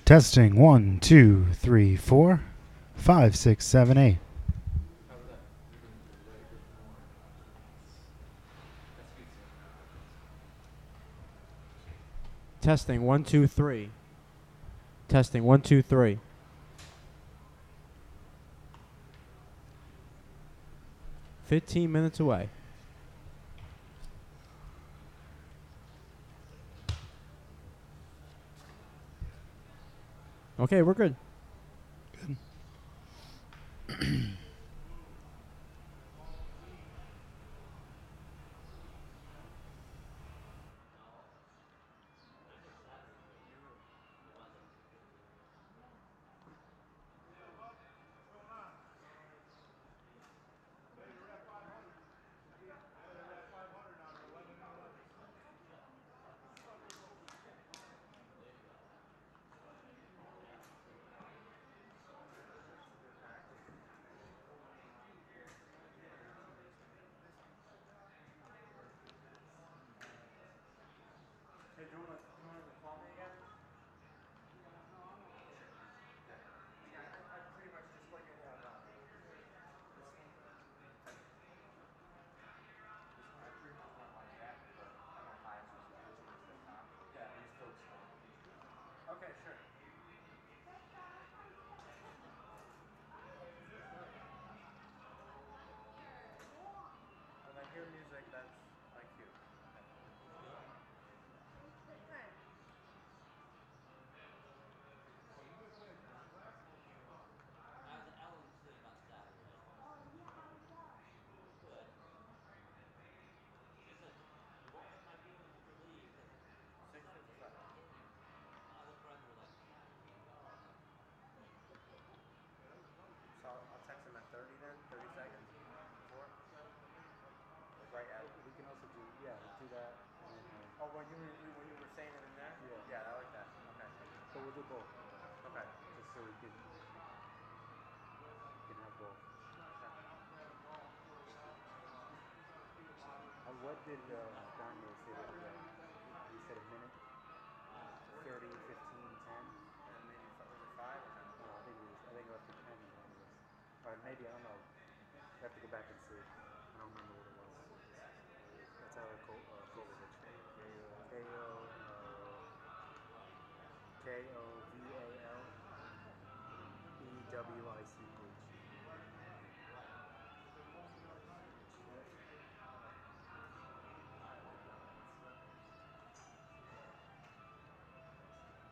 Testing 1, 2, 3, 4, 5, 6, 7, 8. Testing 1, 2, 3. Testing 1, 2, 3. $15 away. Okay, we're good. What did Kanye say about that? He said a minute, 30, 15, 10. And maybe was it 5 or 10? No, I think it was the 10 is what it was. Or maybe, I don't know. I have to go back and see. I don't remember what it was. That's how I Kovacic. Kovacic.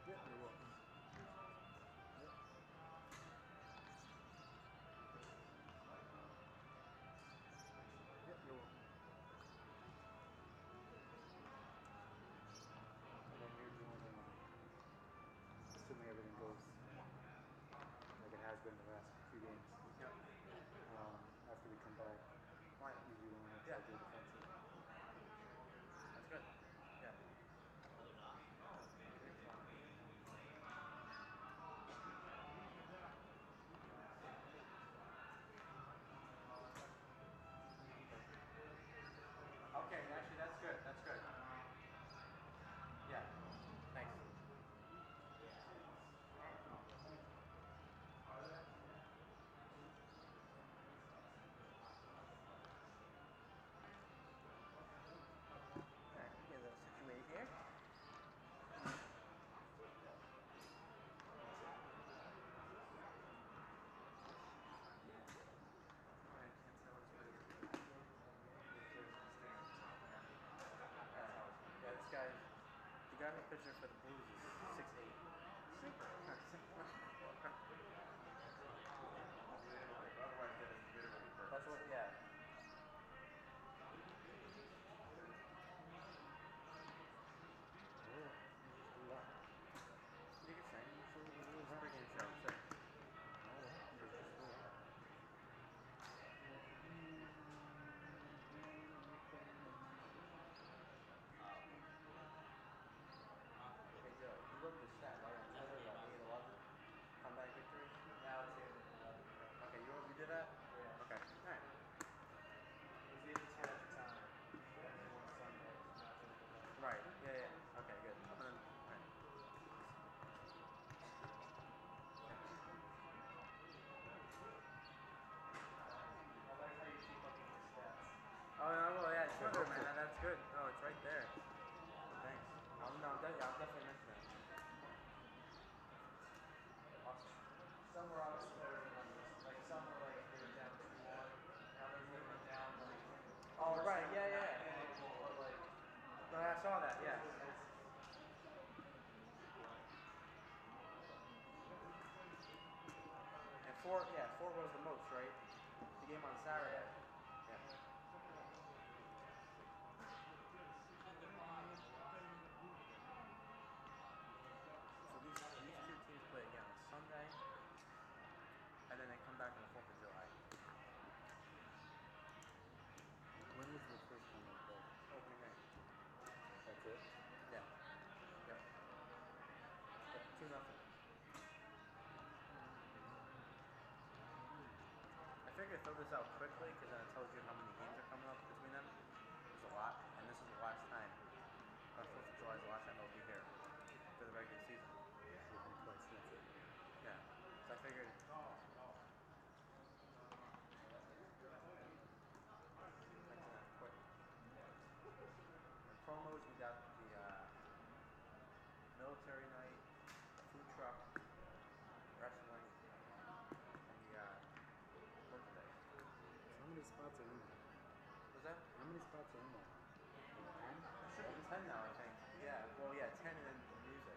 Yeah, you're welcome. Yeah, you're welcome. And then you're doing, assuming everything goes like it has been the last few games. Yep. After we come back, you do want to try to do defensive. That's good. Yeah. Okay, actually, that's good. That's good. Yeah. Thanks. Alright, get a little situated here. Yeah, this guy, the guy who pitcher for the Blues is 6'8". Super. That's what, yeah. You can say. It's a pregame show. Say. Hey, Joe. yeah, I'll definitely mention that. Awesome. Some were obviously better than others. Like some were like they were down 2-1, and others they were down like. Oh, right, yeah, yeah. But like. No, I saw that, yes. And four was the most, right? The game on Saturday. Yeah. So these two teams play again on Sunday, and then they come back on the 4th of July. When was the first time they played? Opening night. That's it? Yeah. Yep. 2-0. I figured I'd throw this out quickly because then it tells you how many games are coming up between them. There's a lot, and this is the last time. 4th of July is the last time they'll be here for the regular season. They've been twice since it. Yeah. So I figured. Quick. And promos, we got the military night, food truck, wrestling, and the merchandise. So how many spots are in there? Was that? How many spots are in there? 10? There should be 10 now, I think. Yeah. Well, yeah, 10 and then the music.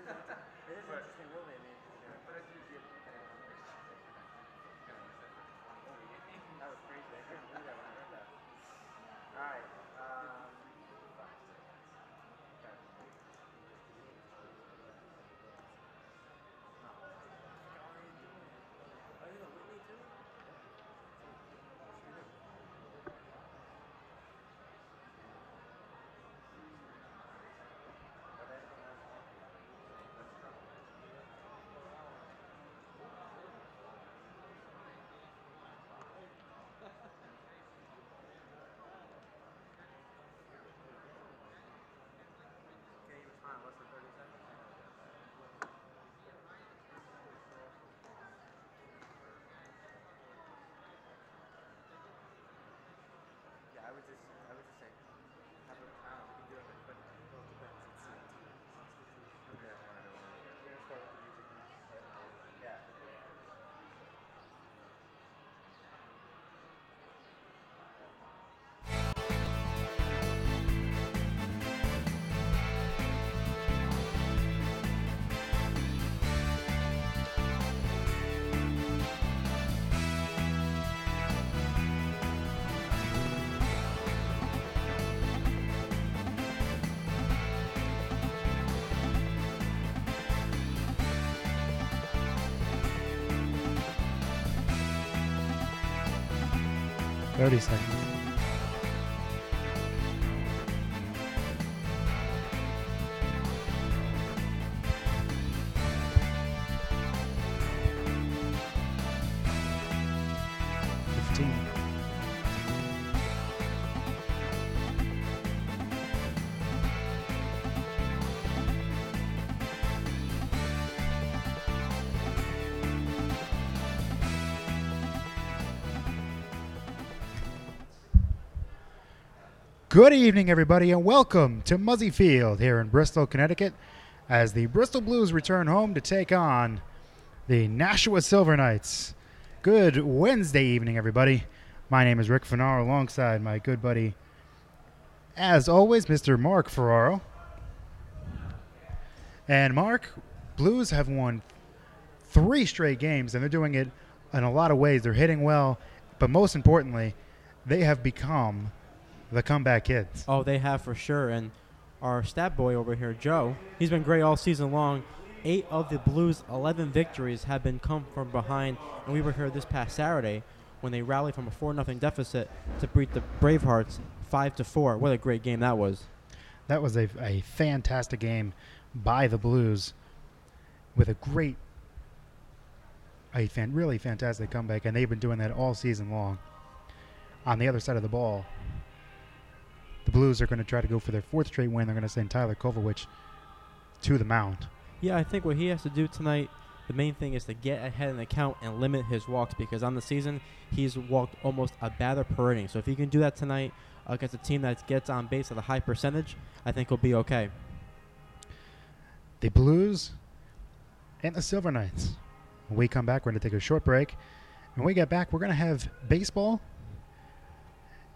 It is interesting, really. I mean, that was crazy. I couldn't believe that when I heard that. All right. Can you respond in less than 30 seconds? Yeah, I would just say, have a, I don't know, we can do it quick. Well, it depends. It's Okay, I want to do it. We're gonna start with the music now. Yeah. Thirty seconds. Good evening, everybody, and welcome to Muzzy Field here in Bristol, Connecticut, as the Bristol Blues return home to take on the Nashua Silver Knights. Good Wednesday evening, everybody. My name is Rick Finaro, alongside my good buddy, as always, Mr. Mark Ferraro. And Mark, Blues have won 3 straight games, and they're doing it in a lot of ways. They're hitting well, but most importantly, they have become the comeback kids. Oh, they have for sure. And our stat boy over here, Joe, he's been great all season long. 8 of the Blues' 11 victories have been come from behind. And we were here this past Saturday when they rallied from a 4-0 deficit to beat the Bravehearts 5-4. What a great game that was. That was a fantastic game by the Blues with a really fantastic comeback, and they've been doing that all season long. On the other side of the ball, the Blues are going to try to go for their 4th straight win. They're going to send Tyler Kovacic to the mound. Yeah, I think what he has to do tonight, the main thing is to get ahead in the count and limit his walks, because on the season, he's walked almost a batter per inning. So if he can do that tonight against a team that gets on base at a high percentage, I think he'll be okay. The Blues and the Silver Knights. When we come back, we're going to take a short break. When we get back, we're going to have baseball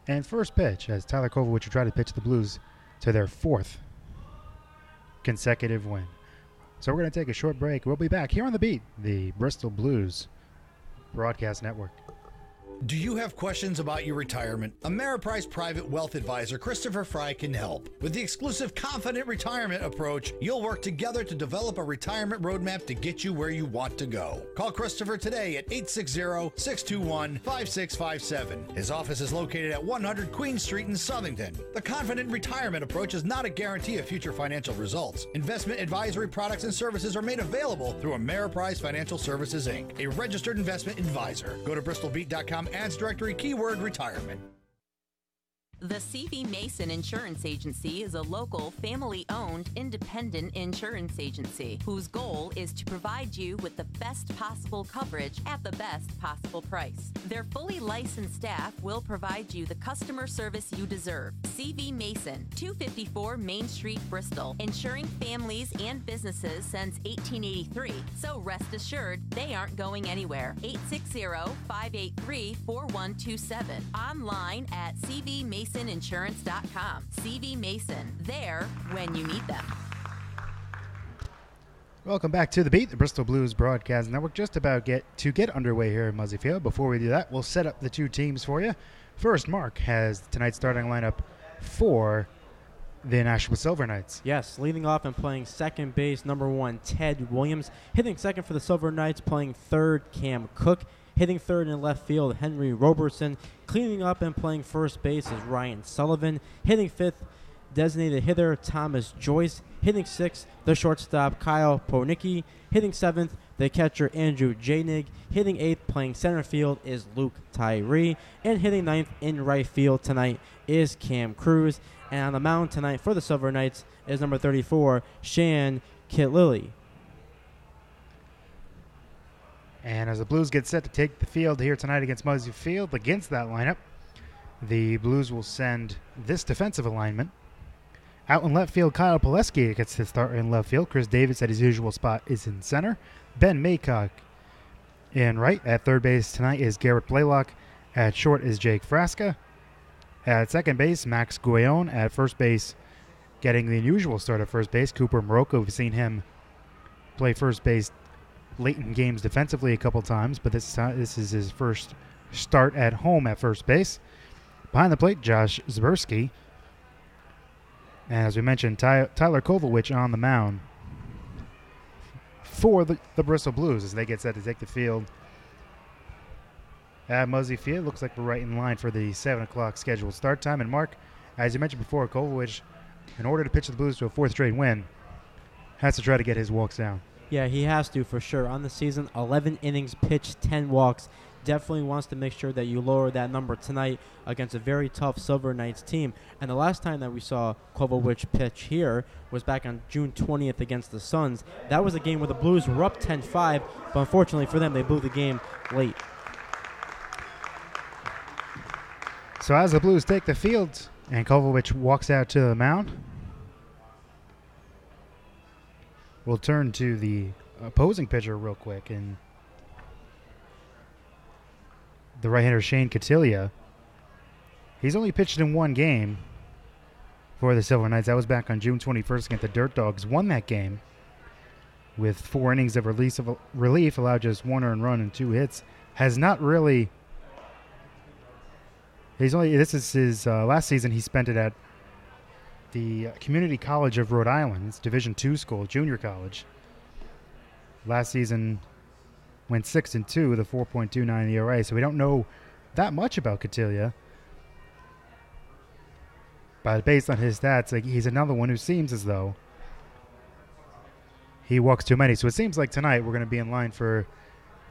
and first pitch, as Tyler Kovacic will try to pitch the Blues to their 4th consecutive win. So we're going to take a short break. We'll be back here on The Beat, the Bristol Blues Broadcast Network. Do you have questions about your retirement? Ameriprise Private Wealth Advisor Christopher Fry can help. With the exclusive Confident Retirement approach, you'll work together to develop a retirement roadmap to get you where you want to go. Call Christopher today at 860-621-5657. His office is located at 100 Queen Street in Southington. The Confident Retirement approach is not a guarantee of future financial results. Investment advisory products and services are made available through Ameriprise Financial Services, Inc., a registered investment advisor. Go to bristolbeat.com ads directory keyword retirement. The CV Mason Insurance Agency is a local, family-owned, independent insurance agency whose goal is to provide you with the best possible coverage at the best possible price. Their fully licensed staff will provide you the customer service you deserve. CV Mason, 254 Main Street, Bristol, insuring families and businesses since 1883. So rest assured, they aren't going anywhere. 860-583-4127. Online at cvmasoniinsurance.com. CV Mason, there when you need them. Welcome back to The Beat, the Bristol Blues Broadcast Network. Just about to get underway here in Muzzy Field. Before we do that, we'll set up the two teams for you. First, Mark has tonight's starting lineup for the Nashua Silver Knights. Yes, leading off and playing second base, number 1, Ted Williams. Hitting second for the Silver Knights, playing third, Cam Cook. Hitting third in left field, Henry Roberson. Cleaning up and playing first base is Ryan Sullivan. Hitting fifth, designated hitter Thomas Joyce. Hitting sixth, the shortstop Kyle Pornicki. Hitting seventh, the catcher Andrew Janig. Hitting eighth, playing center field is Luke Tyree. And hitting ninth in right field tonight is Cam Cruz. And on the mound tonight for the Silver Knights is number 34, Shan Kitlili. And as the Blues get set to take the field here tonight against Muzzy Field, against that lineup, the Blues will send this defensive alignment. Out in left field, Kyle Pileski gets to start in left field. Chris Davis at his usual spot is in center. Ben Maycock in right. At third base tonight is Garrett Blaylock. At short is Jake Frasca. At second base, Max Guillon. At first base, getting the unusual start at first base, Cooper Morocco. We've seen him play first base late in games defensively a couple times, but this is his first start at home at first base. Behind the plate, Josh Zbersky. And as we mentioned, Tyler Kovalwich on the mound for the Bristol Blues as they get set to take the field at Muzzy Field. Looks like we're right in line for the 7 o'clock scheduled start time. And Mark, as you mentioned before, Kovalwich, in order to pitch the Blues to a fourth straight win, has to try to get his walks down. Yeah, he has to for sure. On the season, 11 innings pitched, 10 walks. Definitely wants to make sure that you lower that number tonight against a very tough Silver Knights team. And the last time that we saw Kovalwich pitch here was back on June 20th against the Suns. That was a game where the Blues were up 10-5, but unfortunately for them, they blew the game late. So as the Blues take the field and Kovalwich walks out to the mound, we'll turn to the opposing pitcher real quick. And the right-hander Shane Cotillia, he's only pitched in one game for the Silver Knights. That was back on June 21st against the Dirt Dogs. Won that game with 4 innings of relief, allowed just 1 earned run and 2 hits. Has not really. This is his last season. He spent it at the Community College of Rhode Island. It's Division II school, junior college. Last season went 6-2 with a 4.29 ERA, so we don't know that much about Cotillia. But based on his stats, he's another one who seems as though he walks too many. So it seems like tonight we're going to be in line for.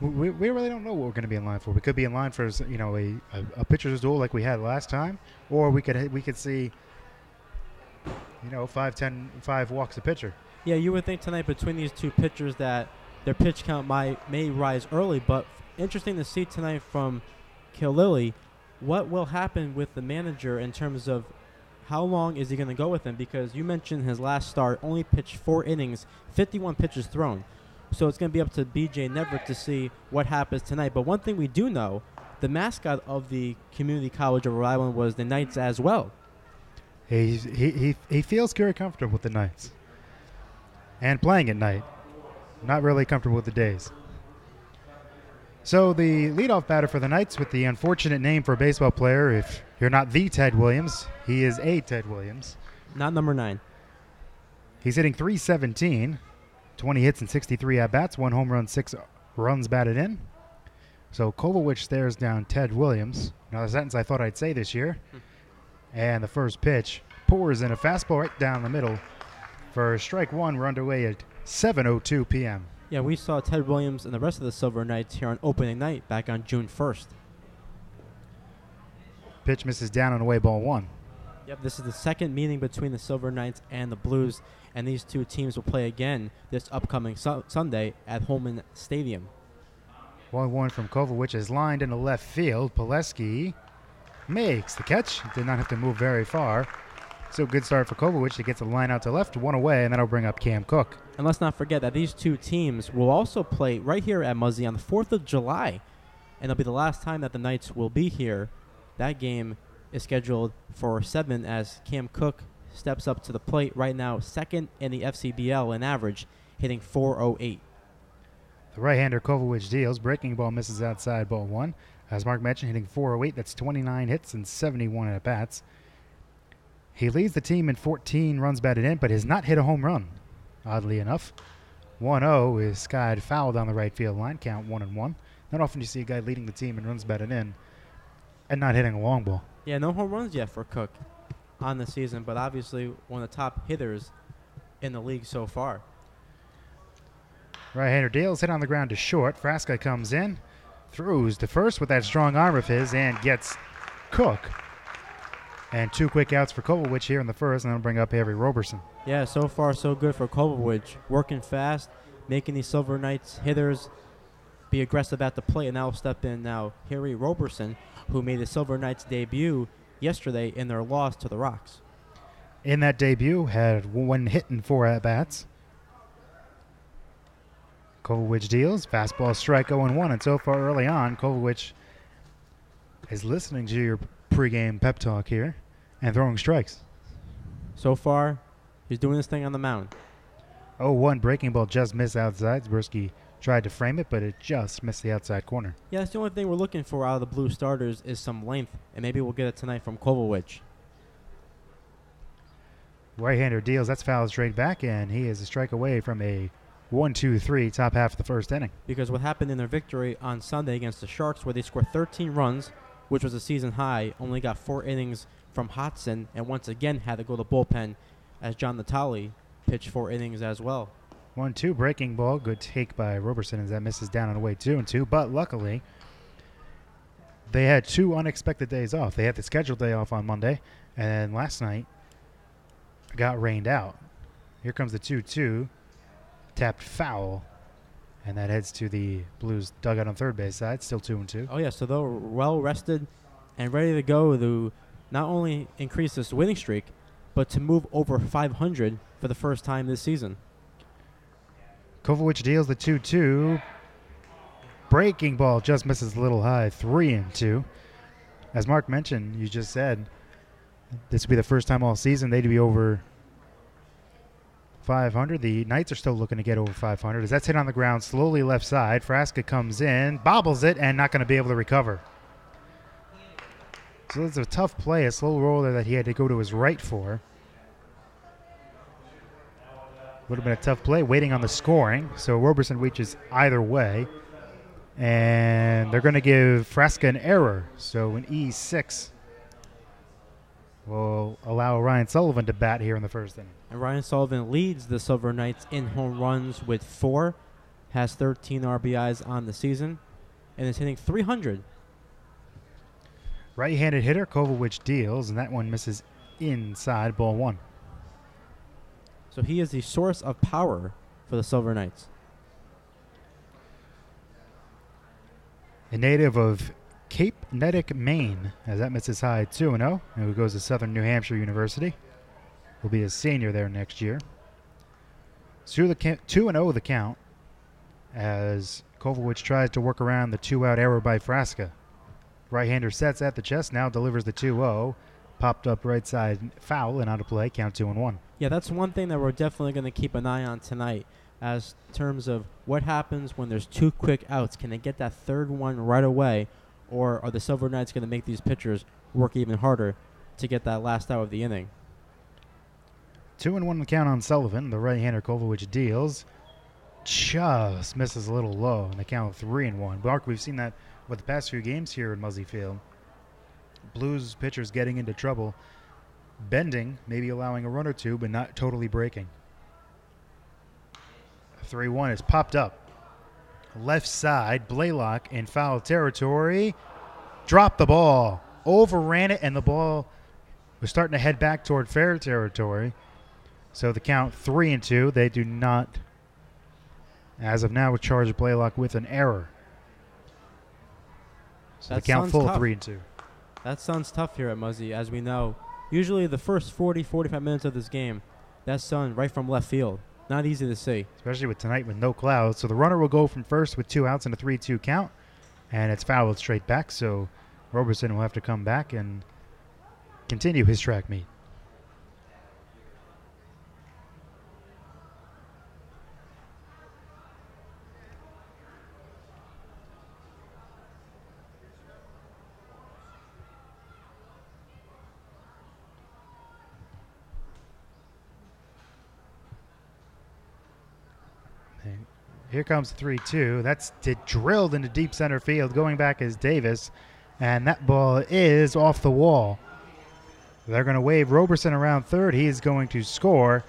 We really don't know what we're going to be in line for. We could be in line for a pitcher's duel like we had last time, or we could see 5 walks a pitcher. Yeah, you would think tonight between these two pitchers that their pitch count may rise early, but interesting to see tonight from Kililly what will happen with the manager in terms of how long is he going to go with him, because you mentioned his last start only pitched 4 innings, 51 pitches thrown. So it's going to be up to B.J. Neverett to see what happens tonight. But one thing we do know, the mascot of the Community College of Rhode Island was the Knights as well. He feels very comfortable with the Knights. And playing at night. Not really comfortable with the days. So the leadoff batter for the Knights, with the unfortunate name for a baseball player, if you're not the Ted Williams, he is a Ted Williams. Not number 9. He's hitting .317, 20 hits and 63 at-bats, 1 home run, 6 runs batted in. So Kovalwich stares down Ted Williams. Now the sentence I thought I'd say this year. And the first pitch pours in a fastball right down the middle for strike 1. We're underway at 7:02 p.m. Yeah, we saw Ted Williams and the rest of the Silver Knights here on opening night back on June 1st. Pitch misses down and away, ball 1. Yep, this is the second meeting between the Silver Knights and the Blues, and these two teams will play again this upcoming Sunday at Holman Stadium. 1-1 from Kovalwich is lined into left field. Pileski makes the catch. Did not have to move very far. So good start for Kovalwich. He gets a line out to left, 1 away, and that'll bring up Cam Cook. And let's not forget that these two teams will also play right here at Muzzy on the 4th of July, and it'll be the last time that the Knights will be here. That game is scheduled for 7 as Cam Cook steps up to the plate right now, second in the FCBL in average. hitting .408. The right-hander Kovacic deals. Breaking ball misses outside, ball one. As Mark mentioned, hitting .408. That's 29 hits and 71 at-bats. He leads the team in 14 runs batted in, but has not hit a home run, oddly enough. 1-0 is skied foul down the right field line, count 1-1. Not often do you see a guy leading the team in runs batted in and not hitting a long ball. Yeah, no home runs yet for Cook on the season, but obviously one of the top hitters in the league so far. Right-hander deals, hit on the ground to short. Frasca comes in, throws to first with that strong arm of his, and gets Cook. And 2 quick outs for Kovacic here in the first, and that'll bring up Harry Roberson. Yeah, so far so good for Kovacic. Working fast, making these Silver Knights hitters be aggressive at the plate, and now step in now Harry Roberson, who made the Silver Knights debut yesterday in their loss to the Rocks. In that debut, had 1 hit and 4 at-bats. Kovacic deals, fastball strike 0-1, and so far early on, Kovacic is listening to your pregame pep talk here and throwing strikes. So far, he's doing this thing on the mound. 0-1 breaking ball just missed outside. Zberski tried to frame it, but it just missed the outside corner. Yeah, that's the only thing we're looking for out of the Blue starters is some length, and maybe we'll get it tonight from Kovacic. Right-hander deals, that's foul straight back, and he is a strike away from a 1-2-3 top half of the first inning. Because what happened in their victory on Sunday against the Sharks, where they scored 13 runs, which was a season high, only got 4 innings from Hodson, and once again had to go to bullpen as John Natale pitched 4 innings as well. 1-2 breaking ball, good take by Roberson as that misses down on the way 2-2, but luckily they had 2 unexpected days off. They had the scheduled day off on Monday, and last night got rained out. Here comes the 2-2, tapped foul, and that heads to the Blues dugout on third base side, still 2-2. Oh, yeah, so they're well rested and ready to go to not only increase this winning streak, but to move over 500 for the first time this season. Kovacic deals the 2-2. Breaking ball just misses a little high, 3-2. As Mark mentioned, you just said, this will be the first time all season they'd be over 500. The Knights are still looking to get over 500. As that's hit on the ground, slowly left side. Frasca comes in, bobbles it, and not going to be able to recover. So it's a tough play, a slow roller that he had to go to his right for. Would have been a tough play, waiting on the scoring. So Roberson reaches either way. And they're going to give Frasca an error. So an E6 will allow Ryan Sullivan to bat here in the first inning. And Ryan Sullivan leads the Silver Knights in home runs with 4, has 13 RBIs on the season, and is hitting .300. Right-handed hitter, Kovacic deals, and that one misses inside, ball 1. So he is the source of power for the Silver Knights. A native of Cape Nettic, Maine, as that misses high 2-0, and who goes to Southern New Hampshire University. Will be a senior there next year. 2-0 the count as Kovacic tries to work around the 2-out error by Frasca. Right-hander sets at the chest, now delivers the 2-0. Popped up right side foul and out of play, count 2-1. Yeah, that's one thing that we're definitely going to keep an eye on tonight as terms of what happens when there's 2 quick outs. Can they get that third one right away, or are the Silver Knights going to make these pitchers work even harder to get that last out of the inning? 2-1 the count on Sullivan. The right-hander Kovacic deals. Just misses a little low in the count of 3-1. Mark, we've seen that with the past few games here in Muzzy Field. Blues pitchers getting into trouble, bending, maybe allowing a run or two, but not totally breaking. 3-1 is popped up. Left side, Blaylock in foul territory. Dropped the ball. Overran it, and the ball was starting to head back toward fair territory. So the count 3-2. They do not, as of now, charge Blaylock with an error. So the count full 3-2. That sounds tough here at Muzzy, as we know. Usually the first 40-45 minutes of this game, that sun right from left field. Not easy to see. Especially with tonight with no clouds. So the runner will go from first with 2 outs and a 3-2 count. And it's fouled straight back. So Roberson will have to come back and continue his track meet. Here comes 3-2. That's drilled into deep center field. Going back is Davis, and that ball is off the wall. They're going to wave Roberson around third. He is going to score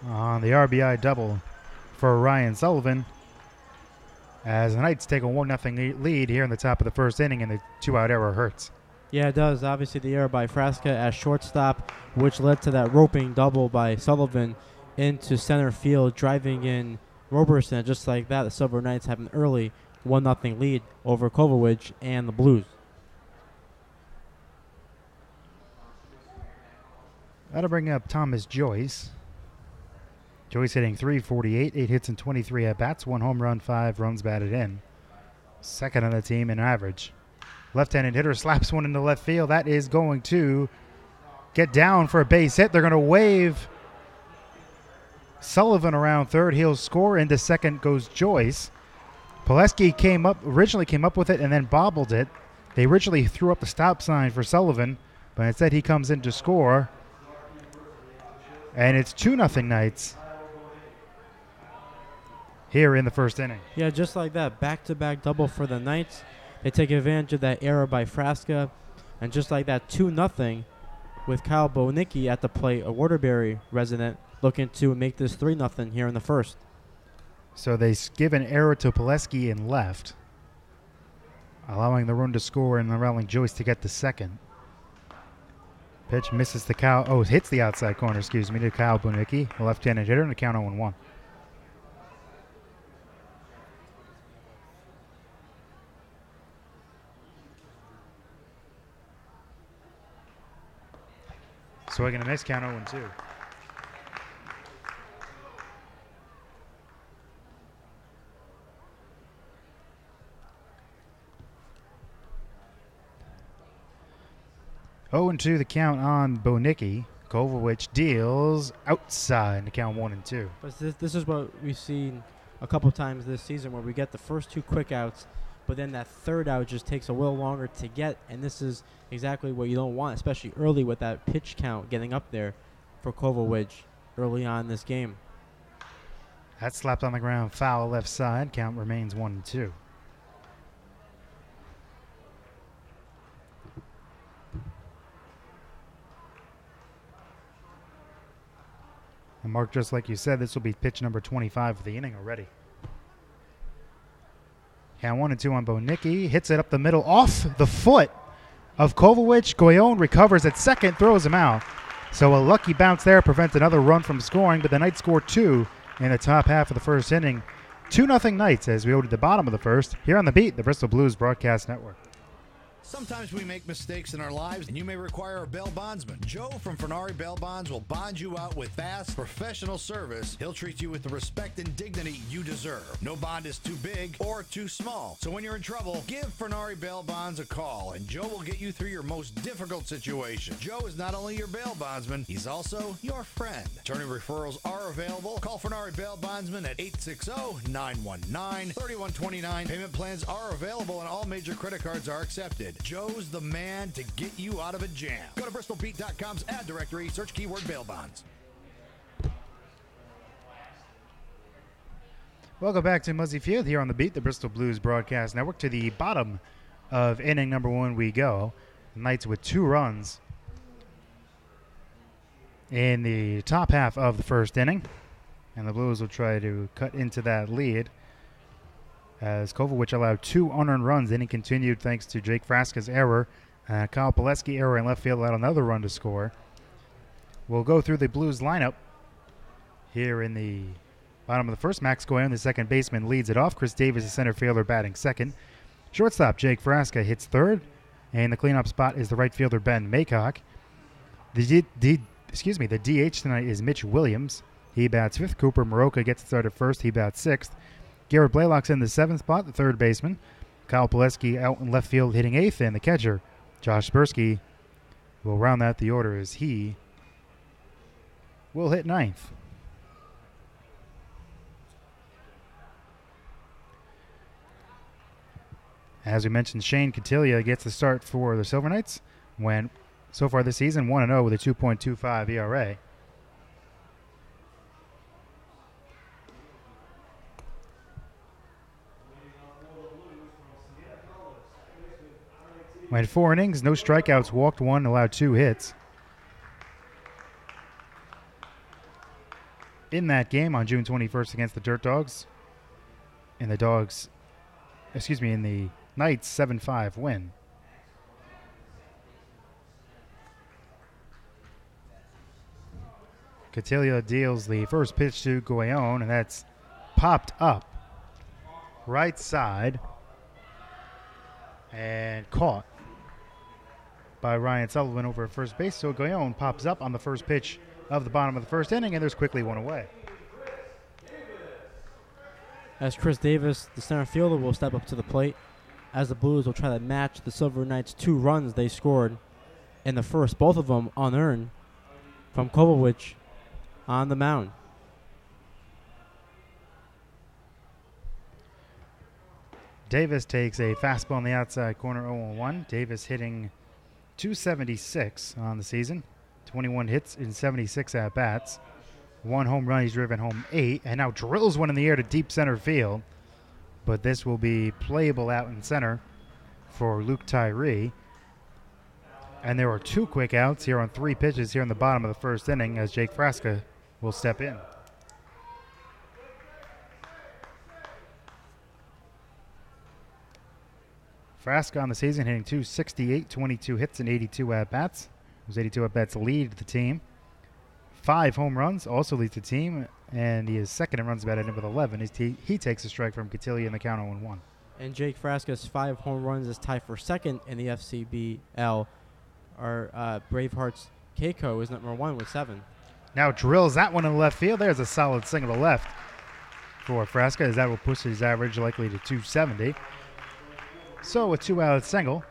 on the RBI double for Ryan Sullivan, as the Knights take a 1-0 lead here in the top of the first inning, and the 2-out error hurts. Yeah, it does. Obviously, the error by Frasca at shortstop, which led to that roping double by Sullivan into center field, driving in Roberson. And just like that, the Silver Knights have an early 1-0 lead over Kovacic and the Blues. That'll bring up Thomas Joyce. Joyce hitting .348, 8 hits and 23 at-bats, 1 home run, 5 runs batted in. Second on the team in average. Left-handed hitter slaps one into left field. That is going to get down for a base hit. They're going to wave Sullivan around third. He'll score. Into second goes Joyce. Pileski originally came up with it and then bobbled it. They originally threw up the stop sign for Sullivan, but instead he comes in to score. And it's 2-0 Knights here in the first inning. Yeah, just like that, back-to-back double for the Knights. They take advantage of that error by Frasca. And just like that, 2-0 with Kyle Bonicki at the plate, a Waterbury resident, looking to make this 3-0 here in the first. So they give an error to Pileski in left, allowing the run to score and allowing Joyce to get the second. Pitch misses the hits the outside corner, to Kyle Bonicki, a left-handed hitter, and a count 0-1. Swing and a miss, count 0-2. Oh, and 2 the count on Bonicki. Kovacic deals outside to count 1-2. But this is what we've seen a couple times this season, where we get the first 2 quick outs, but then that third out just takes a little longer to get, and this is exactly what you don't want, especially early with that pitch count getting up there for Kovacic early on in this game. That's slapped on the ground, foul left side. Count remains 1-2. And Mark, just like you said, this will be pitch number 25 of the inning already. Count 1-2 on Bonicki. Hits it up the middle off the foot of Kovacic. Goyon recovers at second, throws him out. So a lucky bounce there prevents another run from scoring, but the Knights score 2 in the top half of the first inning. 2-0 Knights as we go to the bottom of the first here on the Beat, the Bristol Blues Broadcast Network. Sometimes we make mistakes in our lives, and you may require a bail bondsman. Joe from Fernari Bail Bonds will bond you out with fast, professional service. He'll treat you with the respect and dignity you deserve. No bond is too big or too small. So when you're in trouble, give Fernari Bail Bonds a call, and Joe will get you through your most difficult situation. Joe is not only your bail bondsman, he's also your friend. Attorney referrals are available. Call Fernari Bail Bondsman at 860-919-3129. Payment plans are available, and all major credit cards are accepted. Joe's the man to get you out of a jam. Go to bristolbeat.com's ad directory, search keyword bail bonds. Welcome back to Muzzy Field here on the Beat, the Bristol Blues Broadcast Network. To the bottom of inning number 1 we go. The Knights with 2 runs in the top half of the first inning. And the Blues will try to cut into that lead, as Kovacic allowed 2 unearned runs. Then he continued thanks to Jake Frasca's error. Kyle Pileski error in left field allowed another run to score. We'll go through the Blues lineup here in the bottom of the first. Max Goyon, the second baseman, leads it off. Chris Davis, the center fielder, batting second. Shortstop Jake Frasca hits third. And the cleanup spot is the right fielder, Ben Maycock. The DH tonight is Mitch Williams. He bats fifth. Cooper Moroka gets the start at first. He bats sixth. Garrett Blaylock's in the 7th spot, the third baseman. Kyle Pileski out in left field hitting 8th, and the catcher, Josh Spursky, will round out the order as he will hit 9th. As we mentioned, Shane Cotillia gets the start for the Silver Knights, when so far this season 1-0 with a 2.25 ERA. Went 4 innings, no strikeouts, walked 1, allowed 2 hits. In that game on June 21st against the Dirt Dogs, in the Knights 7-5 win. Cotillo deals the first pitch to Guayon, and that's popped up right side and caught by Ryan Sullivan over at first base. So Guayon pops up on the first pitch of the bottom of the first inning, and there's quickly 1 away. As Chris Davis, the center fielder, will step up to the plate, as the Blues will try to match the Silver Knights' 2 runs they scored in the first, both of them unearned, from Kovacic on the mound. Davis takes a fastball on the outside corner, 0-1. Davis hitting .276 on the season, 21 hits in 76 at-bats. 1 home run, he's driven home 8, and now drills one in the air to deep center field. But this will be playable out in center for Luke Tyree. And there are 2 quick outs here on 3 pitches here in the bottom of the first inning as Jake Frasca will step in. Frasca on the season hitting .268, 22 hits and 82 at-bats. Those 82 at-bats lead the team. 5 home runs also leads the team, and he is second in runs batted in with 11. He takes a strike from Cotillo in the count 0-1. And Jake Frasca's 5 home runs is tied for second in the FCBL. Our Bravehearts Keiko is number 1 with 7. Now drills that one in left field. There's a solid single to left for Frasca, as that will push his average likely to .270. So a 2-out single.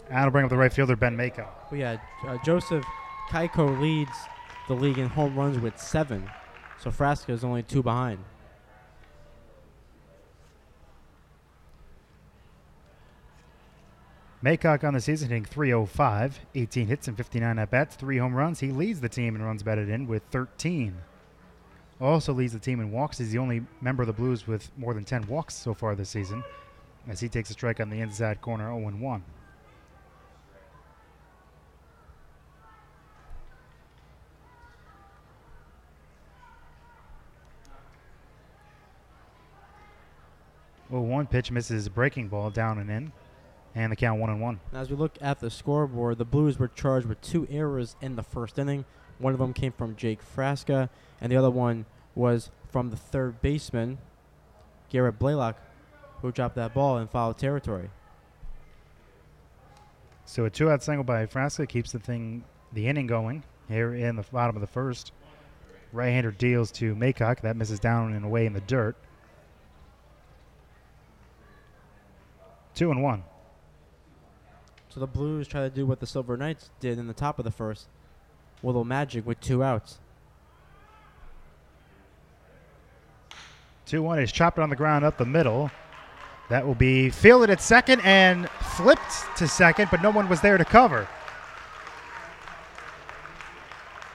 And it'll bring up the right fielder, Ben Mako. Well, yeah, Joseph Keiko leads the league in home runs with 7. So Frasca is only 2 behind. Maycock on the season hitting .305, 18 hits and 59 at-bats, 3 home runs. He leads the team in runs batted in with 13. Also leads the team in walks. He's the only member of the Blues with more than 10 walks so far this season, as he takes a strike on the inside corner, 0-1. Well, 1 pitch misses a breaking ball down and in, and the count 1-1. As we look at the scoreboard, the Blues were charged with 2 errors in the first inning. One of them came from Jake Frasca, and the other one was from the third baseman, Garrett Blaylock, who dropped that ball in foul territory. So a 2-out single by Frasca keeps the inning going here in the bottom of the first. Right-hander deals to Maycock. That misses down and away in the dirt. 2-1. So the Blues try to do what the Silver Knights did in the top of the first, with a little magic with 2 outs. 2-1 is chopped on the ground up the middle. That will be fielded at second and flipped to second, but no one was there to cover.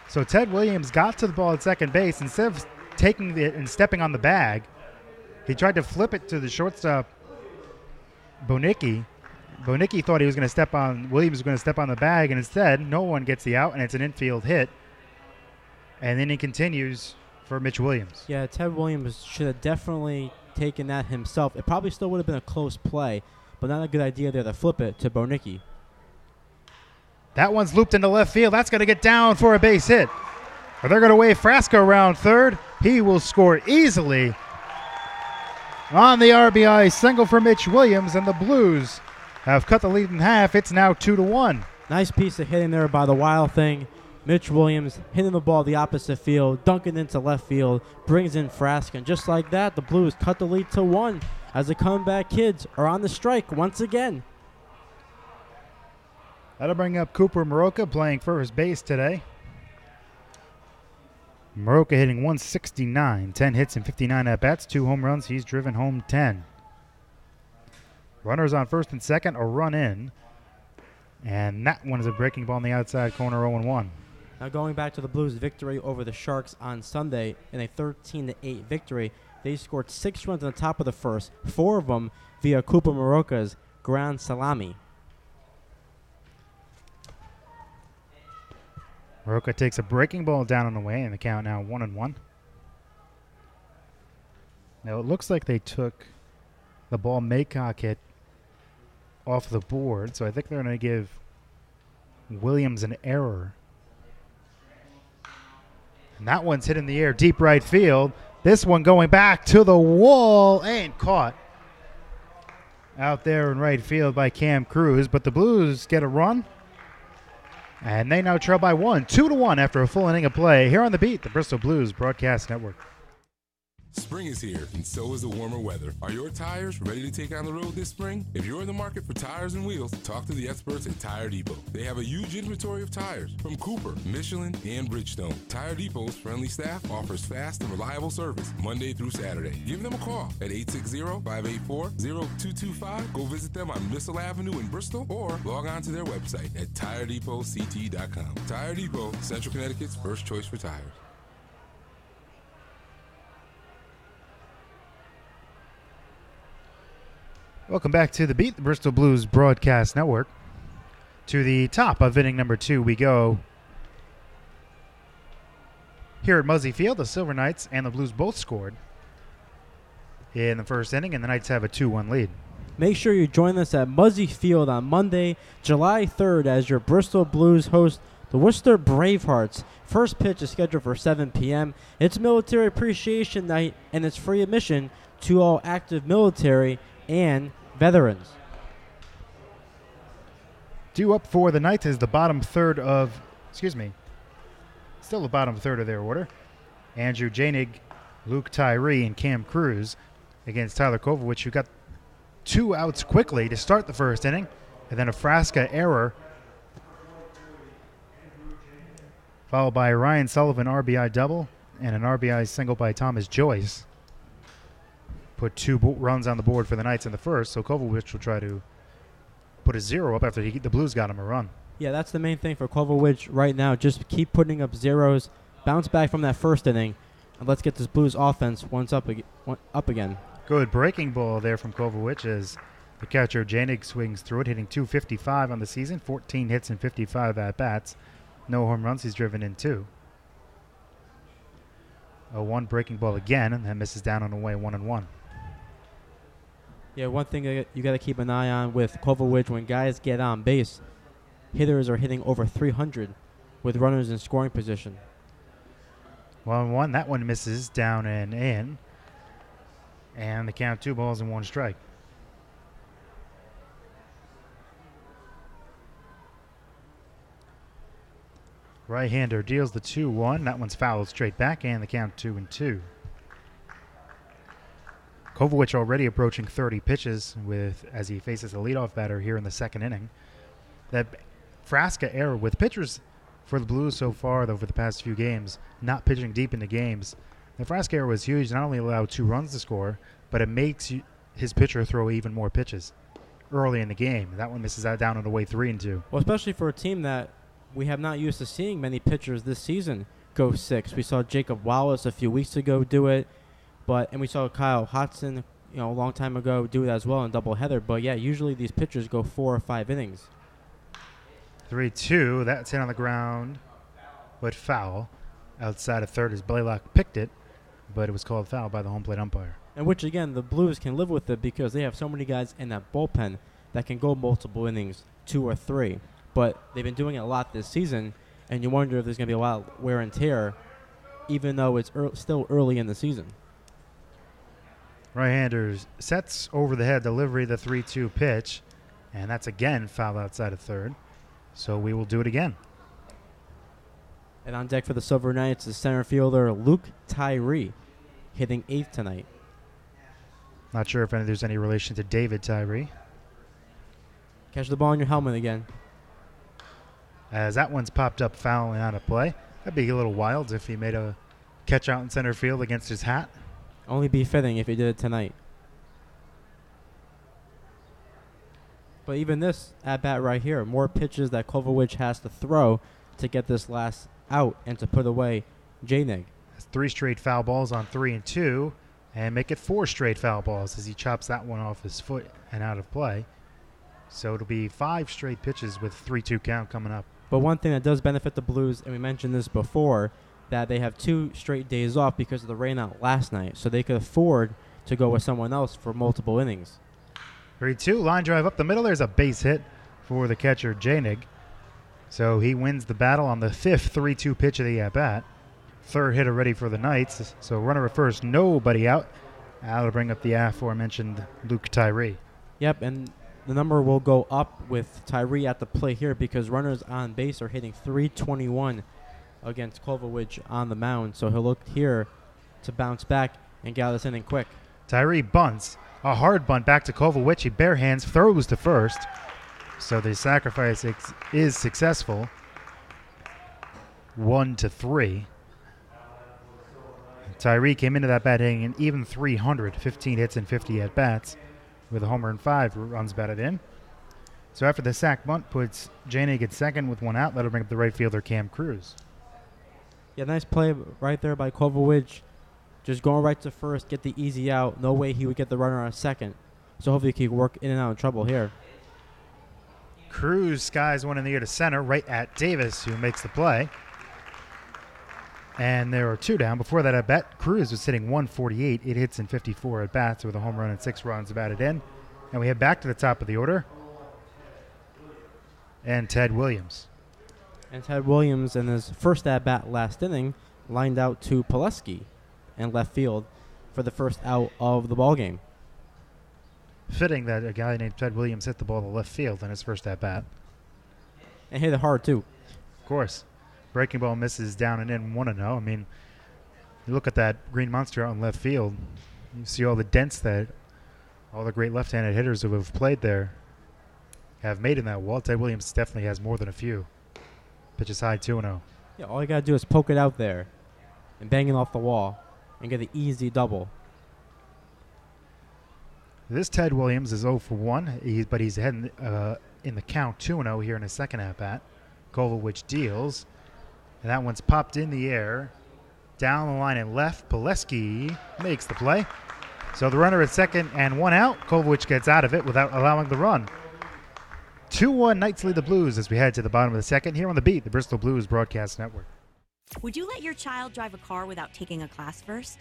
So Ted Williams got to the ball at second base. Instead of taking it and stepping on the bag, he tried to flip it to the shortstop, Bonicki. Bonicki thought Williams was going to step on the bag, and instead, no one gets the out, and it's an infield hit. And then he continues for Mitch Williams. Yeah, Ted Williams should have definitely taken that himself. It probably still would have been a close play, but not a good idea there to flip it to Bonicki. That one's looped into left field. That's going to get down for a base hit. Or they're going to wave Frasca around third. He will score easily on the RBI single for Mitch Williams, and the Blues have cut the lead in half. It's now 2-1. Nice piece of hitting there by the Wild Thing. Mitch Williams hitting the ball the opposite field, dunking into left field, brings in Frasca, and just like that, the Blues cut the lead to 1 as the comeback kids are on the strike once again. That'll bring up Cooper Maroka playing first base today. Maroka hitting .169, 10 hits and 59 at-bats, 2 home runs. He's driven home 10. Runners on first and second, a run in. And that one is a breaking ball in the outside corner, 0-1. Now going back to the Blues' victory over the Sharks on Sunday in a 13-8 victory, they scored 6 runs in the top of the first, 4 of them via Cooper Maroka's ground salami. Maroka takes a breaking ball down on the way, and the count now 1-1. Now it looks like they took the ball Maycock hit off the board, so I think they're going to give Williams an error. And that one's hit in the air, deep right field. This one going back to the wall and caught out there in right field by Cam Cruz. But the Blues get a run, and they now trail by 2-1 after a full inning of play. Here on The Beat, the Bristol Blues Broadcast Network. Spring is here, and so is the warmer weather. Are your tires ready to take on the road this spring? If you're in the market for tires and wheels, talk to the experts at Tire Depot. They have a huge inventory of tires from Cooper, Michelin, and Bridgestone. Tire Depot's friendly staff offers fast and reliable service Monday through Saturday. Give them a call at 860-584-0225. Go visit them on Missile Avenue in Bristol or log on to their website at TireDepotCT.com. Tire Depot, Central Connecticut's first choice for tires. Welcome back to The Beat, the Bristol Blues Broadcast Network. To the top of inning number 2 we go. Here at Muzzy Field, the Silver Knights and the Blues both scored in the first inning, and the Knights have a 2-1 lead. Make sure you join us at Muzzy Field on Monday, July 3rd, as your Bristol Blues host the Worcester Bravehearts. First pitch is scheduled for 7 p.m. It's Military Appreciation Night, and it's free admission to all active military and veterans. Due up for the Knights is the bottom third of, still the bottom third of their order. Andrew Janig, Luke Tyree, and Cam Cruz against Tyler Kovowich, who got 2 outs quickly to start the first inning, and then a Frasca error, followed by a Ryan Sullivan RBI double and an RBI single by Thomas Joyce. Put 2 runs on the board for the Knights in the first, so Kovowich will try to put a 0 up after the Blues got him a run. Yeah, that's the main thing for Kovowich right now. Just keep putting up zeros, bounce back from that first inning, and let's get this Blues offense up again. Good breaking ball there from Kovowich as the catcher Janig swings through it, hitting .255 on the season, 14 hits and 55 at-bats. No home runs, he's driven in 2. A 1 breaking ball again, and that misses down on the way, 1-1. Yeah, one thing you got to keep an eye on with Kovowich, when guys get on base, hitters are hitting over 300 with runners in scoring position. 1-1, that one misses down and in. And the count 2 balls and 1 strike. Right-hander deals the 2-1. That one's fouled straight back, and the count 2-2. Kovowich already approaching 30 pitches as he faces a leadoff batter here in the second inning. That Frasca error with pitchers for the Blues so far over the past few games, not pitching deep into games. The Frasca error was huge. Not only allowed 2 runs to score, but it makes his pitcher throw even more pitches early in the game. That one misses that down on the way 3-2. Well, especially for a team that we have not used to seeing many pitchers this season go 6. We saw Jacob Wallace a few weeks ago do it. And we saw Kyle Hodson, a long time ago, do it as well in doubleheader. But yeah, usually these pitchers go 4 or 5 innings. 3-2. That's hit on the ground, but foul. Outside of third as Blaylock picked it, but it was called foul by the home plate umpire. And which again, the Blues can live with it because they have so many guys in that bullpen that can go multiple innings, 2 or 3. But they've been doing it a lot this season, and you wonder if there's going to be a lot of wear and tear, even though it's still early in the season. Right-hander sets over the head delivery, the 3-2 pitch, and that's again foul outside of third. So we will do it again. And on deck for the Silver Knights is center fielder Luke Tyree, hitting 8th tonight. Not sure if there's any relation to David Tyree. Catch the ball in your helmet again. As that one's popped up foul and out of play. That'd be a little wild if he made a catch out in center field against his hat. Only be fitting if he did it tonight. But even this at-bat right here, more pitches that Kovowich has to throw to get this last out and to put away Janig. That's 3 straight foul balls on 3-2, and make it 4 straight foul balls as he chops that one off his foot and out of play. So it'll be 5 straight pitches with 3-2 count coming up. But one thing that does benefit the Blues, and we mentioned this before, that they have 2 straight days off because of the rain out last night, so they could afford to go with someone else for multiple innings. 3-2, line drive up the middle. There's a base hit for the catcher, Janig. So he wins the battle on the 5th 3-2 pitch of the at-bat. 3rd hit already for the Knights. So runner at first, nobody out. That'll bring up the aforementioned Luke Tyree. Yep, and the number will go up with Tyree at the plate here because runners on base are hitting .321 against Kovacic on the mound. So he'll look here to bounce back and get out of this inning quick. Tyree bunts. A hard bunt back to Kovacic. He bare hands, throws to first. So the sacrifice is successful. 1-3. Tyree came into that bat hitting an even .300, 15 hits and 50 at-bats, with a homer and 5 runs batted in. So after the sac bunt puts Janig at second with 1 out. That'll bring up the right fielder, Cam Cruz. Yeah, nice play right there by Kovacic. Just going right to first, get the easy out. No way he would get the runner on second. So hopefully he can work in and out of trouble here. Cruz skies one in the air to center, right at Davis, who makes the play. And there are 2 down. Before that at-bat, Cruz was hitting .148, 8 hits and 54 at-bats with a home run and 6 runs batted in. And we head back to the top of the order. And Ted Williams. And Ted Williams, in his first at-bat last inning, lined out to Pileski in left field for the first out of the ballgame. Fitting that a guy named Ted Williams hit the ball to left field in his first at-bat. And hit it hard, too. Of course. Breaking ball misses down and in 1-0. I mean, you look at that green monster out in left field, you see all the dents that all the great left-handed hitters who have played there have made in that wall. Ted Williams definitely has more than a few. Pitches high 2-0. Yeah, all you got to do is poke it out there and bang it off the wall and get the easy double. This Ted Williams is 0 for 1, but he's ahead in the count 2-0 here in his second at-bat. Kovacic deals, and that one's popped in the air. Down the line and left, Pileski makes the play. So the runner at second and 1 out. Kovacic gets out of it without allowing the run. 2-1 Knights lead the Blues as we head to the bottom of the second here on The Beat, the Bristol Blues Broadcast Network. Would you let your child drive a car without taking a class first?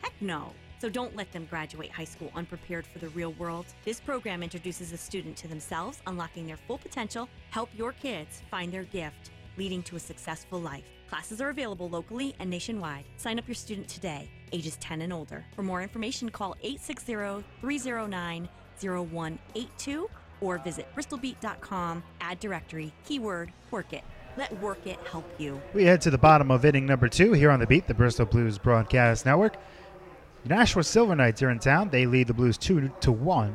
Heck no. So don't let them graduate high school unprepared for the real world. This program introduces a student to themselves, unlocking their full potential, help your kids find their gift, leading to a successful life. Classes are available locally and nationwide. Sign up your student today, ages 10 and older. For more information, call 860-309-0182 or visit bristolbeat.com, add directory, keyword, work it. Let work it help you. We head to the bottom of inning number 2 here on The Beat, the Bristol Blues Broadcast Network. Nashua Silver Knights are in town. They lead the Blues 2-1.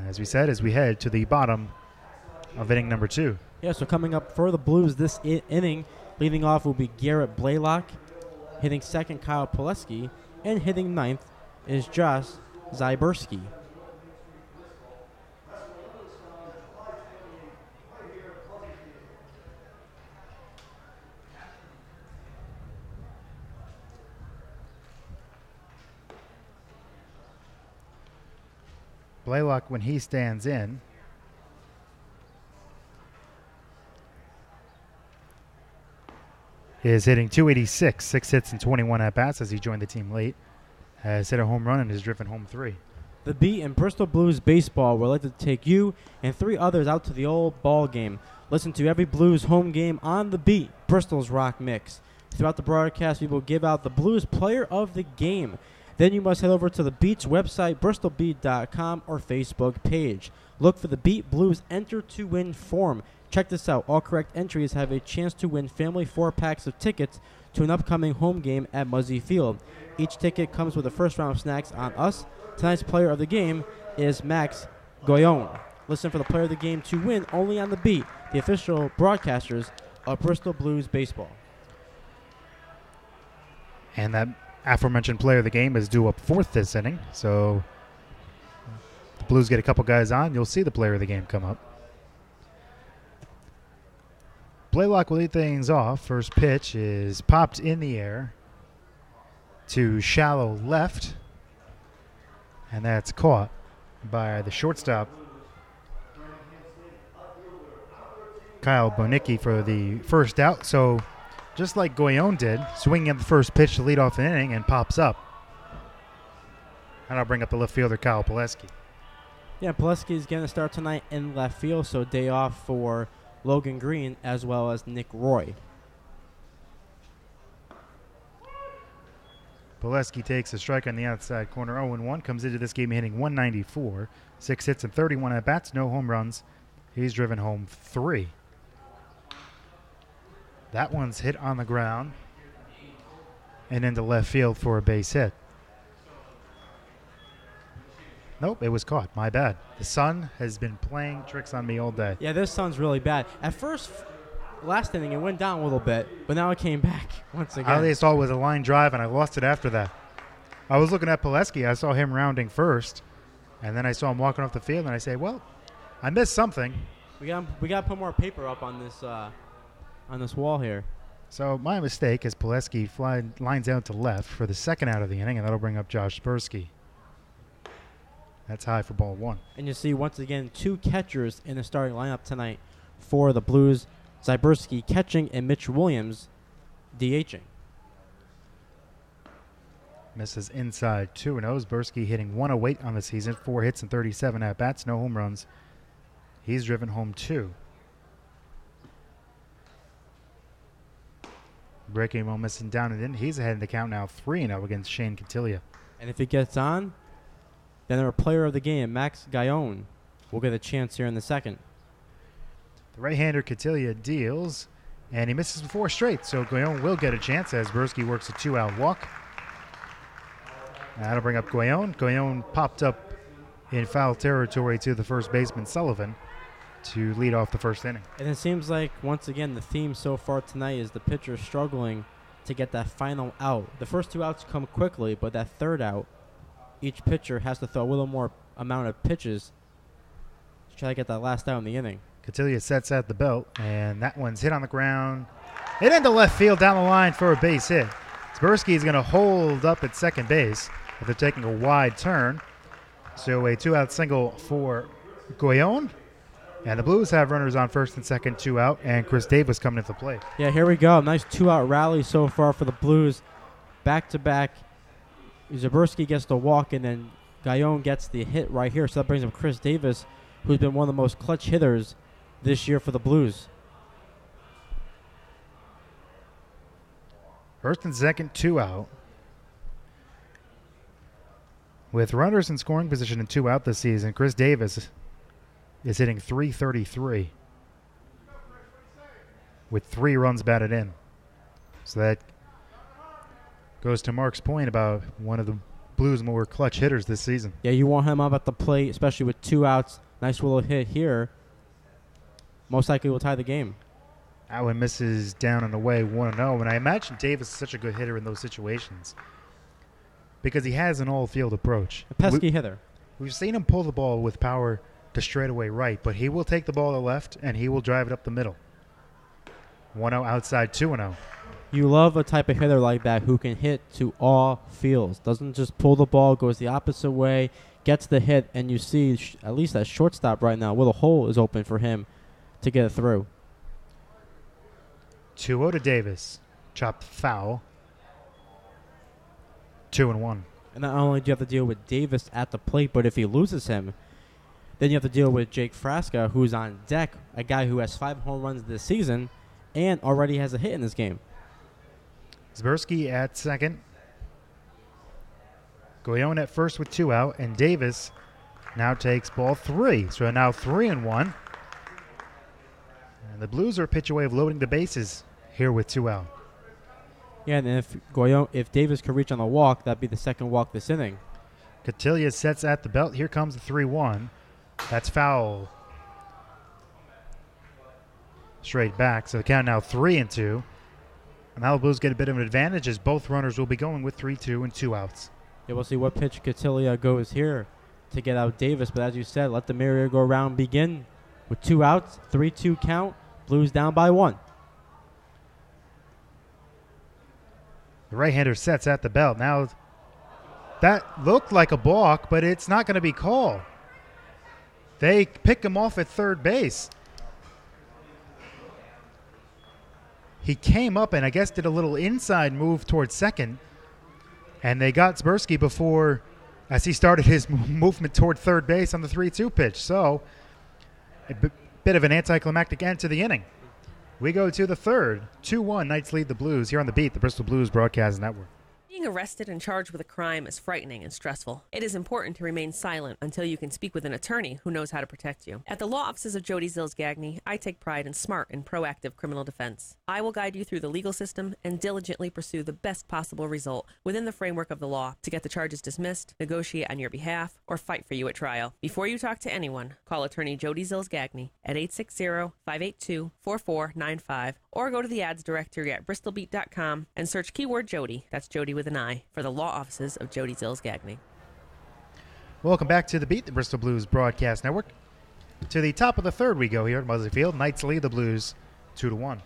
As we said, as we head to the bottom of inning number 2. Yeah, so coming up for the Blues this inning, leading off will be Garrett Blaylock, hitting second Kyle Pileski, and hitting ninth is Josh Zyberski. Blaylock, when he stands in, is hitting .286, 6 hits and 21 at-bats as he joined the team late. Has hit a home run and has driven home 3. The Beat and Bristol Blues Baseball would like to take you and 3 others out to the old ball game. Listen to every Blues home game on The Beat, Bristol's Rock Mix. Throughout the broadcast, we will give out the Blues Player of the Game. Then you must head over to the Beat's website, bristolbeat.com, or Facebook page. Look for the Beat Blues Enter to Win form. Check this out. All correct entries have a chance to win family 4-packs of tickets to an upcoming home game at Muzzy Field. Each ticket comes with a first round of snacks on us. Tonight's player of the game is Max Goyon. Listen for the player of the game to win only on The Beat, the official broadcasters of Bristol Blues Baseball. And that aforementioned player of the game is due up 4th this inning. So the Blues get a couple guys on. You'll see the player of the game come up. Blaylock will lead things off. First pitch is popped in the air to shallow left. And that's caught by the shortstop, Kyle Bonicki for the first out. So just like Goyon did, swinging at the first pitch to lead off the inning and pops up. And I'll bring up the left fielder, Kyle Pileski. Yeah, Pileski's going to start tonight in left field, so day off for Logan Green as well as Nick Roy. Pileski takes a strike on the outside corner, 0-1, comes into this game hitting 194, 6 hits and 31 at-bats, no home runs. He's driven home 3. That one's hit on the ground and into left field for a base hit. Nope, it was caught. My bad. The sun has been playing tricks on me all day. Yeah, this sun's really bad. At first, last inning, it went down a little bit, but now it came back once again. All they saw was a line drive, and I lost it after that. I was looking at Pileski. I saw him rounding first, and then I saw him walking off the field, and I say, well, I missed something. We got to put more paper up on this wall here. So my mistake as Pileski lines out to left for the second out of the inning, and that'll bring up Josh Spursky. That's high for ball 1. And you see, once again, 2 catchers in the starting lineup tonight for the Blues. Zyberski catching and Mitch Williams DHing. Misses inside 2-0. Spursky hitting 108 on the season, 4 hits and 37 at-bats, no home runs. He's driven home 2. Breaking ball missing down and in. He's ahead in the count now 3-0 against Shane Cotillia. And if he gets on, then our player of the game, Max Gaillon, will get a chance here in the second. The right-hander Cotillia deals, and he misses 4 straight, so Gaillon will get a chance as Spursky works a 2-out walk. That'll bring up Gaillon. Gaillon popped up in foul territory to the first baseman, Sullivan, to lead off the first inning. And it seems like, once again, the theme so far tonight is the pitcher struggling to get that final out. The first 2 outs come quickly, but that third out, each pitcher has to throw a little more amount of pitches to try to get that last out in the inning. Cotillia sets at the belt, and that one's hit on the ground. It into left field down the line for a base hit. Spursky is going to hold up at second base after taking a wide turn. So a 2-out single for Gaillon. And the Blues have runners on first and second, 2 out, and Chris Davis coming into play. Yeah, here we go. Nice 2-out rally so far for the Blues. Back-to-back. Zaberski gets the walk, and then Gaillon gets the hit right here. So that brings up Chris Davis, who's been one of the most clutch hitters this year for the Blues. First and second, 2 out. With runners in scoring position and 2 out this season, Chris Davis is hitting .333 with 3 runs batted in. So that goes to Mark's point about one of the Blues' more clutch hitters this season. Yeah, you want him up at the plate, especially with 2 outs. Nice little hit here. Most likely will tie the game. That one misses down and away 1-0. And I imagine Davis is such a good hitter in those situations because he has an all-field approach. A pesky hitter. We've seen him pull the ball with power to straightaway right, but he will take the ball to left, and he will drive it up the middle. 1-0 outside, 2-0. You love a type of hitter like that who can hit to all fields. Doesn't just pull the ball, goes the opposite way, gets the hit, and you see at least that shortstop right now, where the hole is open for him to get it through. 2-0 to Davis. Chopped foul. 2-1. And not only do you have to deal with Davis at the plate, but if he loses him, then you have to deal with Jake Frasca, who's on deck, a guy who has 5 home runs this season and already has a hit in this game. Spursky at second. Gaillon at first with 2 out, and Davis now takes ball 3. So now 3-1. And the Blues are a pitch away of loading the bases here with 2 out. Yeah, and if Davis could reach on the walk, that'd be the second walk this inning. Cotillia sets at the belt. Here comes the 3-1. That's foul. Straight back. So the count now 3-2. And now the Blues get a bit of an advantage as both runners will be going with 3-2 and 2 outs. Yeah, we'll see what pitch Cotillia goes here to get out Davis. But as you said, let the merry-go-round begin with 2 outs, 3-2 count. Blues down by 1. The right-hander sets at the belt. Now, that looked like a balk, but it's not going to be called. They pick him off at third base. He came up and I guess did a little inside move towards second. And they got Zbersky before, as he started his movement toward third base on the 3-2 pitch. So a bit of an anticlimactic end to the inning. We go to the third. 2-1, Knights lead the Blues here on The Beat, the Bristol Blues Broadcast Network. Being arrested and charged with a crime is frightening and stressful. It is important to remain silent until you can speak with an attorney who knows how to protect you. At the law offices of Jody Zills Gagné, I take pride in smart and proactive criminal defense. I will guide you through the legal system and diligently pursue the best possible result within the framework of the law to get the charges dismissed, negotiate on your behalf, or fight for you at trial. Before you talk to anyone, call attorney Jody Zills Gagné at 860-582-4495 or go to the ads directory at bristolbeat.com and search keyword Jody, that's Jody with an I, for the law offices of Jody Zills Gagné. Welcome back to The Beat, the Bristol Blues Broadcast Network. To the top of the third we go here at Muzzy Field. Knights lead the Blues 2-1.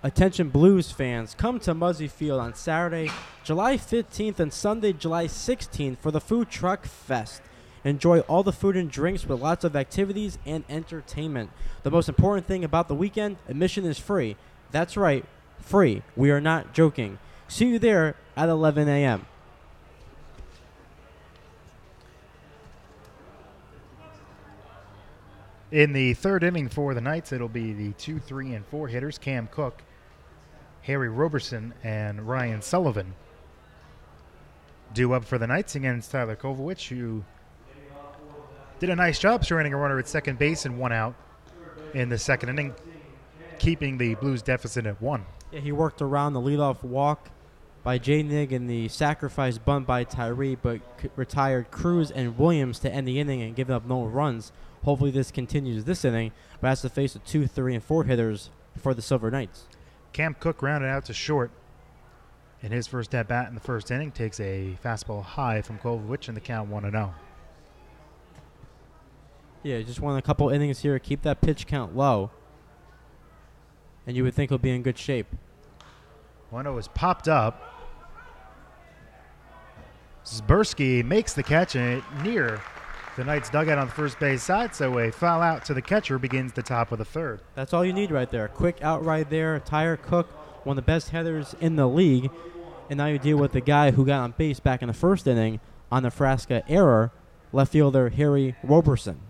Attention Blues fans, come to Muzzy Field on Saturday, July 15th and Sunday, July 16th for the Food Truck Fest. Enjoy all the food and drinks with lots of activities and entertainment. The most important thing about the weekend, admission is free. That's right, free. We are not joking. See you there at 11 a.m. In the third inning for the Knights, it'll be the 2, 3, and 4 hitters, Cam Cook, Harry Roberson, and Ryan Sullivan. Due up for the Knights against Tyler Kovowich, who did a nice job surrounding a runner at second base and 1 out in the second inning, keeping the Blues deficit at 1. Yeah, he worked around the leadoff walk by J. Nig and the sacrifice bunt by Tyree, but retired Cruz and Williams to end the inning and giving up no runs. Hopefully this continues this inning, but has to face the 2, 3, and 4 hitters for the Silver Knights. Cam Cook rounded out to short in his first at-bat in the first inning, takes a fastball high from Kovowich and the count 1-0. Yeah, just won a couple innings here. Keep that pitch count low, and you would think he'll be in good shape. 1-0 is popped up. Zbersky makes the catch near the Knights' dugout on the first base side, so a foul out to the catcher begins the top of the third. That's all you need right there. Quick out right there. Tyler Cook, one of the best headers in the league, and now you deal with the guy who got on base back in the first inning on the Frasca error, left fielder Harry Roberson.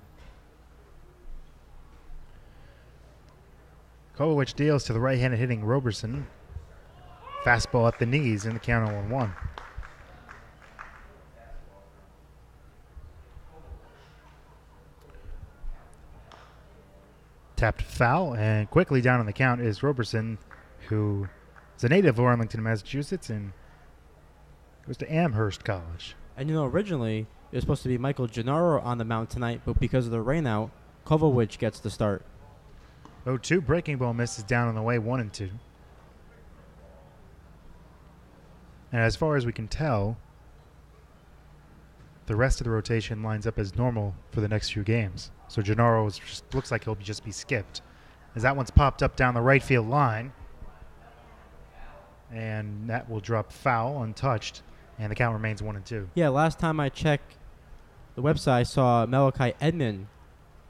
Kovowich deals to the right-handed hitting Roberson. Fastball at the knees in the count 0-1. Tapped foul, and quickly down on the count is Roberson, who is a native of Arlington, Massachusetts, and goes to Amherst College. And originally it was supposed to be Michael Gennaro on the mound tonight, but because of the rainout, Kovowich gets the start. 0-2, breaking ball misses down on the way, 1-2. And as far as we can tell, the rest of the rotation lines up as normal for the next few games. So Gennaro just looks like he'll just be skipped, as that one's popped up down the right field line. And that will drop foul, untouched, and the count remains 1-2. Yeah, last time I checked the website, I saw Malachi Edmond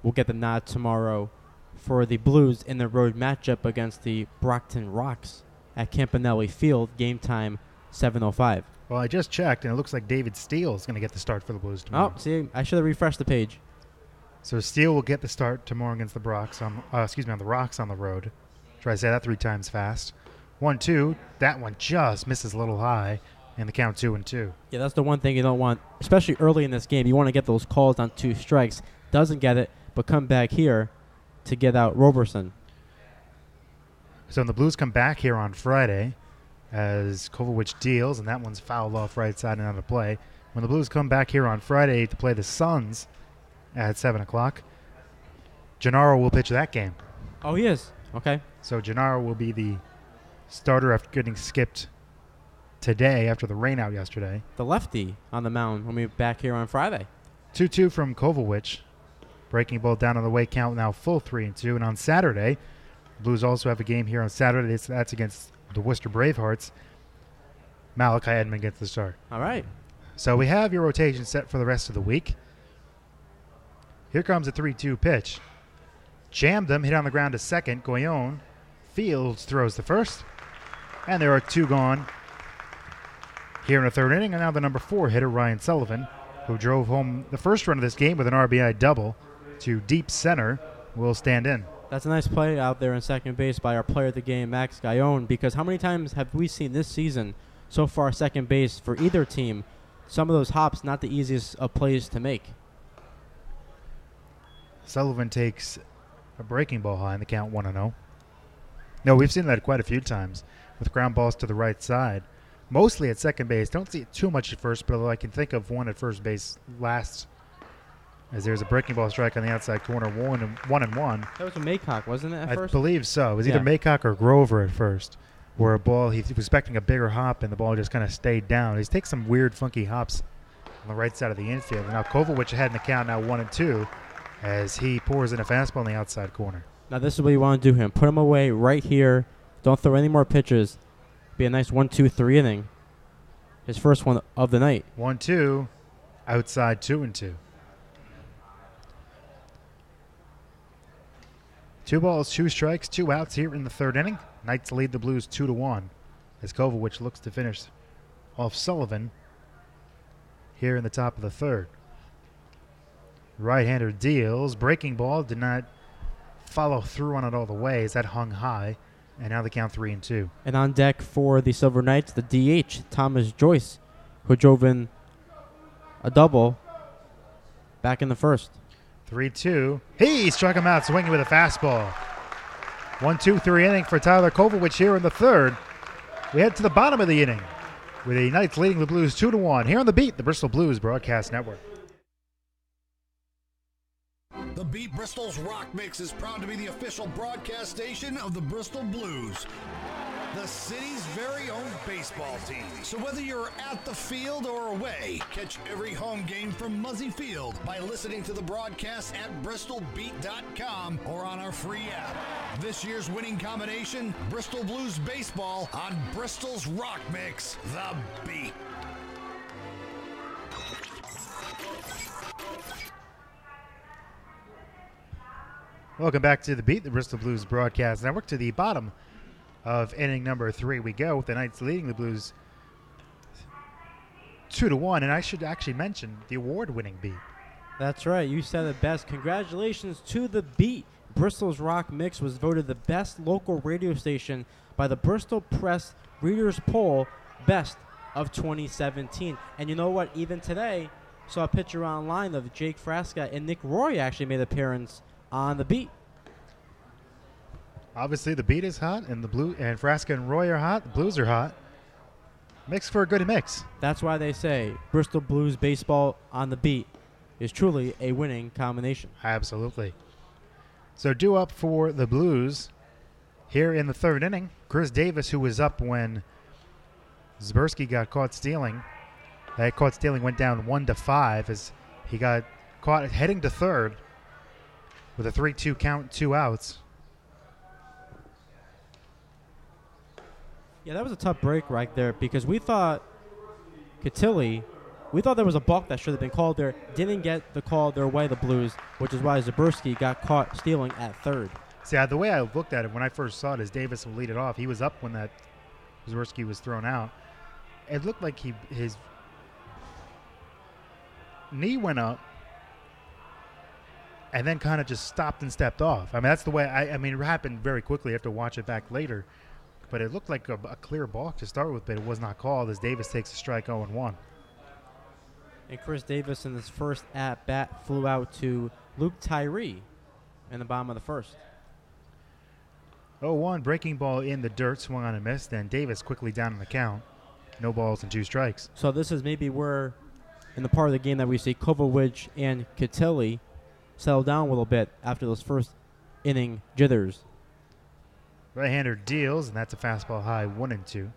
will get the nod tomorrow for the Blues in the road matchup against the Brockton Rocks at Campanelli Field, game time 7:05. Well, I just checked, and it looks like David Steele is going to get the start for the Blues tomorrow. Oh, see, I should have refreshed the page. So Steele will get the start tomorrow against the Rocks on the Rocks on the road. Try to say that 3 times fast. 1-2. That one just misses a little high, and the count 2-2. Yeah, that's the one thing you don't want, especially early in this game. You want to get those calls on 2 strikes. Doesn't get it, but come back here to get out Roberson. So when the Blues come back here on Friday, as Kovowich deals, and that one's fouled off right side and out of play. When the Blues come back here on Friday to play the Suns at 7 o'clock, Gennaro will pitch that game. Oh, he is? Okay. So Gennaro will be the starter after getting skipped today after the rainout yesterday. The lefty on the mound when we're back here on Friday. 2-2 from Kovowich. Breaking ball down on the way, count now full 3-2. And on Saturday, the Blues also have a game here on Saturday. That's against the Worcester Bravehearts. Malachi Edmond gets the start. All right. So we have your rotation set for the rest of the week. Here comes a 3-2 pitch. Jammed him, hit on the ground to second. Goyon Fields throws the first, and there are 2 gone here in the 3rd inning. And now the number 4 hitter, Ryan Sullivan, who drove home the first run of this game with an RBI double to deep center, will stand in. That's a nice play out there in second base by our player of the game, Max Gallon, because how many times have we seen this season so far second base for either team? Some of those hops, not the easiest of plays to make. Sullivan takes a breaking ball high in the count 1-0. No, we've seen that quite a few times with ground balls to the right side. Mostly at second base. Don't see it too much at first, but I can think of one at first base last, as there's a breaking ball strike on the outside corner, 1-1. That was a Maycock, wasn't it, at first? I believe so. It was either Maycock or Grover at first, where a ball, he was expecting a bigger hop, and the ball just kind of stayed down. He's taken some weird, funky hops on the right side of the infield. And now Kovacic ahead in the count, now 1-2, as he pours in a fastball on the outside corner. Now this is what you want to do him. Put him away right here. Don't throw any more pitches. Be a nice 1-2-3 inning. His first one of the night. 1-2, outside 2-2. 2 balls, 2 strikes, 2 outs here in the 3rd inning. Knights lead the Blues 2-1 as Kovacic looks to finish off Sullivan here in the top of the 3rd. Right-hander deals. Breaking ball did not follow through on it all the way as that hung high. And now the count 3-2. And on deck for the Silver Knights, the DH, Thomas Joyce, who drove in a double back in the first. 3-2. He struck him out swinging with a fastball. 1-2-3 inning for Tyler Kovacic here in the 3rd. We head to the bottom of the inning with the Knights leading the Blues 2-1 here on The Beat, the Bristol Blues Broadcast Network. The Beat Bristol's Rock Mix is proud to be the official broadcast station of the Bristol Blues, the city's very own baseball team. So whether you're at the field or away, catch every home game from Muzzy Field by listening to the broadcast at bristolbeat.com or on our free app. This year's winning combination, Bristol Blues baseball on Bristol's Rock Mix, The Beat. Welcome back to The Beat, the Bristol Blues Broadcast Network. To the bottom of inning number 3 we go, with the Knights leading the Blues 2-1. And I should actually mention the award-winning Beat. That's right. You said it best. Congratulations to The Beat. Bristol's Rock Mix was voted the best local radio station by the Bristol Press Readers Poll, best of 2017. And you know what? Even today, saw a picture online of Jake Frasca and Nick Roy actually made an appearance on The Beat. Obviously, The Beat is hot, and Frasca and Roy are hot. The Blues are hot. Mix for a good mix. That's why they say Bristol Blues baseball on The Beat is truly a winning combination. Absolutely. So due up for the Blues here in the 3rd inning, Chris Davis, who was up when Zberski got caught stealing. That caught stealing went down 1-5 as he got caught heading to 3rd with a 3-2 count, 2 outs. Yeah, that was a tough break right there because we thought Cotilli, we thought there was a balk that should have been called there. Didn't get the call their way, the Blues, which is why Zberski got caught stealing at 3rd. See, the way I looked at it when I first saw it is Davis would lead it off. He was up when that Zberski was thrown out. It looked like his knee went up and then kind of just stopped and stepped off. I mean, that's the way I mean, it happened very quickly. I have to watch it back later. But it looked like a clear balk to start with, but it was not called as Davis takes a strike 0-1. And Chris Davis in his first at-bat flew out to Luke Tyree in the bottom of the first. 0-1, breaking ball in the dirt, swung on and missed, and Davis quickly down in the count. No balls and 2 strikes. So this is maybe where, in the part of the game that we see Kovacic and Cotilli settle down a little bit after those first inning jitters. Right-hander deals, and that's a fastball high, 1-2.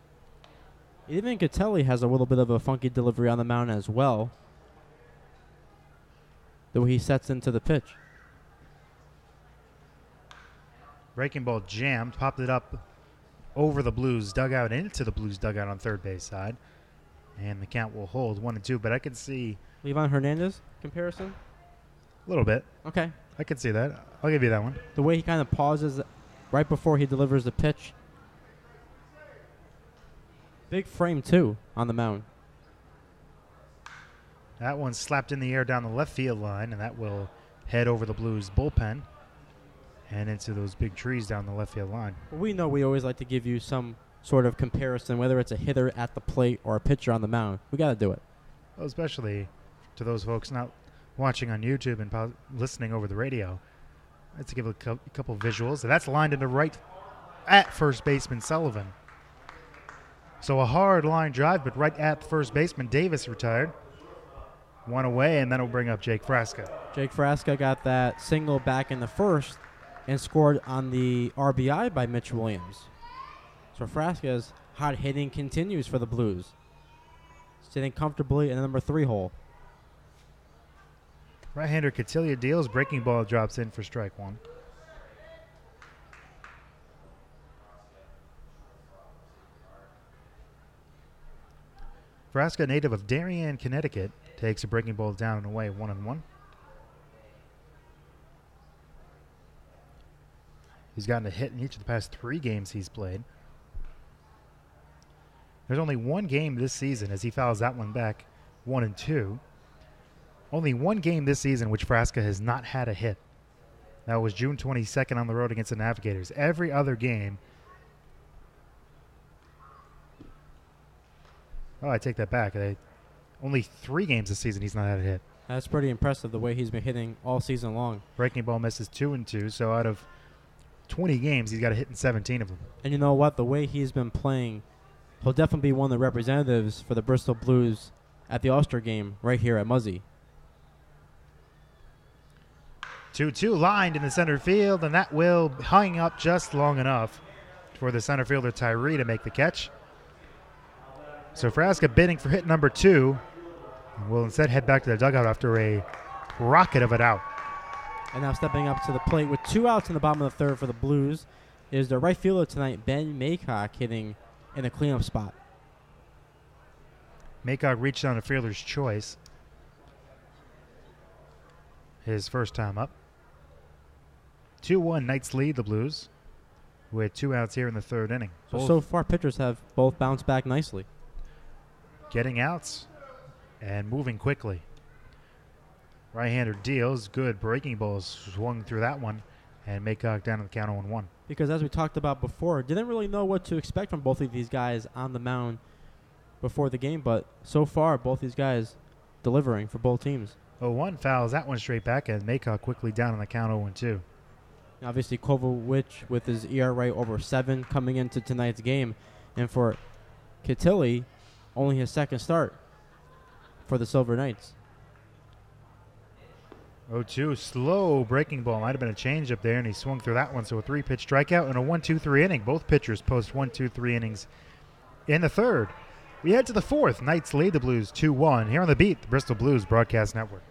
Even Cotilli has a little bit of a funky delivery on the mound as well, the way he sets into the pitch. Breaking ball jammed, popped it up over the Blues dugout, into the Blues dugout on third base side. And the count will hold 1-2, but I can see Levan Hernandez comparison? a little bit. Okay. I can see that. I'll give you that one. The way he kind of pauses right before he delivers the pitch. Big frame, too, on the mound. That one slapped in the air down the left field line, and that will head over the Blues bullpen and into those big trees down the left field line. Well, we know we always like to give you some sort of comparison, whether it's a hitter at the plate or a pitcher on the mound. We got to do it. Well, especially to those folks not watching on YouTube and listening over the radio. Let's give a couple visuals. So that's lined into right at first baseman Sullivan. So a hard line drive, but right at the first baseman. Davis retired. One away, and then we'll bring up Jake Frasca. Jake Frasca got that single back in the first and scored on the RBI by Mitch Williams. So Frasca's hot hitting continues for the Blues. Sitting comfortably in the number 3 hole. Right-hander Cotillia deals. Breaking ball drops in for strike one. Frasca, native of Darien, Connecticut, takes a breaking ball down and away, 1-1. He's gotten a hit in each of the past 3 games he's played. There's only one game this season as he fouls that one back, 1-2. Only one game this season which Frasca has not had a hit. That was June 22nd on the road against the Navigators. Every other game. Oh, I take that back. Only 3 games this season he's not had a hit. That's pretty impressive the way he's been hitting all season long. Breaking ball misses 2-2, so out of 20 games, he's got a hit in 17 of them. And you know what? The way he's been playing, he'll definitely be one of the representatives for the Bristol Blues at the All-Star game right here at Muzzy. 2-2 lined in the center field, and that will hang up just long enough for the center fielder Tyree to make the catch. So Frasca bidding for hit number 2 will instead head back to the dugout after a rocket of an out. And now stepping up to the plate with 2 outs in the bottom of the third for the Blues is the right fielder tonight, Ben Maycock, hitting in the cleanup spot. Maycock reached on a fielder's choice. His first time up. 2-1 Knights lead the Blues with 2 outs here in the third inning. So far, pitchers have both bounced back nicely. Getting outs and moving quickly. Right-hander deals. Good breaking balls swung through that one, and Maycock down to the count 0-1. Because as we talked about before, didn't really know what to expect from both of these guys on the mound before the game, but so far, both these guys delivering for both teams. 0-1 fouls that one straight back, and Maycock quickly down on the count 0-2. Obviously, Kovacic with his ERA over 7 coming into tonight's game. And for Cotilli, only his second start for the Silver Knights. 0-2, slow breaking ball. Might have been a changeup there, and he swung through that one. So a 3-pitch strikeout and a 1-2-3 inning. Both pitchers post 1-2-3 innings in the third. We head to the fourth. Knights lead the Blues 2-1. Here on The Beat, the Bristol Blues Broadcast Network.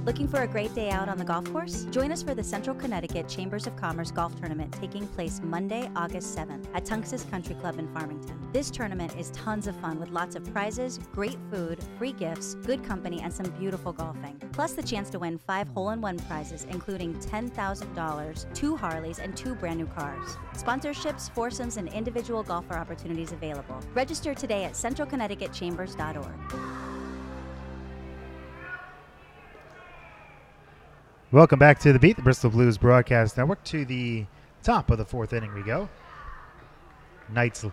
Looking for a great day out on the golf course? Join us for the Central Connecticut Chambers of Commerce Golf Tournament taking place Monday, August 7th at Tunxus Country Club in Farmington. This tournament is tons of fun with lots of prizes, great food, free gifts, good company, and some beautiful golfing. Plus the chance to win 5 hole-in-one prizes, including $10,000, 2 Harleys, and 2 brand new cars. Sponsorships, foursomes, and individual golfer opportunities available. Register today at centralconnecticutchambers.org. Welcome back to The Beat, the Bristol Blues Broadcast Network. To the top of the fourth inning we go. Knights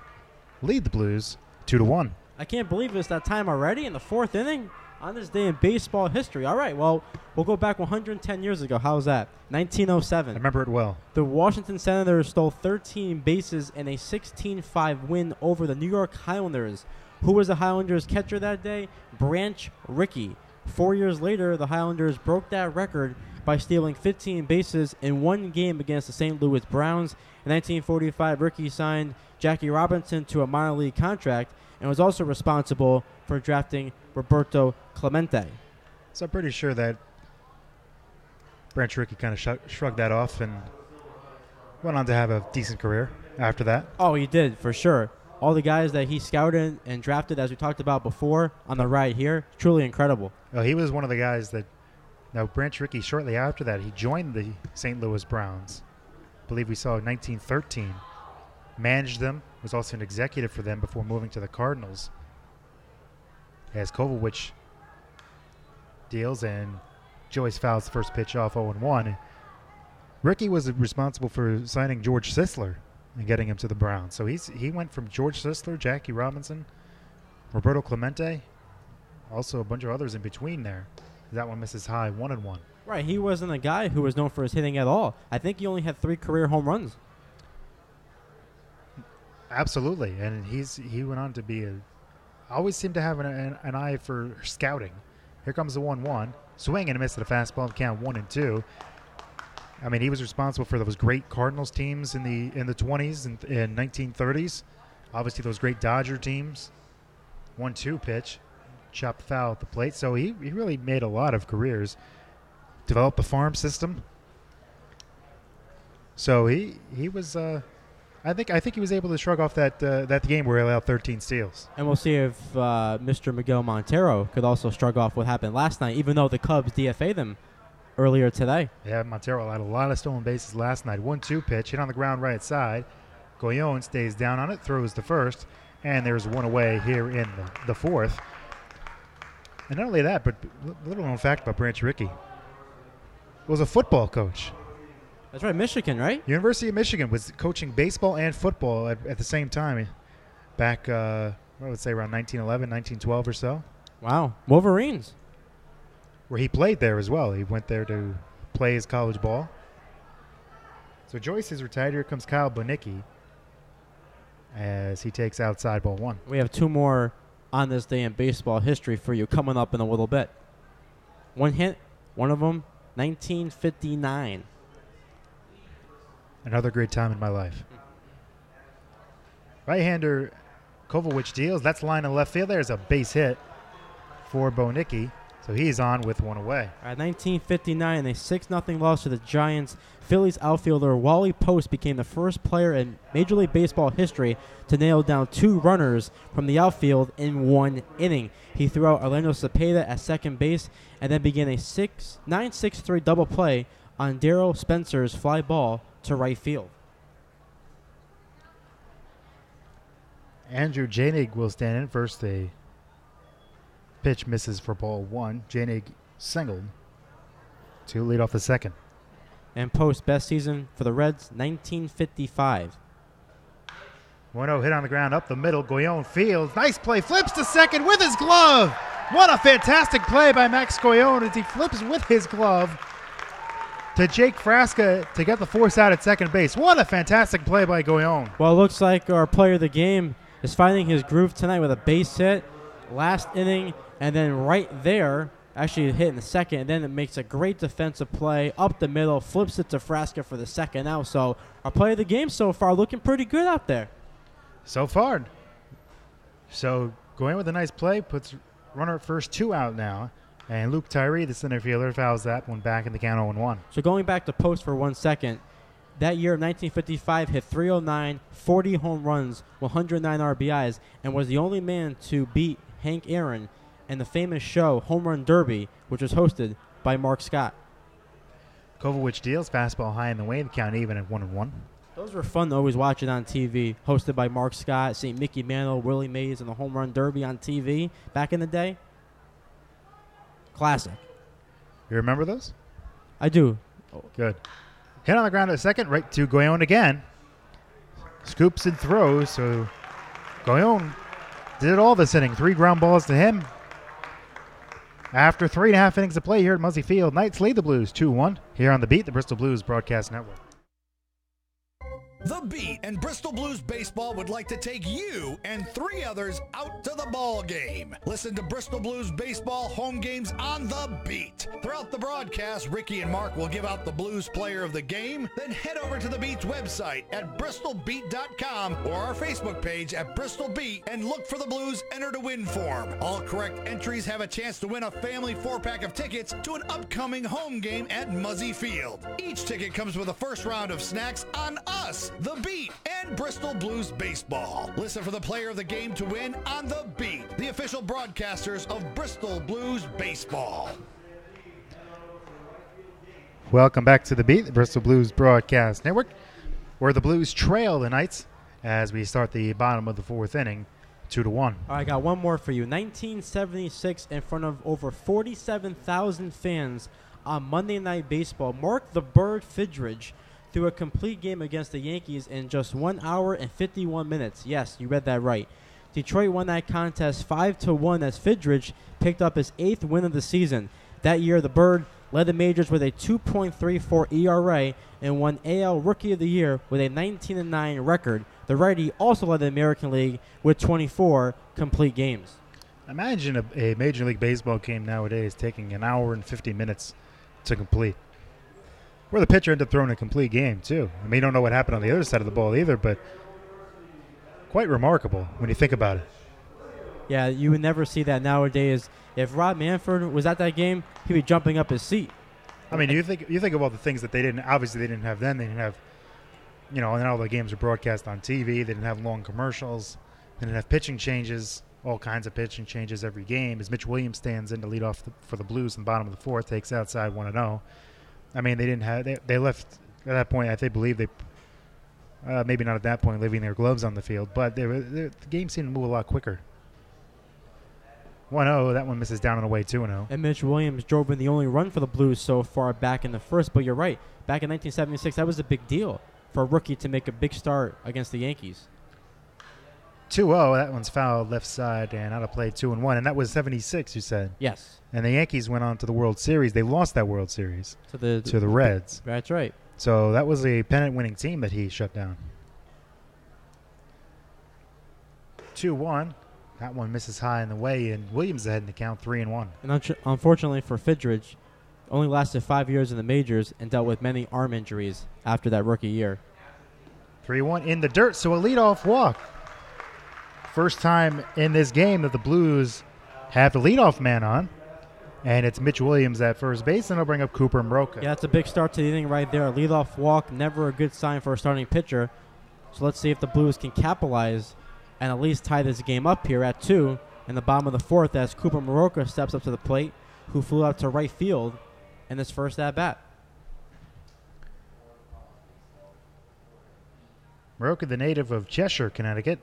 lead the Blues 2-1. I can't believe it's that time already in the fourth inning on this day in baseball history. All right, well, we'll go back 110 years ago. How's that? 1907. I remember it well. The Washington Senators stole 13 bases in a 16-5 win over the New York Highlanders. Who was the Highlanders' catcher that day? Branch Rickey. 4 years later, the Highlanders broke that record by stealing 15 bases in one game against the St. Louis Browns. In 1945, Rickey signed Jackie Robinson to a minor league contract and was also responsible for drafting Roberto Clemente. So I'm pretty sure that Branch Rickey kind of shrugged that off and went on to have a decent career after that. Oh, he did, for sure. All the guys that he scouted and drafted, as we talked about before on the ride here, truly incredible. Oh, he was one of the guys that... Now, Branch Rickey, shortly after that, he joined the St. Louis Browns. I believe we saw in 1913. Managed them, was also an executive for them before moving to the Cardinals. As Kovacic deals and Joyce fouls the first pitch off 0-1. Ricky was responsible for signing George Sisler and getting him to the Browns. So he went from George Sisler, Jackie Robinson, Roberto Clemente, also a bunch of others in between there. That one misses high, 1-1. Right, he wasn't a guy who was known for his hitting at all. I think he only had 3 career home runs. Absolutely, and he went on to be always seemed to have an eye for scouting. Here comes the 1-1. Swing and a miss at a fastball, count 1-2. I mean, he was responsible for those great Cardinals teams in the 20s and 1930s. Obviously, those great Dodger teams. 1-2 pitch, chopped foul at the plate. So he really made a lot of careers. Developed the farm system. So he was. I think he was able to shrug off that game where he allowed 13 steals. And we'll see if Mr. Miguel Montero could also shrug off what happened last night, even though the Cubs DFA'd them earlier today. Yeah, Montero had a lot of stolen bases last night. 1-2 pitch, hit on the ground right side. Goyon stays down on it, throws the first, and there's one away here in the fourth. And not only that, but a little known fact about Branch Rickey. Was a football coach. That's right, Michigan, right? University of Michigan was coaching baseball and football at the same time back, I would say around 1911, 1912 or so. Wow. Wolverines. Where he played there as well. He went there to play his college ball. So Joyce is retired. Here comes Kyle Bonicki as he takes outside ball 1. We have 2 more on this day in baseball history for you coming up in a little bit. One hit, one of them, 1959. Another great time in my life. Right-hander Kovacic deals. That's line in left field. There's a base hit for Bonicki. So he's on with one away. All right, 1959, a 6-0 loss to the Giants. Phillies outfielder Wally Post became the first player in Major League Baseball history to nail down 2 runners from the outfield in 1 inning. He threw out Orlando Cepeda at second base and then began a 9-6-3 double play on Darrell Spencer's fly ball to right field. Andrew Janig will stand in first. The pitch misses for ball 1. Janig singled to lead off the second. And Post's best season for the Reds, 1955. 1-0 hit on the ground up the middle. Goyon fields. Nice play. Flips to second with his glove. What a fantastic play by Max Goyon as he flips with his glove to Jake Frasca to get the force out at second base. What a fantastic play by Goyon. Well, it looks like our player of the game is finding his groove tonight with a base hit, last inning, and then right there, actually hit in the second, and then it makes a great defensive play up the middle, flips it to Frasca for the second out. So our player of the game so far looking pretty good out there. So far. So Goyon with a nice play, puts runner at first, 2 out now. And Luke Tyree, the center fielder, fouls that one back in the count 0-1. So going back to Post for 1 second, that year of 1955 hit 309, 40 home runs, 109 RBIs, and was the only man to beat Hank Aaron in the famous show Home Run Derby, which was hosted by Mark Scott. Kovacic deals, fastball high in the way, the count even at 1-1. Those were fun to always watch it on TV, hosted by Mark Scott, seeing Mickey Mantle, Willie Mays, and the Home Run Derby on TV back in the day. Classic. You remember those? I do. Good. Hit on the ground at second, right to Goyon again. Scoops and throws, so Goyon did it all this inning. 3 ground balls to him. After 3.5 innings of play here at Muzzy Field, Knights lead the Blues 2-1 here on The Beat, the Bristol Blues Broadcast Network. The Beat and Bristol Blues Baseball would like to take you and 3 others out to the ball game. Listen to Bristol Blues Baseball home games on The Beat. Throughout the broadcast, Ricky and Mark will give out the Blues Player of the Game. Then head over to the Beat's website at bristolbeat.com or our Facebook page at Bristol Beat and look for the Blues Enter to Win form. All correct entries have a chance to win a family 4-pack of tickets to an upcoming home game at Muzzy Field. Each ticket comes with a first round of snacks on us, The Beat, and Bristol Blues Baseball. Listen for the player of the game to win on The Beat, the official broadcasters of Bristol Blues Baseball. Welcome back to The Beat, the Bristol Blues Broadcast Network. where the Blues trail the Knights as we start the bottom of the fourth inning, 2-1. All right, I got one more for you. 1976, in front of over 47,000 fans on Monday Night Baseball, Mark the Bird Fidrych threw a complete game against the Yankees in just 1 hour and 51 minutes. Yes, you read that right. Detroit won that contest 5-1 as Fidrych picked up his 8th win of the season. That year, the Bird led the majors with a 2.34 ERA and won AL Rookie of the Year with a 19-9 record. The righty also led the American League with 24 complete games. Imagine a Major League Baseball game nowadays taking an hour and 50 minutes to complete. Where the pitcher ended up throwing a complete game, too. I mean, you don't know what happened on the other side of the ball either, but quite remarkable when you think about it. Yeah, you would never see that nowadays. If Rob Manfred was at that game, he'd be jumping up his seat. I mean, you think of all the things that they didn't have then. They didn't have, and all the games were broadcast on TV. They didn't have long commercials. They didn't have pitching changes, all kinds of pitching changes every game. As Mitch Williams stands in to lead off for the Blues in the bottom of the fourth, takes outside 1-0. I mean, they didn't have. They left at that point. I believe they, maybe not at that point, leaving their gloves on the field, but the game seemed to move a lot quicker. 1-0, that one misses down and away, 2-0. And Mitch Williams drove in the only run for the Blues so far back in the first, but you're right. Back in 1976, that was a big deal for a rookie to make a big start against the Yankees. 2-0, that one's fouled left side and out of play, 2-1, and that was 76, you said? Yes. And the Yankees went on to the World Series. They lost that World Series to the Reds. That's right. So that was a pennant-winning team that he shut down. 2-1. That one misses high in the way, and Williams ahead in the count, 3-1. And unfortunately for Fidrych, only lasted 5 years in the majors and dealt with many arm injuries after that rookie year. 3-1 in the dirt, so a leadoff walk. First time in this game that the Blues have the leadoff man on, and it's Mitch Williams at first base, and he'll bring up Cooper Moroka. Yeah, that's a big start to the inning right there. A leadoff walk, never a good sign for a starting pitcher. So let's see if the Blues can capitalize and at least tie this game up here at 2 in the bottom of the fourth as Cooper Moroka steps up to the plate, who flew out to right field in his first at-bat. Moroka, the native of Cheshire, Connecticut,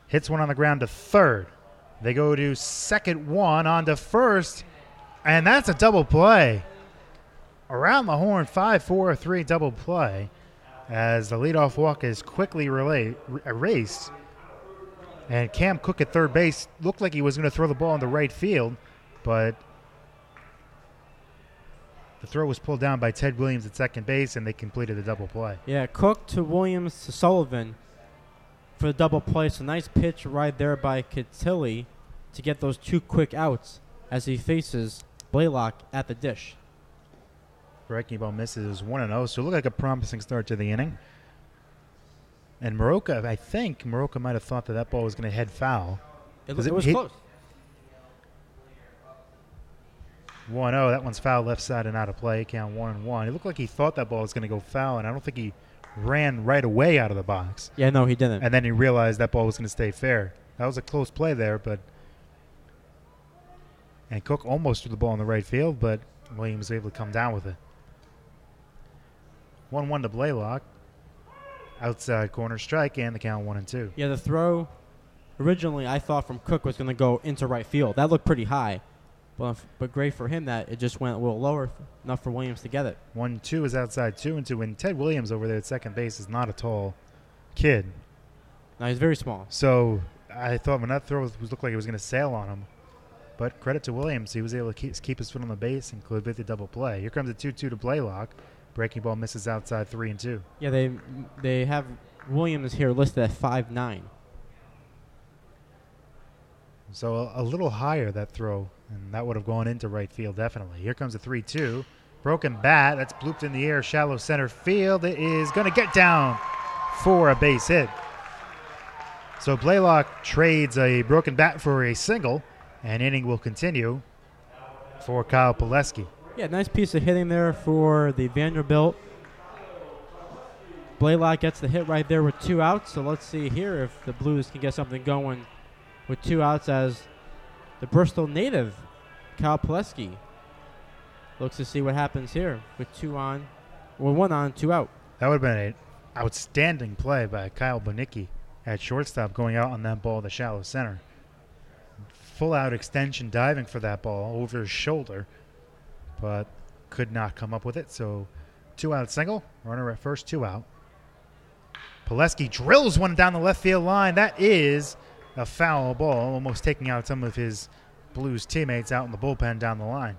hits one on the ground to third. They go to second, one on to first, and that's a double play. Around the horn, 5-4-3 double play as the leadoff walk is quickly erased. And Cam Cook at third base looked like he was going to throw the ball into right field, but the throw was pulled down by Ted Williams at second base, and they completed the double play. Yeah, Cook to Williams to Sullivan for the double play. So nice pitch right there by Kittilli to get those 2 quick outs as he faces Blaylock at the dish. Breaking ball misses 1-0, so it looked like a promising start to the inning. And Moroka, I think Moroka might have thought that ball was going to head foul. It was close. 1-0, that one's foul left side and out of play, count 1-1. It looked like he thought that ball was going to go foul, and I don't think he ran right away out of the box. Yeah, no, he didn't. And then he realized that ball was going to stay fair. That was a close play there, and Cook almost threw the ball in the right field, but Williams was able to come down with it. 1-1 to Blaylock. Outside corner strike, and the count 1-2. Yeah, the throw originally I thought from Cook was going to go into right field. That looked pretty high, but great for him that it just went a little lower, enough for Williams to get it. 1-2 is outside, 2-2, and Ted Williams over there at second base is not a tall kid. No, he's very small. So I thought when that throw looked like it was going to sail on him, but credit to Williams, he was able to keep his foot on the base and complete the double play. Here comes a 2-2 to Blaylock. Breaking ball misses outside, 3-2. Yeah, they have Williams here listed at 5'9". So a little higher that throw, and that would have gone into right field definitely. Here comes a 3-2. Broken bat, that's blooped in the air, shallow center field. It is going to get down for a base hit. So Blaylock trades a broken bat for a single, and inning will continue for Kyle Pileski. Yeah, nice piece of hitting there for the Vanderbilt. Blaylock gets the hit right there with 2 outs. So let's see here if the Blues can get something going with 2 outs as the Bristol native, Kyle Pileski, looks to see what happens here with 1 on, 2 out. That would have been Outstanding play by Kyle Bonicki at shortstop, going out on that ball to shallow center. Full out extension, diving for that ball over his shoulder, but could not come up with it. So 2-out single, runner at first, 2 out. Pileski drills one down the left field line. That is a foul ball, almost taking out some of his Blues teammates out in the bullpen down the line.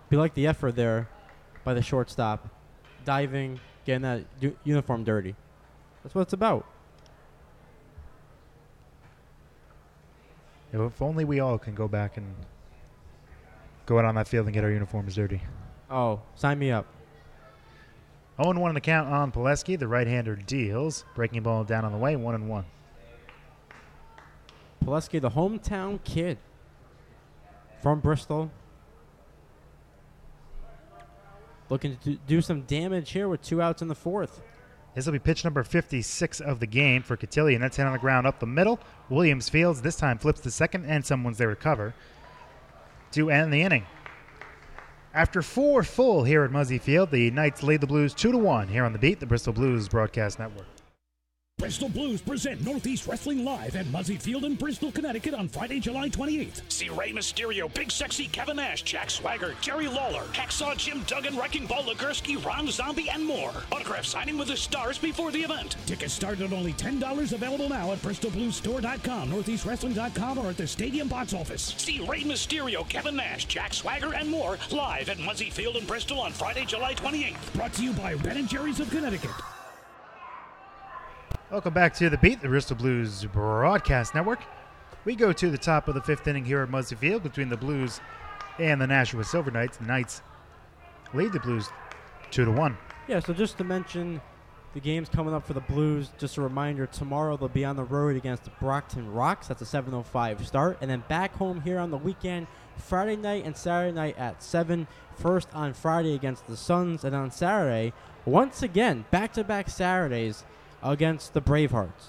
We like the effort there by the shortstop, diving, getting that uniform dirty. That's what it's about. If only we all can go back and go out on that field and get our uniforms dirty. Oh, sign me up. 0-1 in the count on Pileski. The right-hander deals. Breaking ball down on the way, 1-1. Pileski, the hometown kid from Bristol. Looking to do some damage here with 2 outs in the 4th. This will be pitch number 56 of the game for Cotillion. That's hit on the ground up the middle. Williams fields, this time flips to second, and someone's there to cover to end the inning. After 4 full here at Muzzy Field, the Knights lead the Blues 2-1 here on The Beat, the Bristol Blues Broadcast Network. Bristol Blues present Northeast Wrestling live at Muzzy Field in Bristol, Connecticut on Friday, July 28th. See Rey Mysterio, Big Sexy Kevin Nash, Jack Swagger, Jerry Lawler, Hacksaw Jim Duggan, Wrecking Ball Legursky, Ron Zombie, and more. Autograph signing with the stars before the event. Tickets start at only $10, available now at BristolBluesStore.com, NortheastWrestling.com, or at the Stadium box office. See Rey Mysterio, Kevin Nash, Jack Swagger, and more live at Muzzy Field in Bristol on Friday, July 28th. Brought to you by Ben & Jerry's of Connecticut. Welcome back to The Beat, the Bristol Blues Broadcast Network. We go to the top of the 5th inning here at Muzzy Field between the Blues and the Nashua Silver Knights. The Knights lead the Blues 2-1. Yeah, so just to mention the games coming up for the Blues, just a reminder, tomorrow they'll be on the road against Brockton Rocks. That's a 7:05 start. And then back home here on the weekend, Friday night and Saturday night at 7. First on Friday against the Suns, and on Saturday, once again, back-to-back Saturdays against the Bravehearts.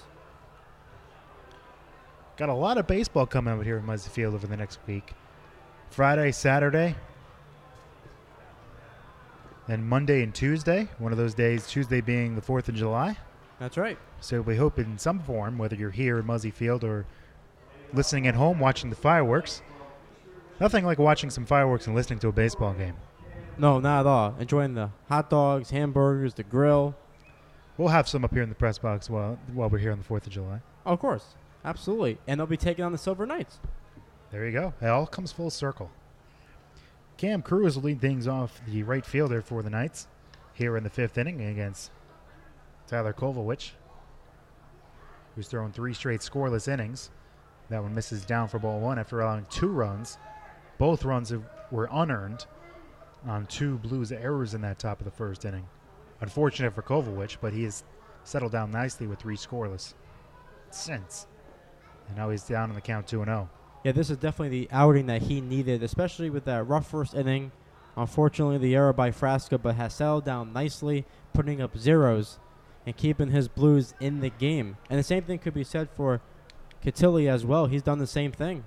Got a lot of baseball coming out here at Muzzy Field over the next week. Friday, Saturday, and Monday and Tuesday. One of those days, Tuesday being the 4th of July. That's right. So we hope in some form, whether you're here at Muzzy Field or listening at home watching the fireworks, nothing like watching some fireworks and listening to a baseball game. No, not at all. Enjoying the hot dogs, hamburgers, the grill. We'll have some up here in the press box while we're here on the 4th of July. Oh, of course. Absolutely. And they'll be taking on the Silver Knights. There you go. It all comes full circle. Cam Cruz will lead things off, the right fielder for the Knights here in the 5th inning against Tyler Kovalevich, who's thrown 3 straight scoreless innings. That one misses down for ball 1 after allowing 2 runs. Both runs were unearned on 2 Blues errors in that top of the 1st inning. Unfortunate for Kovalevich, but he has settled down nicely with 3 scoreless since. And now he's down in the count 2-0. Yeah, this is definitely the outing that he needed, especially with that rough first inning. Unfortunately, the error by Frasca, but has settled down nicely, putting up zeros and keeping his Blues in the game. And the same thing could be said for Cotilli as well. He's done the same thing.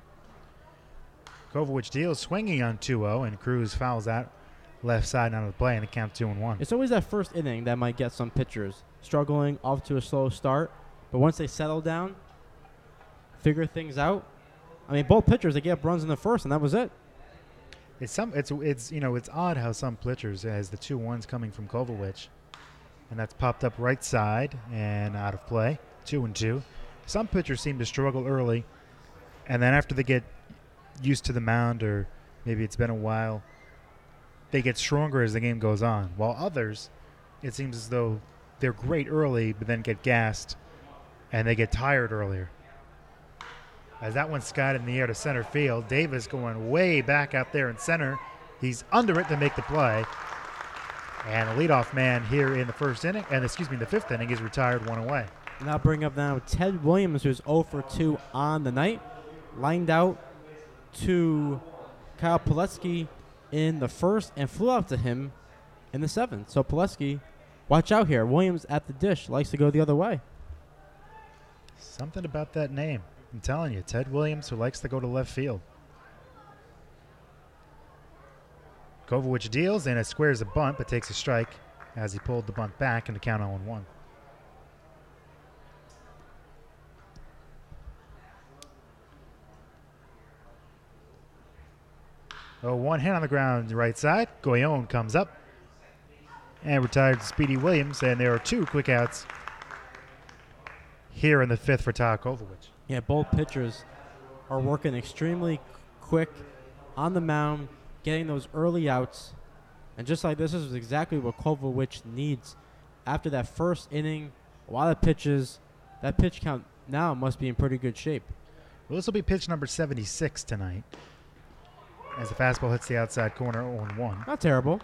Kovalevich deals swinging on 2-0, and Cruz fouls out left side out of the play, and the count 2-1. It's always that first inning that might get some pitchers struggling off to a slow start, but once they settle down, figure things out. I mean, both pitchers, they get up runs in the first, and that was it. It's odd how some pitchers, as the 2-1s coming from Kovalevich, and that's popped up right side and out of play, 2-2. Some pitchers seem to struggle early, and then after they get used to the mound, or maybe it's been a while, they get stronger as the game goes on, while others, it seems as though they're great early but then get gassed and they get tired earlier. As that one skied in the air to center field, Davis going way back out there in center. He's under it to make the play. And the leadoff man here in the the 5th inning is retired, 1 away. Now bring up now Ted Williams, who's 0 for 2 on the night. Lined out to Kyle Pileski in the 1st and flew out to him in the 7th. So Pileski, watch out here. Williams at the dish, likes to go the other way. Something about that name. I'm telling you, Ted Williams, who likes to go to left field. Kovalevich deals, and it squares a bunt, but takes a strike as he pulled the bunt back and the count 0-1. One hit on the ground, right side. Goyon comes up and retired Speedy Williams, and there are 2 quick outs here in the 5th for Todd Kovacic. Yeah, both pitchers are working extremely quick on the mound, getting those early outs. And just like this is exactly what Kovacic needs. After that first inning, a lot of pitches, that pitch count now must be in pretty good shape. Well, this will be pitch number 76 tonight, as the fastball hits the outside corner 0-1. Not terrible.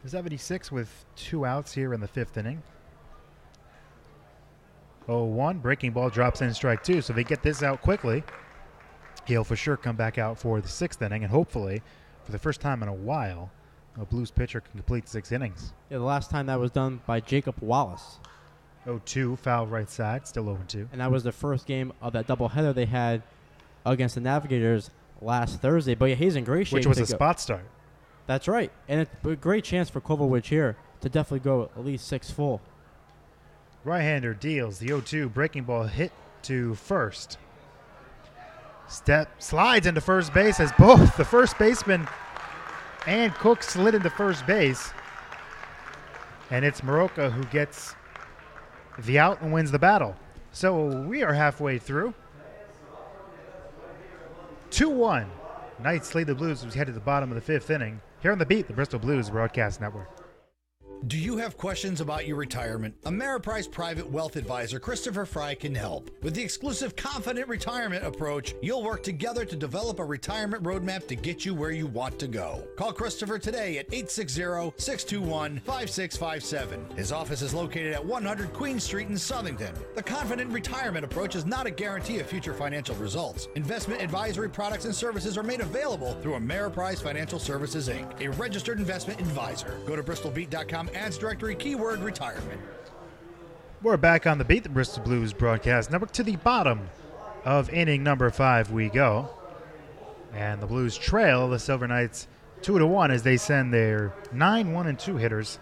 76 with 2 outs here in the 5th inning. 0-1, breaking ball drops in strike 2, so they get this out quickly. He'll for sure come back out for the 6th inning, and hopefully, for the first time in a while, a Blues pitcher can complete 6 innings. Yeah, the last time that was done by Jacob Wallace. 0-2, foul right side, still 0-2. And that was the first game of that doubleheader they had against the Navigators last Thursday. But yeah, he's in great shape. Which was a spot start. That's right. And it's a great chance for Kovacic here to definitely go at least 6 full. Right-hander deals the 0-2, breaking ball hit to first. Slides into first base as both the first baseman and Cook slid into first base. And it's Moroka who gets the out and wins the battle. So we are halfway through. 2-1. Knights lead the Blues as we head to the bottom of the 5th inning. Here on The Beat, the Bristol Blues Broadcast Network. Do you have questions about your retirement? Ameriprise Private Wealth Advisor Christopher Fry can help. With the exclusive Confident Retirement approach, you'll work together to develop a retirement roadmap to get you where you want to go. Call Christopher today at 860-621-5657. His office is located at 100 Queen Street in Southington. The Confident Retirement approach is not a guarantee of future financial results. Investment advisory products and services are made available through Ameriprise Financial Services, Inc., a registered investment advisor. Go to bristolbeat.com ads directory, keyword retirement. We're back on The Beat, the Bristol Blues Broadcast Network. To the bottom of inning number 5 we go. And the Blues trail the Silver Knights 2-1 as they send their 9-1-2 hitters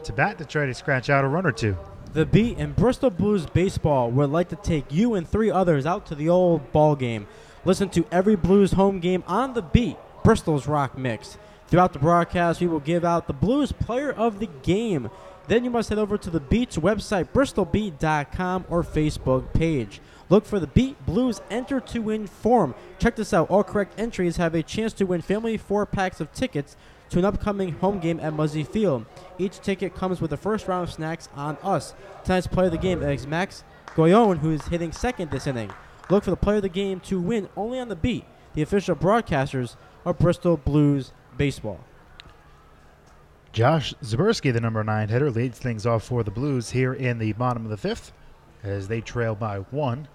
to bat to try to scratch out a run or two. The Beat and Bristol Blues Baseball would like to take you and 3 others out to the old ball game. Listen to every Blues home game on The Beat, Bristol's Rock Mix. Throughout the broadcast, we will give out the Blues Player of the Game. Then you must head over to the Beat's website, bristolbeat.com or Facebook page. Look for the Beat Blues Enter to Win form. Check this out. All correct entries have a chance to win family 4-packs of tickets to an upcoming home game at Muzzy Field. Each ticket comes with the first round of snacks on us. Tonight's Player of the Game is Max Goyon, who is hitting second this inning. Look for the Player of the Game to win only on the Beat, the official broadcasters of Bristol Blues Baseball. Josh Zaberski, the number 9 hitter, leads things off for the Blues here in the bottom of the 5th as they trail by 1.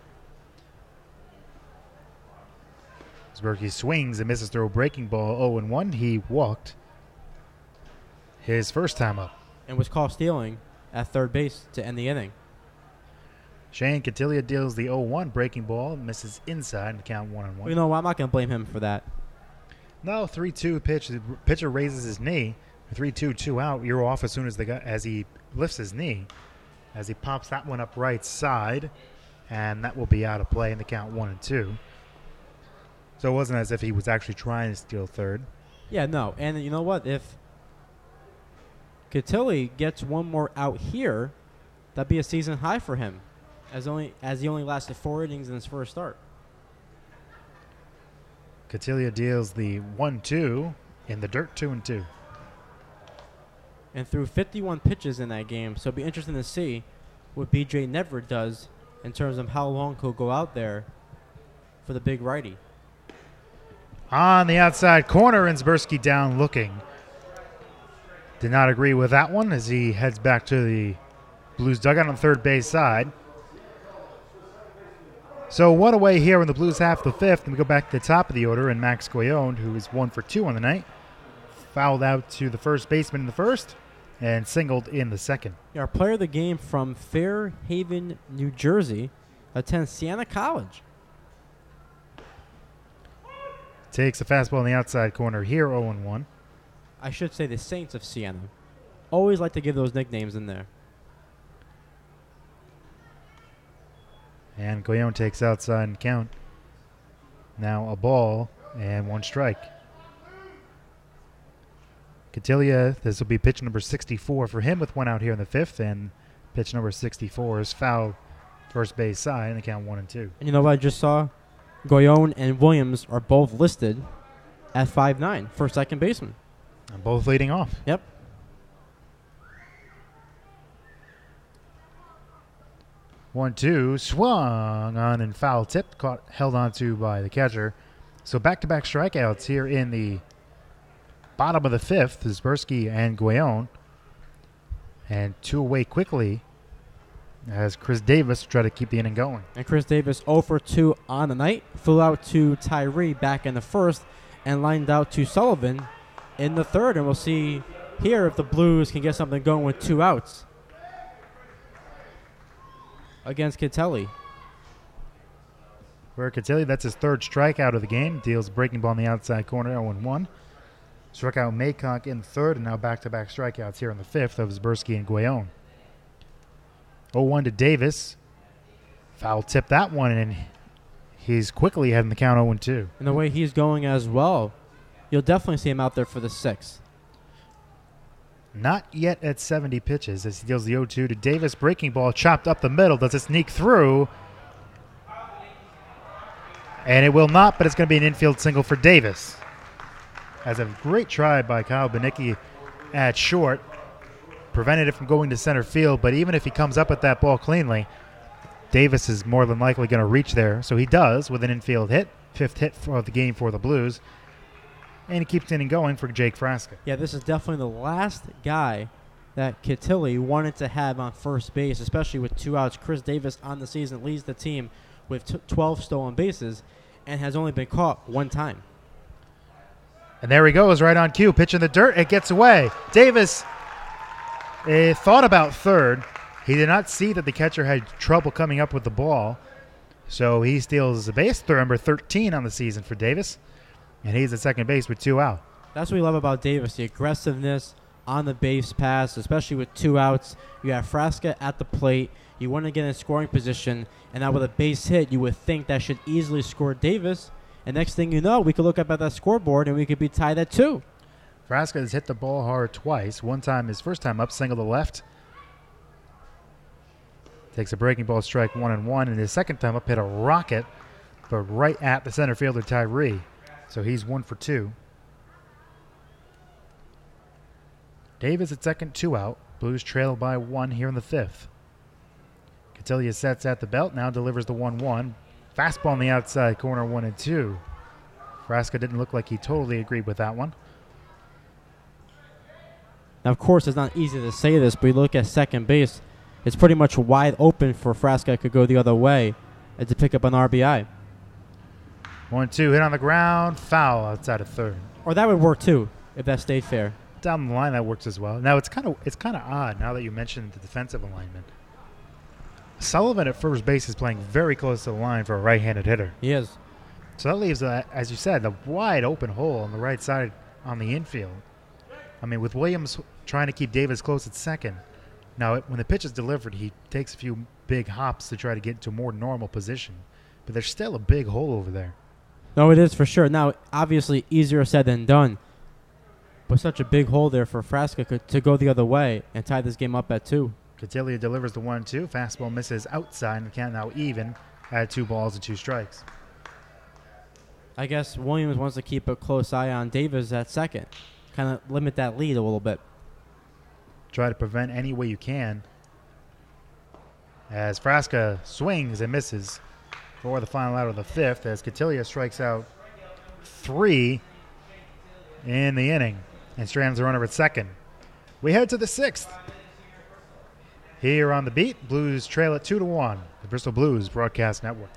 Zaberski swings and misses through a breaking ball 0-1. He walked his first time up and was caught stealing at third base to end the inning. Shane Cotillia deals the 0-1 breaking ball, misses inside and count 1-1. Well, you know what? I'm not going to blame him for that. No, 3-2 pitch. The pitcher raises his knee. 3-2, 2 out. You're off as soon as as he lifts his knee, as he pops that one up right side, and that will be out of play in the count 1-2. So it wasn't as if he was actually trying to steal third. Yeah, no. And you know what? If Cotilli gets one more out here, that'd be a season high for him, as he only lasted 4 innings in his first start. Cotillia deals the 1-2 in the dirt, 2-2. And threw 51 pitches in that game, so it'll be interesting to see what B.J. Nedved does in terms of how long he'll go out there for the big righty. On the outside corner, and Zaberski down looking. Did not agree with that one as he heads back to the Blues dugout on the third base side. So 1 away here in the Blues half the 5th, and we go back to the top of the order, and Max Goyon, who is 1 for 2 on the night, fouled out to the first baseman in the first and singled in the second. Our player of the game from Fairhaven, New Jersey, attends Siena College. Takes a fastball on the outside corner here, 0-1. I should say the Saints of Siena. Always like to give those nicknames in there. And Guillon takes outside and count. Now a ball and 1 strike. Cotillia, this will be pitch number 64 for him with 1 out here in the 5th, and pitch number 64 is foul first base side, and the count 1-2. And you know what I just saw? Guillon and Williams are both listed at 5'9" for second baseman. And both leading off. Yep. 1-2, swung on and foul tipped, held onto by the catcher. So back-to-back strikeouts here in the bottom of the 5th, Zbersky and Guillon. And 2 away quickly as Chris Davis will try to keep the inning going. And Chris Davis 0 for 2 on the night. Flew out to Tyree back in the 1st and lined out to Sullivan in the 3rd. And we'll see here if the Blues can get something going with 2 outs against Catelli. For Catelli, that's his 3rd strikeout of the game. Deals a breaking ball in the outside corner, 0-1. Struck out Maycock in the 3rd, and now back-to-back strikeouts here in the 5th of Zbersky and Guillon. 0-1 to Davis. Foul tip that one, and he's quickly heading the count 0-2. And the way he's going as well, you'll definitely see him out there for the 6th. Not yet at 70 pitches as he deals the 0-2 to Davis. Breaking ball chopped up the middle. Does it sneak through? And it will not, but it's going to be an infield single for Davis. As a great try by Kyle Benicki at short. Prevented it from going to center field, but even if he comes up with that ball cleanly, Davis is more than likely going to reach there. So he does with an infield hit. 5th hit of the game for the Blues. And he keeps inning going for Jake Frasca. Yeah, this is definitely the last guy that Cotilli wanted to have on first base, especially with 2 outs. Chris Davis on the season leads the team with 12 stolen bases and has only been caught 1 time. And there he goes, right on cue. Pitch in the dirt. It gets away. Davis thought about 3rd. He did not see that the catcher had trouble coming up with the ball. So he steals the base, number 13 on the season for Davis. And he's at second base with 2 out. That's what we love about Davis, the aggressiveness on the base pass, especially with 2 outs. You have Frasca at the plate. You want to get in scoring position. And now with a base hit, you would think that should easily score Davis. And next thing you know, we could look up at that scoreboard and we could be tied at 2. Frasca has hit the ball hard twice. One time, his first time up, single to left. Takes a breaking ball strike 1-1. And his second time up, hit a rocket, but right at the center fielder, Tyree. So he's 1 for 2. Davis at second, 2 out. Blues trail by 1 here in the 5th. Cotillia sets at the belt, now delivers the 1-1. Fastball on the outside corner, 1-2. Frasca didn't look like he totally agreed with that one. Now, of course, it's not easy to say this, but you look at second base, it's pretty much wide open for Frasca to go the other way and to pick up an RBI. 1-2, hit on the ground, foul outside of 3rd. Or that would work too, if that stayed fair. Down the line, that works as well. Now, it's kind of odd now that you mentioned the defensive alignment. Sullivan at first base is playing very close to the line for a right-handed hitter. He is. So that leaves, as you said, a wide open hole on the right side on the infield. I mean, with Williams trying to keep Davis close at second. Now, when the pitch is delivered, he takes a few big hops to try to get into a more normal position. But there's still a big hole over there. No, it is for sure. Now, obviously, easier said than done. But such a big hole there for Frasca to go the other way and tie this game up at 2. Cotillia delivers the 1-2. Fastball misses outside, and the count now even at 2 balls and 2 strikes. I guess Williams wants to keep a close eye on Davis at second. Kind of limit that lead a little bit. Try to prevent any way you can. As Frasca swings and misses for the final out of the 5th, as Cotillia strikes out 3 in the inning and strands the runner at second. We head to the 6th. Here on the beat, Blues trail at 2-1. The Bristol Blues Broadcast Network.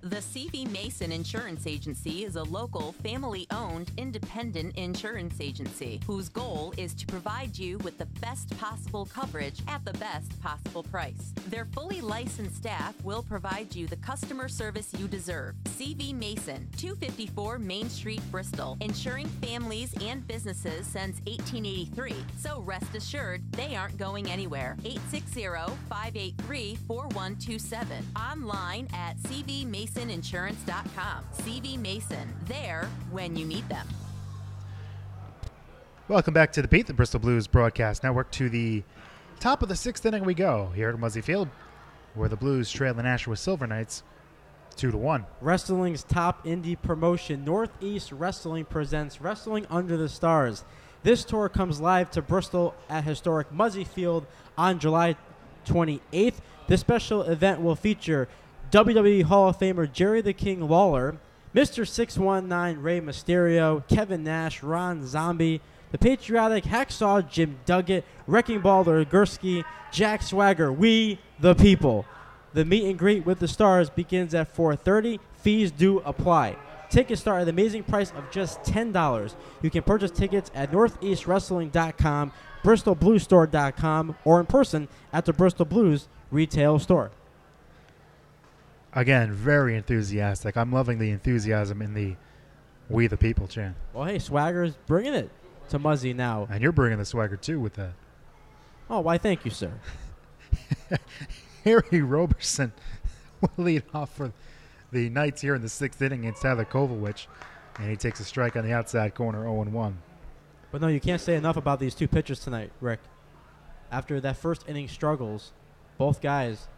The CV Mason Insurance Agency is a local, family-owned, independent insurance agency whose goal is to provide you with the best possible coverage at the best possible price. Their fully licensed staff will provide you the customer service you deserve. CV Mason, 254 Main Street, Bristol, insuring families and businesses since 1883. So rest assured, they aren't going anywhere. 860-583-4127. Online at cvmasoninsurance.com. CV Mason, there when you need them. Welcome back to the Beat the Bristol Blues Broadcast Network. To the top of the sixth inning we go here at Muzzy Field, where the Blues trail the Nashua Silver Knights 2-1. Wrestling's top indie promotion, Northeast Wrestling, presents Wrestling Under the Stars. This tour comes live to Bristol at historic Muzzy Field on July 28th. This special event will feature WWE Hall of Famer Jerry the King Lawler, Mr. 619 Rey Mysterio, Kevin Nash, Ron Zombie, the patriotic Hacksaw Jim Duggan, Wrecking Ball Gursky, Jack Swagger, we the people. The meet and greet with the stars begins at 4:30. Fees do apply. Tickets start at the amazing price of just $10. You can purchase tickets at northeastwrestling.com, bristolbluesstore.com, or in person at the Bristol Blues retail store. Again, very enthusiastic. I'm loving the enthusiasm in the We the People chant. Well, hey, Swagger's bringing it to Muzzy now. And you're bringing the swagger, too, with that. Oh, why, thank you, sir. Harry Roberson will lead off for the Knights here in the sixth inning against Tyler Kovalevich. And he takes a strike on the outside corner, 0-1. But no, you can't say enough about these two pitchers tonight, Rick. After that first inning struggles, both guys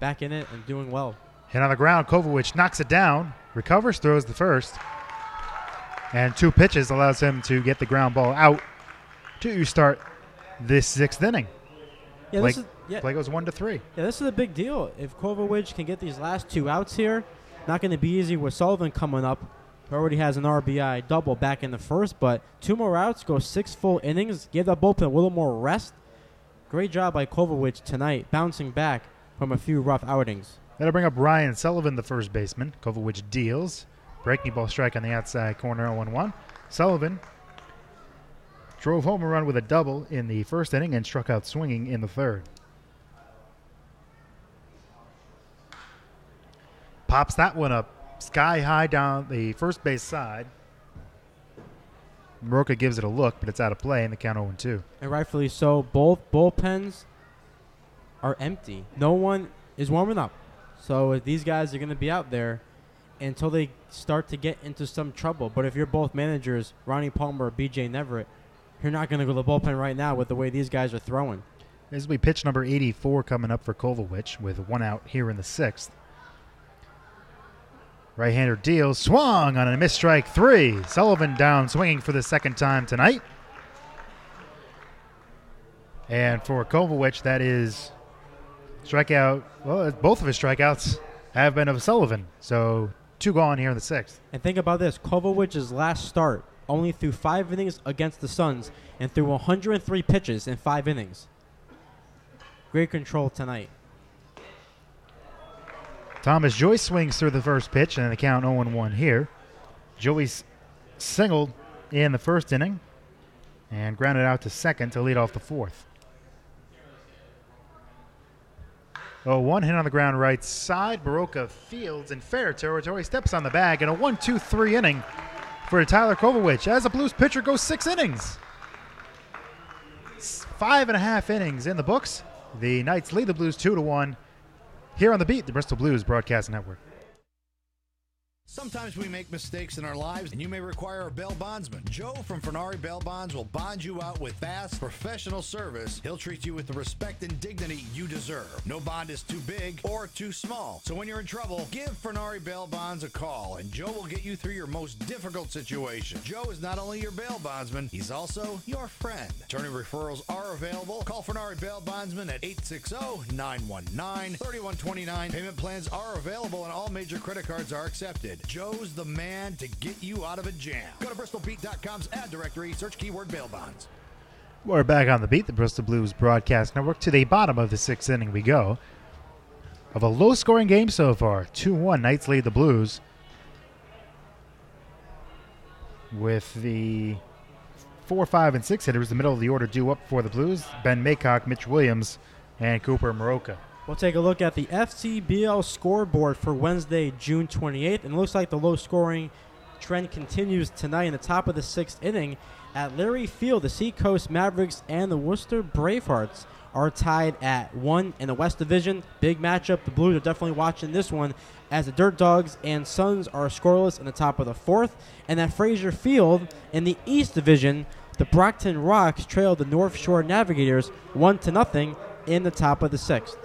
back in it and doing well. Hit on the ground, Kovalevich knocks it down, recovers, throws the first. And 2 pitches allows him to get the ground ball out to start this sixth inning. Yeah, play goes 1-3. Yeah, this is a big deal. If Kovalevich can get these last 2 outs here, not going to be easy with Sullivan coming up, who already has an RBI double back in the first, but 2 more outs, go 6 full innings, give that bullpen a little more rest. Great job by Kovalevich tonight, bouncing back from a few rough outings. That'll bring up Ryan Sullivan, the first baseman. Kovalevich deals. Breaking ball strike on the outside corner, 0-1. Sullivan drove home a run with a double in the first inning and struck out swinging in the third. Pops that one up sky high down the first base side. Moroka gives it a look, but it's out of play, and the count 0-2. And rightfully so. Both bullpens are empty. No one is warming up. So these guys are going to be out there until they start to get into some trouble. But if you're both managers, Ronnie Palmer or B.J. Neverett, you're not going to go to the bullpen right now with the way these guys are throwing. This will be pitch number 84 coming up for Kovalevich with 1 out here in the sixth. Right-hander deals, swung on a missed strike 3. Sullivan down swinging for the second time tonight. And for Kovalevich, that is strikeout. Well, both of his strikeouts have been of Sullivan. So 2 gone here in the sixth. And think about this. Kovalevich's last start only threw 5 innings against the Suns and threw 103 pitches in 5 innings. Great control tonight. Thomas Joyce swings through the first pitch, and the count 0-1 here. Joyce singled in the first inning and grounded out to second to lead off the fourth. 0-1 hit on the ground right side. Baroka fields in fair territory, steps on the bag, and a 1-2-3 inning for Tyler Kovalevich as the Blues pitcher goes 6 innings. 5.5 innings in the books. The Knights lead the Blues 2-1 here on the Beat, the Bristol Blues Broadcast Network. Sometimes we make mistakes in our lives, and you may require a bail bondsman. Joe from Fernari Bail Bonds will bond you out with fast, professional service. He'll treat you with the respect and dignity you deserve. No bond is too big or too small. So when you're in trouble, give Fernari Bail Bonds a call, and Joe will get you through your most difficult situation. Joe is not only your bail bondsman, he's also your friend. Attorney referrals are available. Call Fernari Bail Bondsman at 860-919-3129. Payment plans are available, and all major credit cards are accepted. Joe's the man to get you out of a jam. Go to BristolBeat.com's ad directory, search keyword bail bonds. We're back on the Beat, the Bristol Blues Broadcast Network. To the bottom of the sixth inning we go. of a low-scoring game so far. 2-1, Knights lead the Blues. With the 4, 5, and 6 hitters, the middle of the order due up for the Blues. Ben Maycock, Mitch Williams, and Cooper Maroka. We'll take a look at the FCBL scoreboard for Wednesday, June 28th. And it looks like the low-scoring trend continues tonight in the top of the 6th inning. At Leary Field, the Seacoast Mavericks and the Worcester Bravehearts are tied at 1 in the West Division. Big matchup. The Blues are definitely watching this one as the Dirt Dogs and Suns are scoreless in the top of the 4th. And at Fraser Field in the East Division, the Brockton Rocks trail the North Shore Navigators 1-0 in the top of the 6th.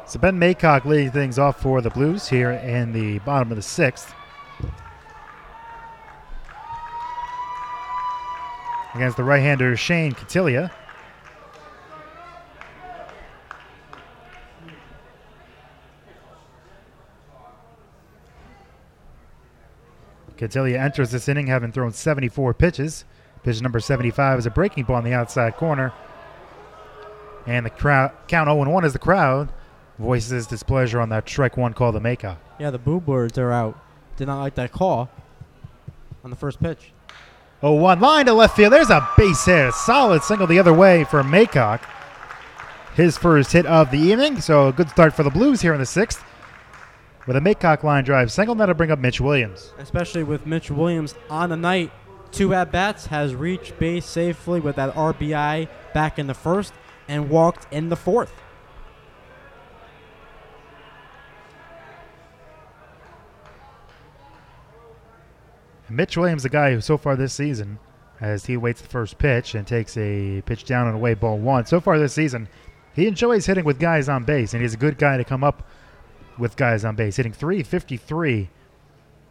So Ben Maycock leading things off for the Blues here in the bottom of the 6th. Against the right-hander Shane Cotillia. Cotillia enters this inning having thrown 74 pitches. Pitch number 75 is a breaking ball in the outside corner. And the crowd count 0-1 as the crowd voices displeasure on that strike one call to Maycock. Yeah, the Boo Birds are out. Did not like that call on the first pitch. 0-1 line to left field. There's a base hit. A solid single the other way for Maycock. His first hit of the evening. So a good start for the Blues here in the 6th. With a Maycock line drive single, that'll bring up Mitch Williams. Especially with Mitch Williams on the night. 2 at-bats, has reached base safely with that RBI back in the 1st and walked in the 4th. Mitch Williams, the guy who so far this season, as he waits the first pitch and takes a pitch down and away, ball 1. So far this season, he enjoys hitting with guys on base, and he's a good guy to come up with guys on base. Hitting .353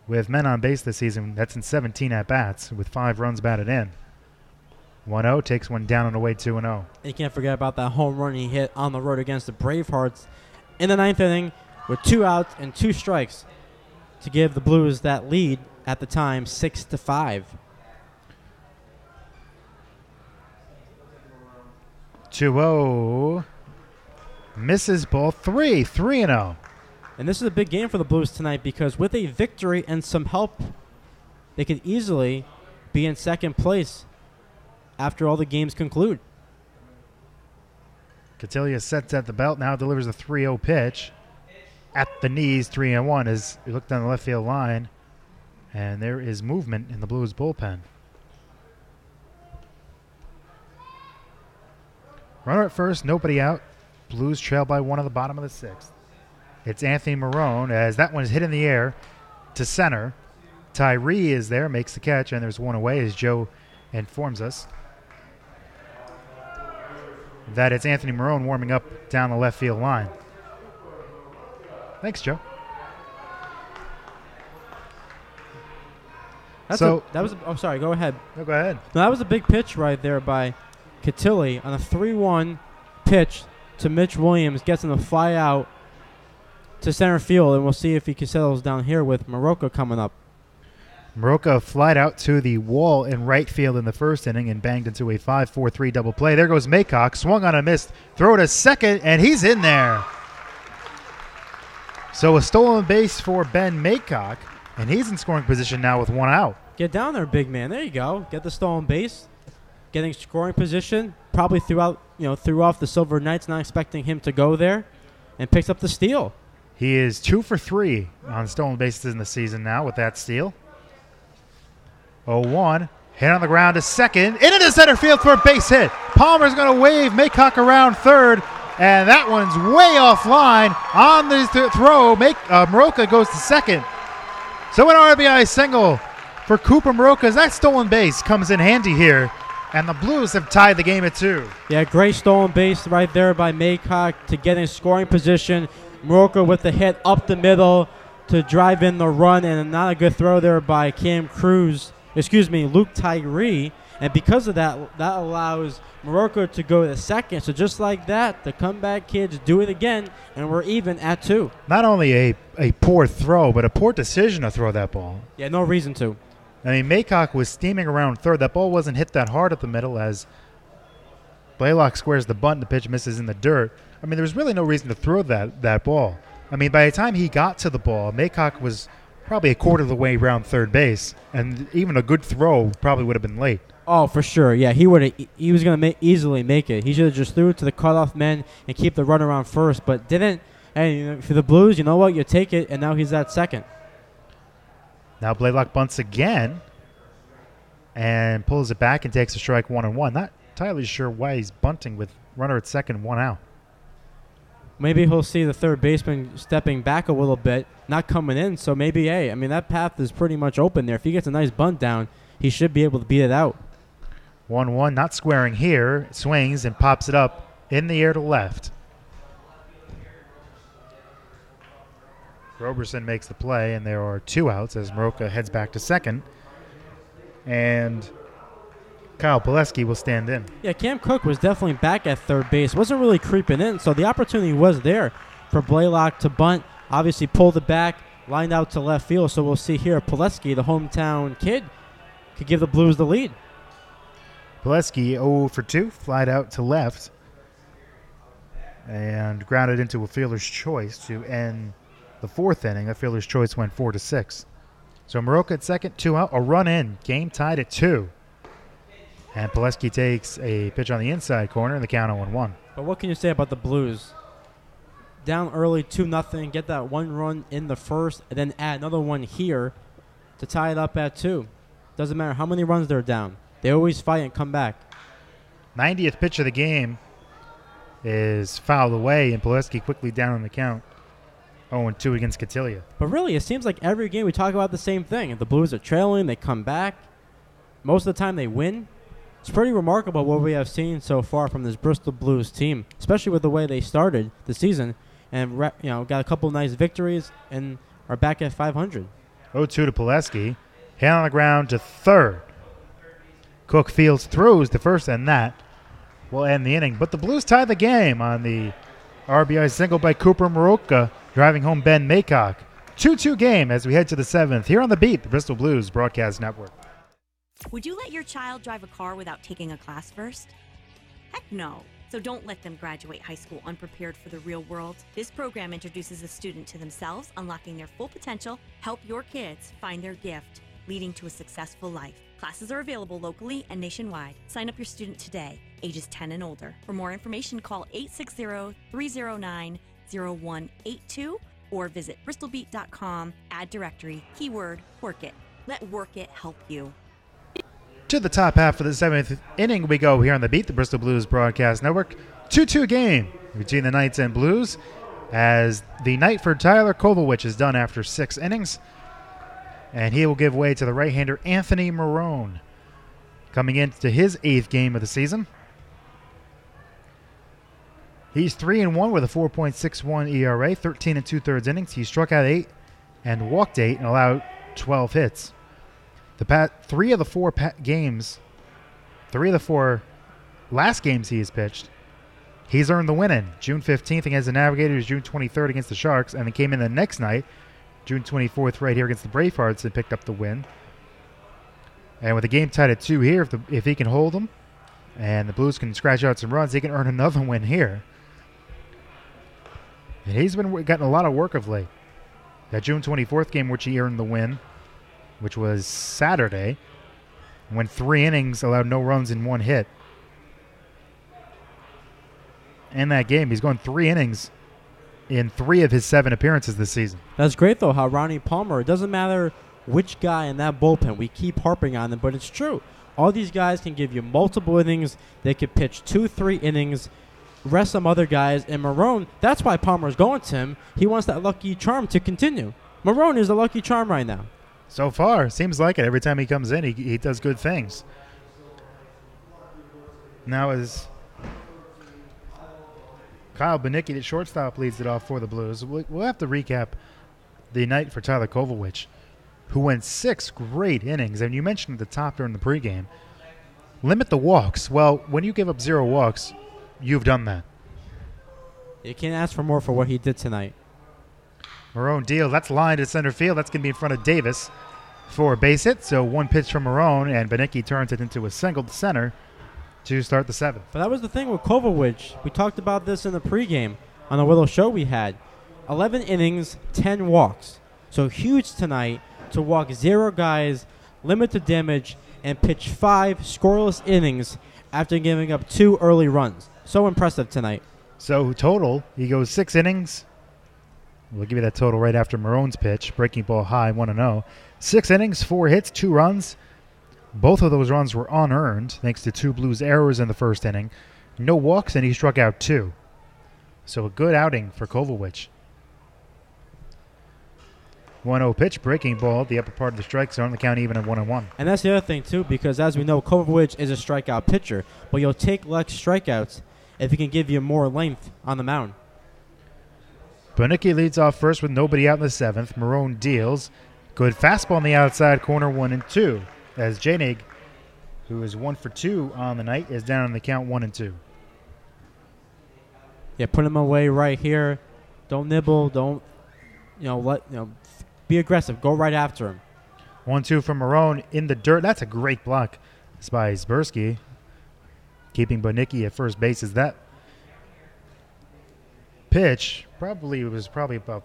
with men on base this season. That's in 17 at-bats with 5 runs batted in. 1-0, takes one down and away, 2-0. You can't forget about that home run he hit on the road against the Bravehearts in the 9th inning with 2 outs and 2 strikes to give the Blues that lead at the time 6-5. 2-0. Misses ball 3, 3-0. And this is a big game for the Blues tonight because with a victory and some help, they could easily be in second place after all the games conclude. Cotillia sets at the belt, now delivers a 3-0 pitch. At the knees, 3-1 as he looked down the left field line. And there is movement in the Blues bullpen. Runner at first, nobody out. Blues trail by 1 at the bottom of the 6th. It's Anthony Marone as that one is hit in the air to center. Tyree is there, makes the catch, and there's 1 away as Joe informs us that it's Anthony Marone warming up down the left field line. Thanks, Joe. Sorry, go ahead. No, go ahead. No, that was a big pitch right there by Cotilli on a 3-1 pitch to Mitch Williams. Gets him to fly out to center field, and we'll see if he can settle down here with Maroka coming up. Maroka flied out to the wall in right field in the 1st inning and banged into a 5-4-3 double play. There goes Maycock, swung on a miss, throw to second, and he's in there. So a stolen base for Ben Maycock, and he's in scoring position now with 1 out. Get down there, big man. There you go. Get the stolen base. Getting scoring position. Probably threw off the Silver Knights, not expecting him to go there, and picks up the steal. He is 2 for 3 on stolen bases in the season now with that steal. 0-1. Hit on the ground to second. Into center field for a base hit. Palmer's going to wave Maycock around third. And that one's way offline. On the throw, Maroka goes to second. So an RBI single for Cooper Maroka as that stolen base comes in handy here. And the Blues have tied the game at 2. Yeah, great stolen base right there by Maycock to get in scoring position. Maroka with the hit up the middle to drive in the run, and not a good throw there by Luke Tyree. And because of that, that allows Maroka to go to second. So just like that, the comeback kids do it again, and we're even at 2. Not only a poor throw, but a poor decision to throw that ball. Yeah, no reason to. I mean, Maycock was steaming around third. That ball wasn't hit that hard at the middle as Blaylock squares the bunt. The pitch misses in the dirt. I mean, there was really no reason to throw that ball. I mean, by the time he got to the ball, Maycock was probably a quarter of the way around third base, and even a good throw probably would have been late. Oh, for sure. Yeah, he was going to easily make it. He should have just threw it to the cutoff men and keep the runner on first, but didn't. And for the Blues, you know what? You take it, and now he's at second. Now Blaylock bunts again and pulls it back and takes a strike 1-1. Not entirely sure why he's bunting with runner at second, 1 out. Maybe he'll see the third baseman stepping back a little bit, not coming in, so maybe, hey, I mean, that path is pretty much open there. If he gets a nice bunt down, he should be able to beat it out. 1-1, not squaring here. Swings and pops it up in the air to left. Roberson makes the play, and there are 2 outs as Maroka heads back to second. And Kyle Pileski will stand in. Yeah, Cam Cook was definitely back at third base. Wasn't really creeping in, so the opportunity was there for Blaylock to bunt. Obviously pulled it back, lined out to left field, so we'll see here Pileski, the hometown kid, could give the Blues the lead. Pileski 0 for 2, flied out to left, and grounded into a fielder's choice to end the 4th inning. The fielder's choice went 4-6. So Maroka at second, 2 out, a run in, game tied at 2. And Pileski takes a pitch on the inside corner, and the count 0-1. But what can you say about the Blues? Down early, 2-0, get that 1 run in the first, and then add another one here to tie it up at 2. Doesn't matter how many runs they're down. They always fight and come back. 90th pitch of the game is fouled away, and Pileski quickly down on the count. 0-2 against Cotillia. But really, it seems like every game we talk about the same thing. If the Blues are trailing, they come back. Most of the time they win. It's pretty remarkable what we have seen so far from this Bristol Blues team, especially with the way they started the season and got a couple nice victories and are back at 500. 0-2 to Pileski. Hit on the ground to third. Cook fields throws to first, and that will end the inning. But the Blues tie the game on the RBI single by Cooper Maroka, driving home Ben Maycock. 2-2 game as we head to the 7th. Here on The Beat, the Bristol Blues Broadcast Network. Would you let your child drive a car without taking a class first? Heck no. So don't let them graduate high school unprepared for the real world. This program introduces a student to themselves, unlocking their full potential, help your kids find their gift, leading to a successful life. Classes are available locally and nationwide. Sign up your student today, ages 10 and older. For more information, call 860-309-0182 or visit bristolbeat.com, add directory, keyword, Work It. Let Work It help you. To the top half of the 7th inning we go here on The Beat, the Bristol Blues Broadcast Network. 2-2 game between the Knights and Blues as the night for Tyler Kovalwich is done after 6 innings. And he will give way to the right-hander Anthony Marone, coming into his 8th game of the season. He's 3-1 with a 4.61 ERA, 13 2/3 innings. He struck out 8 and walked 8 and allowed 12 hits. Three of the four last games he has pitched, he's earned the win in. June 15th against the Navigators, June 23rd against the Sharks, and then came in the next night, June 24th, right here against the Bravehearts, and picked up the win. And with the game tied at 2 here, if he can hold them, and the Blues can scratch out some runs, he can earn another win here. And he's been getting a lot of work of late. That June 24th game, which he earned the win, which was Saturday, went 3 innings, allowed no runs in 1 hit. In that game, he's gone 3 innings in 3 of his 7 appearances this season. That's great, though, how Ronnie Palmer, it doesn't matter which guy in that bullpen, we keep harping on them, but it's true. All these guys can give you multiple innings. They could pitch 2-3 innings, rest some other guys. And Marone, that's why Palmer's going to him. He wants that lucky charm to continue. Marone is the lucky charm right now. So far, seems like it. Every time he comes in, he does good things. Now as Kyle Banicki, the shortstop, leads it off for the Blues. We'll have to recap the night for Tyler Kovalwich, who went 6 great innings. And you mentioned at the top during the pregame, limit the walks. Well, when you give up 0 walks, you've done that. You can't ask for more for what he did tonight. Marone deal. That's lined to center field. That's going to be in front of Davis for a base hit. So 1 pitch from Marone, and Banicki turns it into a single to center to start the 7th. But that was the thing with Kovacic. We talked about this in the pregame on a little show we had. 11 innings, 10 walks. So huge tonight to walk 0 guys, limit the damage, and pitch 5 scoreless innings after giving up 2 early runs. So impressive tonight. So total, he goes 6 innings. We'll give you that total right after Marone's pitch. Breaking ball high, 1-0. 6 innings, 4 hits, 2 runs. Both of those runs were unearned thanks to 2 Blues errors in the first inning. No walks, and he struck out 2. So a good outing for Kovacic. 1-0 pitch, breaking ball, the upper part of the strike zone, the count even at 1-1. And that's the other thing, too, because as we know, Kovacic is a strikeout pitcher, but you'll take less strikeouts if he can give you more length on the mound. Bonicki leads off first with nobody out in the 7th. Marone deals. Good fastball on the outside corner, 1-2. As Janig, who is 1 for 2 on the night, is down on the count 1-2. Yeah, put him away right here. Don't nibble. Don't, be aggressive. Go right after him. 1-2 from Marone in the dirt. That's a great block. It's by Zbersky. Keeping Bonicki at first base. Is that pitch was probably about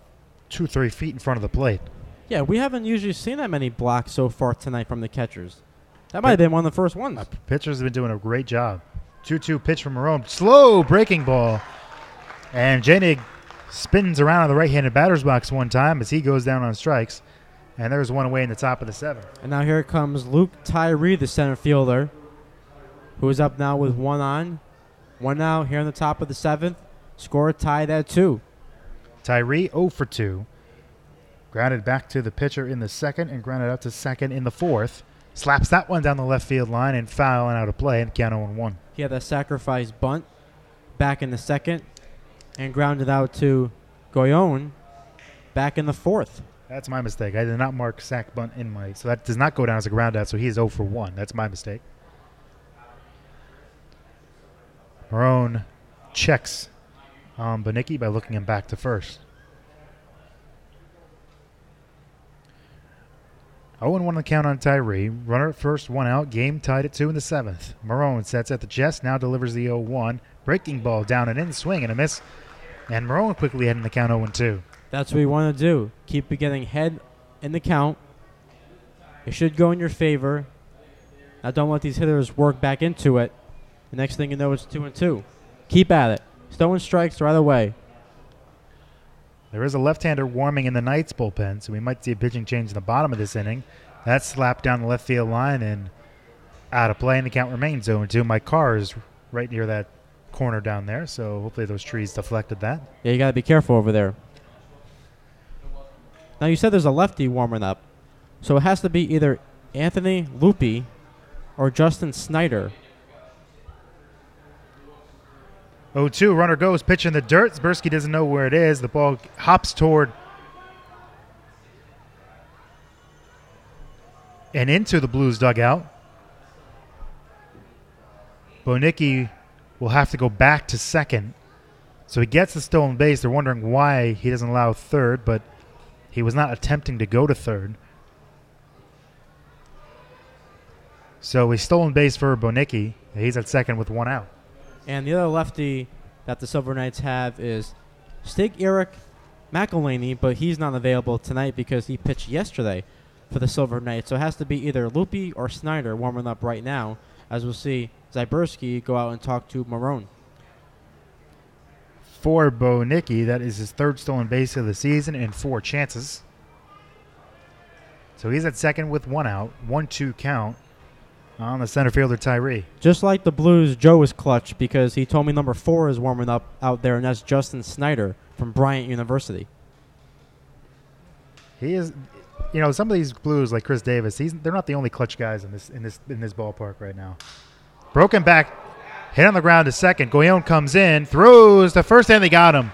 2-3 feet in front of the plate. Yeah, we haven't usually seen that many blocks so far tonight from the catchers. That might have been one of the first ones. Pitchers have been doing a great job. 2-2 pitch from Marone. Slow breaking ball. And Janig spins around on the right-handed batter's box one time as he goes down on strikes. And there's one away in the top of the 7th. And now here comes Luke Tyree, the center fielder, who is up now with 1 on. 1 out here in the top of the 7th. Score tied at 2. Tyree 0 for 2. Grounded back to the pitcher in the 2nd and grounded out to second in the 4th. Slaps that one down the left field line and foul and out of play and count 0-1. He had a sacrifice bunt back in the 2nd and grounded out to Goyon back in the 4th. That's my mistake. I did not mark sack bunt in my, so that does not go down as a ground out, so he is 0 for 1. That's my mistake. Marone checks Bonicki by looking him back to first. 0-1 the count on Tyree. Runner at first, 1 out. Game tied at 2 in the 7th. Marone sets at the chest, now delivers the 0-1. Breaking ball down and in, swing and a miss. And Marone quickly heading the count 0-2. That's what you want to do. Keep getting head in the count. It should go in your favor. Now don't let these hitters work back into it. The next thing you know, it's 2-2. Keep at it. Throwing strikes right away. There is a left-hander warming in the Knights bullpen, so we might see a pitching change in the bottom of this inning. That's slapped down the left field line and out of play, and the count remains 0-2. My car is right near that corner down there, so hopefully those trees deflected that. Yeah, you got to be careful over there. Now, you said there's a lefty warming up, so it has to be either Anthony Lupi or Justin Snyder. 0-2, runner goes, pitch in the dirt. Zbersky doesn't know where it is. The ball hops toward and into the Blues dugout. Bonicki will have to go back to second. So he gets the stolen base. They're wondering why he doesn't allow third, but he was not attempting to go to third. So a stolen base for Bonicki. He's at second with 1 out. And the other lefty that the Silver Knights have is Stig Eric McElhaney, but he's not available tonight because he pitched yesterday for the Silver Knights. So it has to be either Lupi or Snyder warming up right now, as we'll see Zbersky go out and talk to Marone. For Bonicki, that is his 3rd stolen base of the season and 4 chances. So he's at second with 1 out, 1-2 count on the center fielder Tyree. Just like the Blues, Joe is clutch because he told me number 4 is warming up out there, and that's Justin Snyder from Bryant University. He is, some of these Blues like Chris Davis, they're not the only clutch guys in this ballpark right now. Broken back, hit on the ground to second. Goyon comes in, throws to first, and they got him.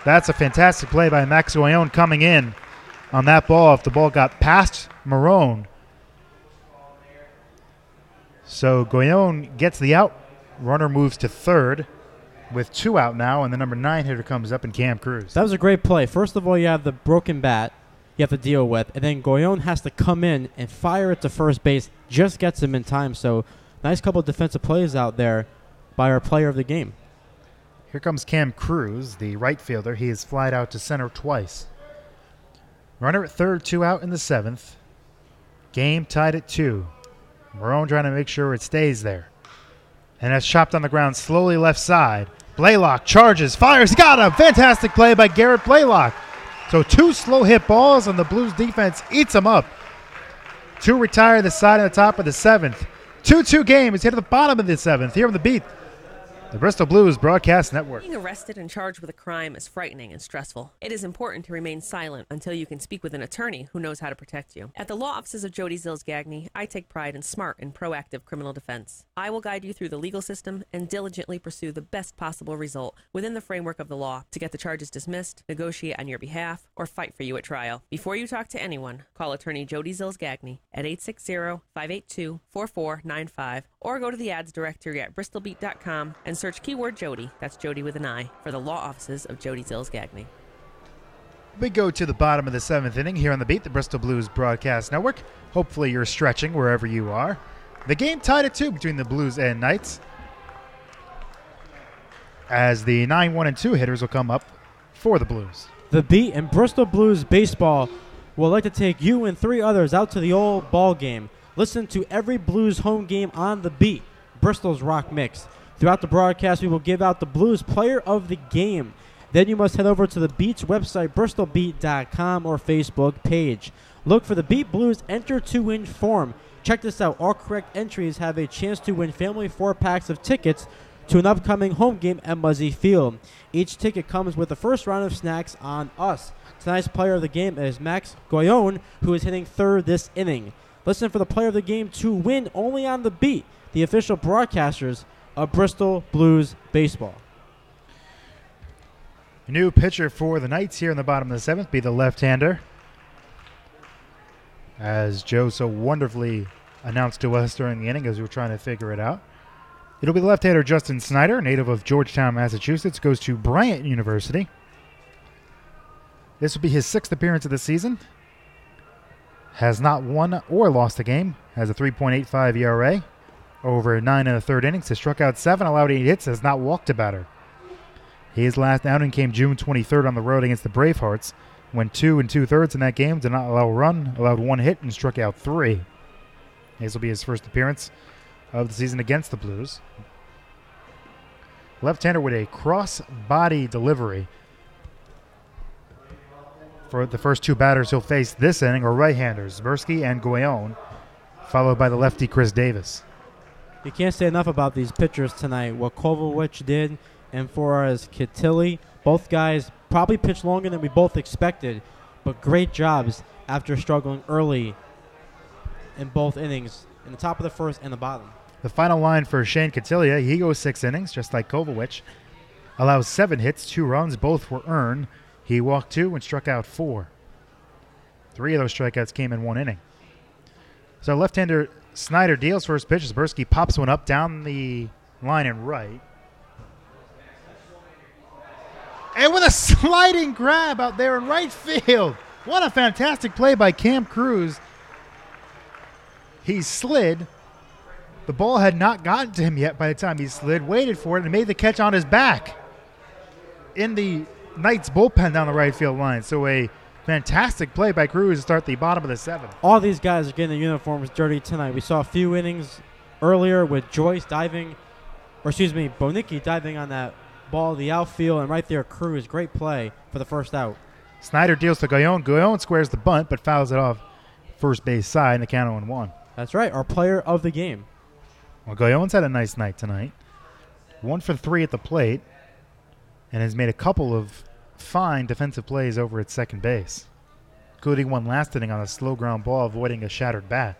That's a fantastic play by Max Goyon coming in on that ball. If the ball got past Marone. So Goyon gets the out. Runner moves to third with 2 out now, and the number 9 hitter comes up in Cam Cruz. That was a great play. First of all, you have the broken bat you have to deal with, and then Goyon has to come in and fire it to first base, just gets him in time. So Nice couple of defensive plays out there by our player of the game. Here comes Cam Cruz, the right fielder. He is flied out to center twice. Runner at third, 2 out in the 7th. Game tied at 2. Marone trying to make sure it stays there. And that's chopped on the ground slowly left side. Blaylock charges, fires, got him! Fantastic play by Garrett Blaylock. So 2 slow hit balls, and the Blues defense eats them up. 2 retire the side and the top of the 7th. 2-2 game is hit at the bottom of the 7th. Here on the beat, the Bristol Blues Broadcast Network. Being arrested and charged with a crime is frightening and stressful. It is important to remain silent until you can speak with an attorney who knows how to protect you. At the law offices of Jody Zills Gagny, I take pride in smart and proactive criminal defense. I will guide you through the legal system and diligently pursue the best possible result within the framework of the law to get the charges dismissed, negotiate on your behalf, or fight for you at trial. Before you talk to anyone, call attorney Jody Zills Gagny at 860-582-4495 or go to the ads directory at bristolbeat.com and search keyword Jody, that's Jody with an I, for the law offices of Jody Zills Gagny. We go to the bottom of the 7th inning here on the beat, the Bristol Blues Broadcast Network. Hopefully you're stretching wherever you are. The game tied at 2 between the Blues and Knights, as the 9-1 and 2 hitters will come up for the Blues. The Beat and Bristol Blues Baseball would like to take you and 3 others out to the old ball game. Listen to every Blues home game on the Beat, Bristol's Rock Mix. Throughout the broadcast, we will give out the Blues Player of the Game. Then you must head over to the Beat's website, bristolbeat.com, or Facebook page. Look for the Beat Blues Enter to Win form. Check this out. All correct entries have a chance to win family 4-packs of tickets to an upcoming home game at Muzzy Field. Each ticket comes with the first round of snacks on us. Tonight's player of the game is Max Goyon, who is hitting third this inning. Listen for the player of the game to win only on the Beat, the official broadcasters of Bristol Blues Baseball. New pitcher for the Knights here in the bottom of the 7th be the left-hander, as Joe so wonderfully announced to us during the inning as we were trying to figure it out. It'll be the left-hander Justin Snyder, native of Georgetown, Massachusetts, goes to Bryant University. This will be his 6th appearance of the season. Has not won or lost a game, has a 3.85 ERA. Over 9 1/3 innings, has struck out 7, allowed 8 hits, has not walked a batter. His last outing came June 23rd on the road against the Bravehearts. Went 2 2/3 in that game, did not allow a run, allowed 1 hit, and struck out 3. This will be his first appearance of the season against the Blues. Left-hander with a cross-body delivery. For the first 2 batters he'll face this inning are right-handers, Zbersky and Goyon, followed by the lefty Chris Davis. You can't say enough about these pitchers tonight. What Kovacic did and for as Kittilli, both guys probably pitched longer than we both expected, but great jobs after struggling early in both innings, in the top of the first and the bottom. The final line for Shane Kittilli, he goes 6 innings, just like Kovacic. Allows 7 hits, 2 runs, both were earned. He walked 2 and struck out 4. 3 of those strikeouts came in 1 inning. So left-hander Snyder deals first pitch. Zbersky pops one up down the line and right. And with a sliding grab out there in right field. What a fantastic play by Cam Cruz. He slid. The ball had not gotten to him yet by the time he slid. Waited for it and made the catch on his back in the Knights bullpen down the right field line. So a fantastic play by Cruz to start the bottom of the 7th. All these guys are getting their uniforms dirty tonight. We saw a few innings earlier with Joyce Bonicki diving on that ball, the outfield, and right there Cruz. Great play for the first out. Snyder deals to Goyon. Goyon squares the bunt but fouls it off first base side in the count 0-1. That's right, our player of the game. Well, Goyon's had a nice night tonight. 1 for 3 at the plate and has made a couple of fine defensive plays over at second base, including one last inning on a slow ground ball avoiding a shattered bat.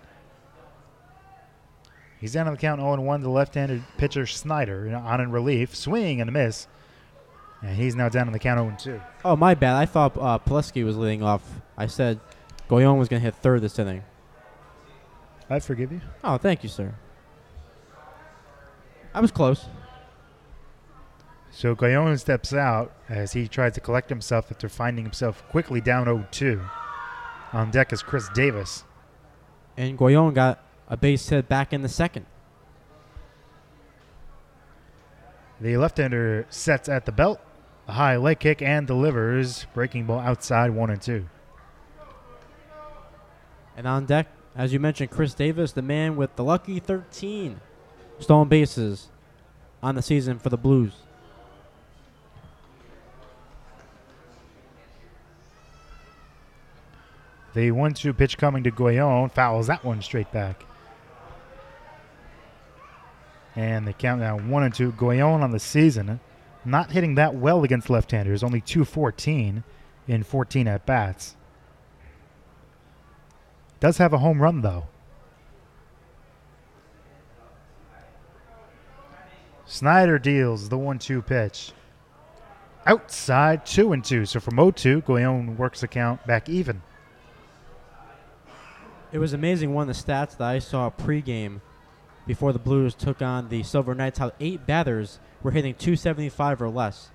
He's down on the count 0-1 to left-handed pitcher Snyder on in relief, swing and a miss, and he's now down on the count 0-2. Oh, my bad. I thought Pileski was leading off. I said Goyon was going to hit third this inning. I forgive you. Oh, thank you, sir. I was close. So Goyon steps out as he tries to collect himself after finding himself quickly down 0-2. On deck is Chris Davis. And Goyon got a base hit back in the second. The left-hander sets at the belt, a high leg kick, and delivers. Breaking ball outside, 1-2. And on deck, as you mentioned, Chris Davis, the man with the lucky 13 stolen bases on the season for the Blues. The 1-2 pitch coming to Guillon, fouls that one straight back. And the count now 1-2. Guillon on the season, not hitting that well against left-handers, only .214 in 14 at-bats. Does have a home run, though. Snyder deals the 1-2 pitch. Outside, 2-2. So from 0-2, Guillon works the count back even. It was amazing, one of the stats that I saw pregame before the Blues took on the Silver Knights, how 8 batters were hitting .275 or less.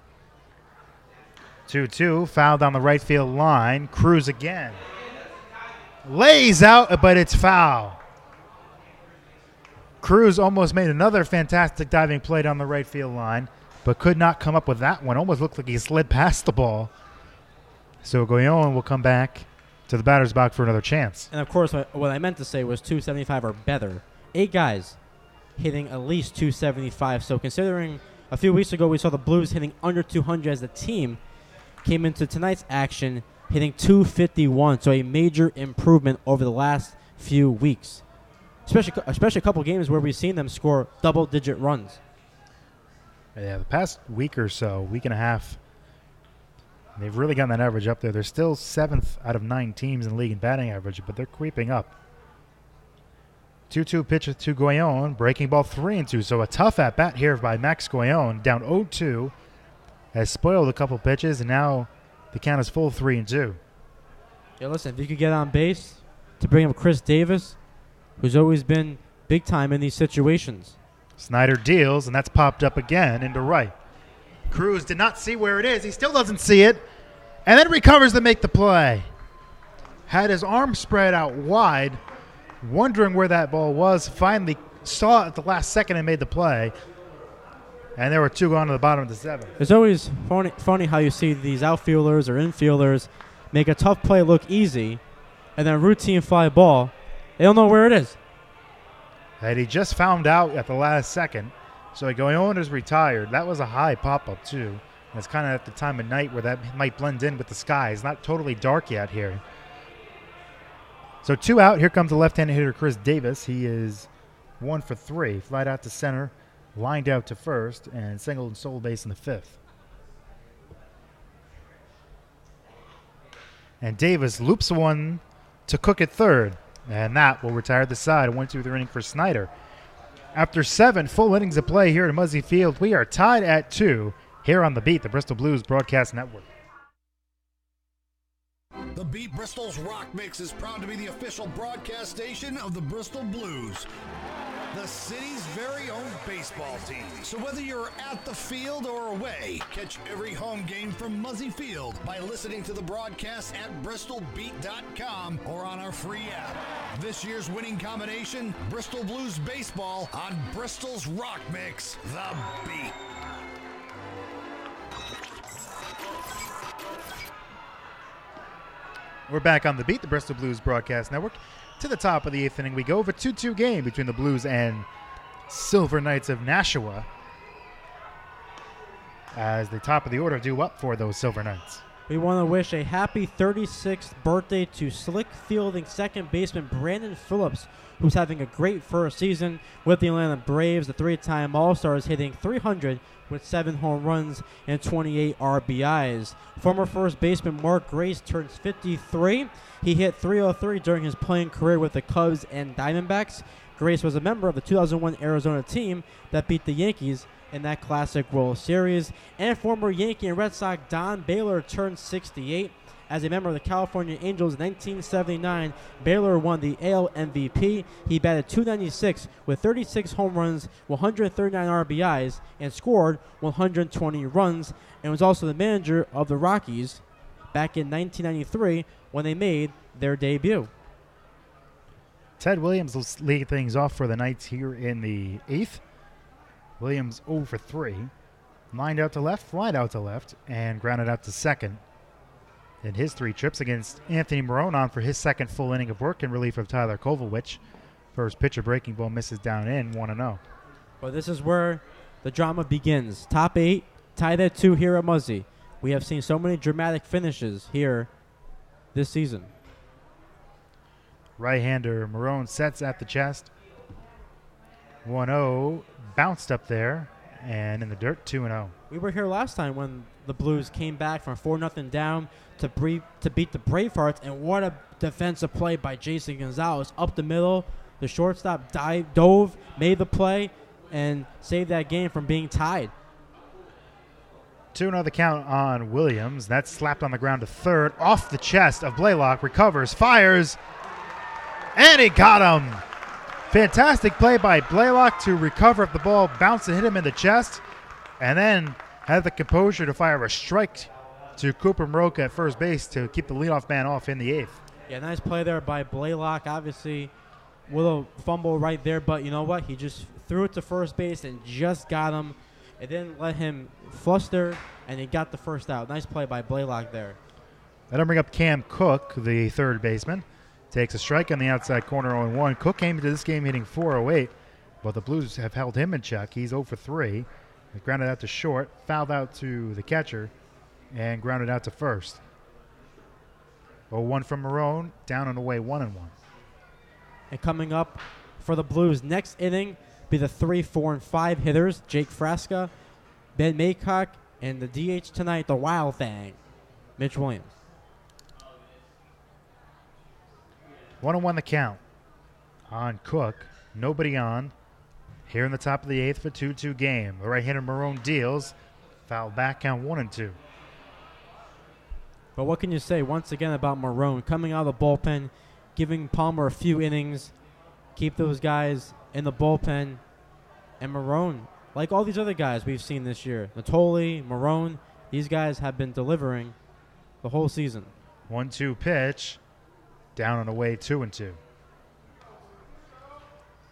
2-2, foul down the right field line. Cruz again. Lays out, but it's foul. Cruz almost made another fantastic diving play down the right field line, but could not come up with that one. Almost looked like he slid past the ball. So Guillon will come back to the batter's box for another chance. And, of course, what I meant to say was .275 or better. 8 guys hitting at least .275. So considering a few weeks ago we saw the Blues hitting under .200 as a team, came into tonight's action hitting .251. So a major improvement over the last few weeks. Especially a couple games where we've seen them score double-digit runs. Yeah, the past week or so, week and a half, they've really gotten that average up there. They're still 7th out of 9 teams in the league in batting average, but they're creeping up. 2-2 pitch to Guillon, breaking ball 3-2. So a tough at-bat here by Max Guillon, down 0-2. Has spoiled a couple pitches, and now the count is full 3-2. Yeah, listen, if you could get on base to bring up Chris Davis, who's always been big time in these situations. Snyder deals, and that's popped up again into right. Cruz did not see where it is. He still doesn't see it, and then recovers to make the play. Had his arm spread out wide, wondering where that ball was. Finally saw it at the last second and made the play. And there were 2 gone to the bottom of the 7th. It's always funny how you see these outfielders or infielders make a tough play look easy, and then a routine fly ball, they don't know where it is. And he just found out at the last second. So Guillon is retired. That was a high pop-up, too. And it's kind of at the time of night where that might blend in with the sky. It's not totally dark yet here. So 2 out. Here comes the left-handed hitter, Chris Davis. He is 1 for 3. Flied out to center, lined out to first, and singled and stole base in the 5th. And Davis loops one to Cook at third. And that will retire the side. 1-2 inning for Snyder. After 7 full innings of play here at Muzzy Field, we are tied at 2 here on The Beat, the Bristol Blues Broadcast Network. The Beat Bristol's Rock Mix is proud to be the official broadcast station of the Bristol Blues, the city's very own baseball team. So whether you're at the field or away, catch every home game from Muzzy Field by listening to the broadcast at bristolbeat.com or on our free app. This year's winning combination, Bristol Blues baseball on Bristol's Rock Mix, The Beat. We're back on The Beat, the Bristol Blues Broadcast Network. To the top of the 8th inning we go, with a 2-2 game between the Blues and Silver Knights of Nashua, as the top of the order due up for those Silver Knights. We want to wish a happy 36th birthday to slick fielding second baseman Brandon Phillips, who's having a great first season with the Atlanta Braves. The 3-time All-Stars hitting .300 with 7 home runs and 28 RBIs. Former first baseman Mark Grace turns 53. He hit .303 during his playing career with the Cubs and Diamondbacks. Grace was a member of the 2001 Arizona team that beat the Yankees in that Classic World Series. And former Yankee and Red Sox Don Baylor turned 68. As a member of the California Angels in 1979, Baylor won the AL MVP. He batted .296 with 36 home runs, 139 RBIs, and scored 120 runs, and was also the manager of the Rockies back in 1993 when they made their debut. Ted Williams will lead things off for the Knights here in the 8th. Williams 0 for 3. Lined out to left, flied out to left, and grounded out to second. In his 3 trips against Anthony Marone on for his second full inning of work in relief of Tyler Kovalwich. First pitch, a breaking ball misses down in, 1-0. Well, this is where the drama begins. Top 8, tied at 2 here at Muzzy. We have seen so many dramatic finishes here this season. Right-hander Marone sets at the chest. 1-0, bounced up there, and in the dirt, 2-0. We were here last time when the Blues came back from 4-0 down to beat the Bravehearts, and what a defensive play by Jason Gonzalez. Up the middle, the shortstop dove, made the play, and saved that game from being tied. 2-0 the count on Williams. That's slapped on the ground to third, off the chest of Blaylock, recovers, fires, and he got him. Fantastic play by Blaylock to recover up the ball, bounce and hit him in the chest, and then had the composure to fire a strike to Cooper Maroka at first base to keep the leadoff man off in the 8th. Yeah, nice play there by Blaylock. Obviously, little fumble right there, but you know what? He just threw it to first base and just got him. It didn't let him fluster, and he got the first out. Nice play by Blaylock there. That'll bring up Cam Cook, the third baseman. Takes a strike on the outside corner 0-1. Cook came into this game hitting .408, but the Blues have held him in check. He's 0 for 3. He grounded out to short, fouled out to the catcher, and grounded out to first. 0-1 from Marone, down and away 1-1. And coming up for the Blues next inning be the 3, 4, and 5 hitters, Jake Frasca, Ben Maycock, and the DH tonight, the Wild Thing, Mitch Williams. 1-1 the count on Cook. Nobody on. Here in the top of the 8th for 2-2 game. The right-hander Marone deals. Foul back, count 1-2. But what can you say once again about Marone coming out of the bullpen, giving Palmer a few innings, keep those guys in the bullpen, and Marone, like all these other guys we've seen this year, Natoli, Marone, these guys have been delivering the whole season. 1-2 pitch. Down and away 2-2.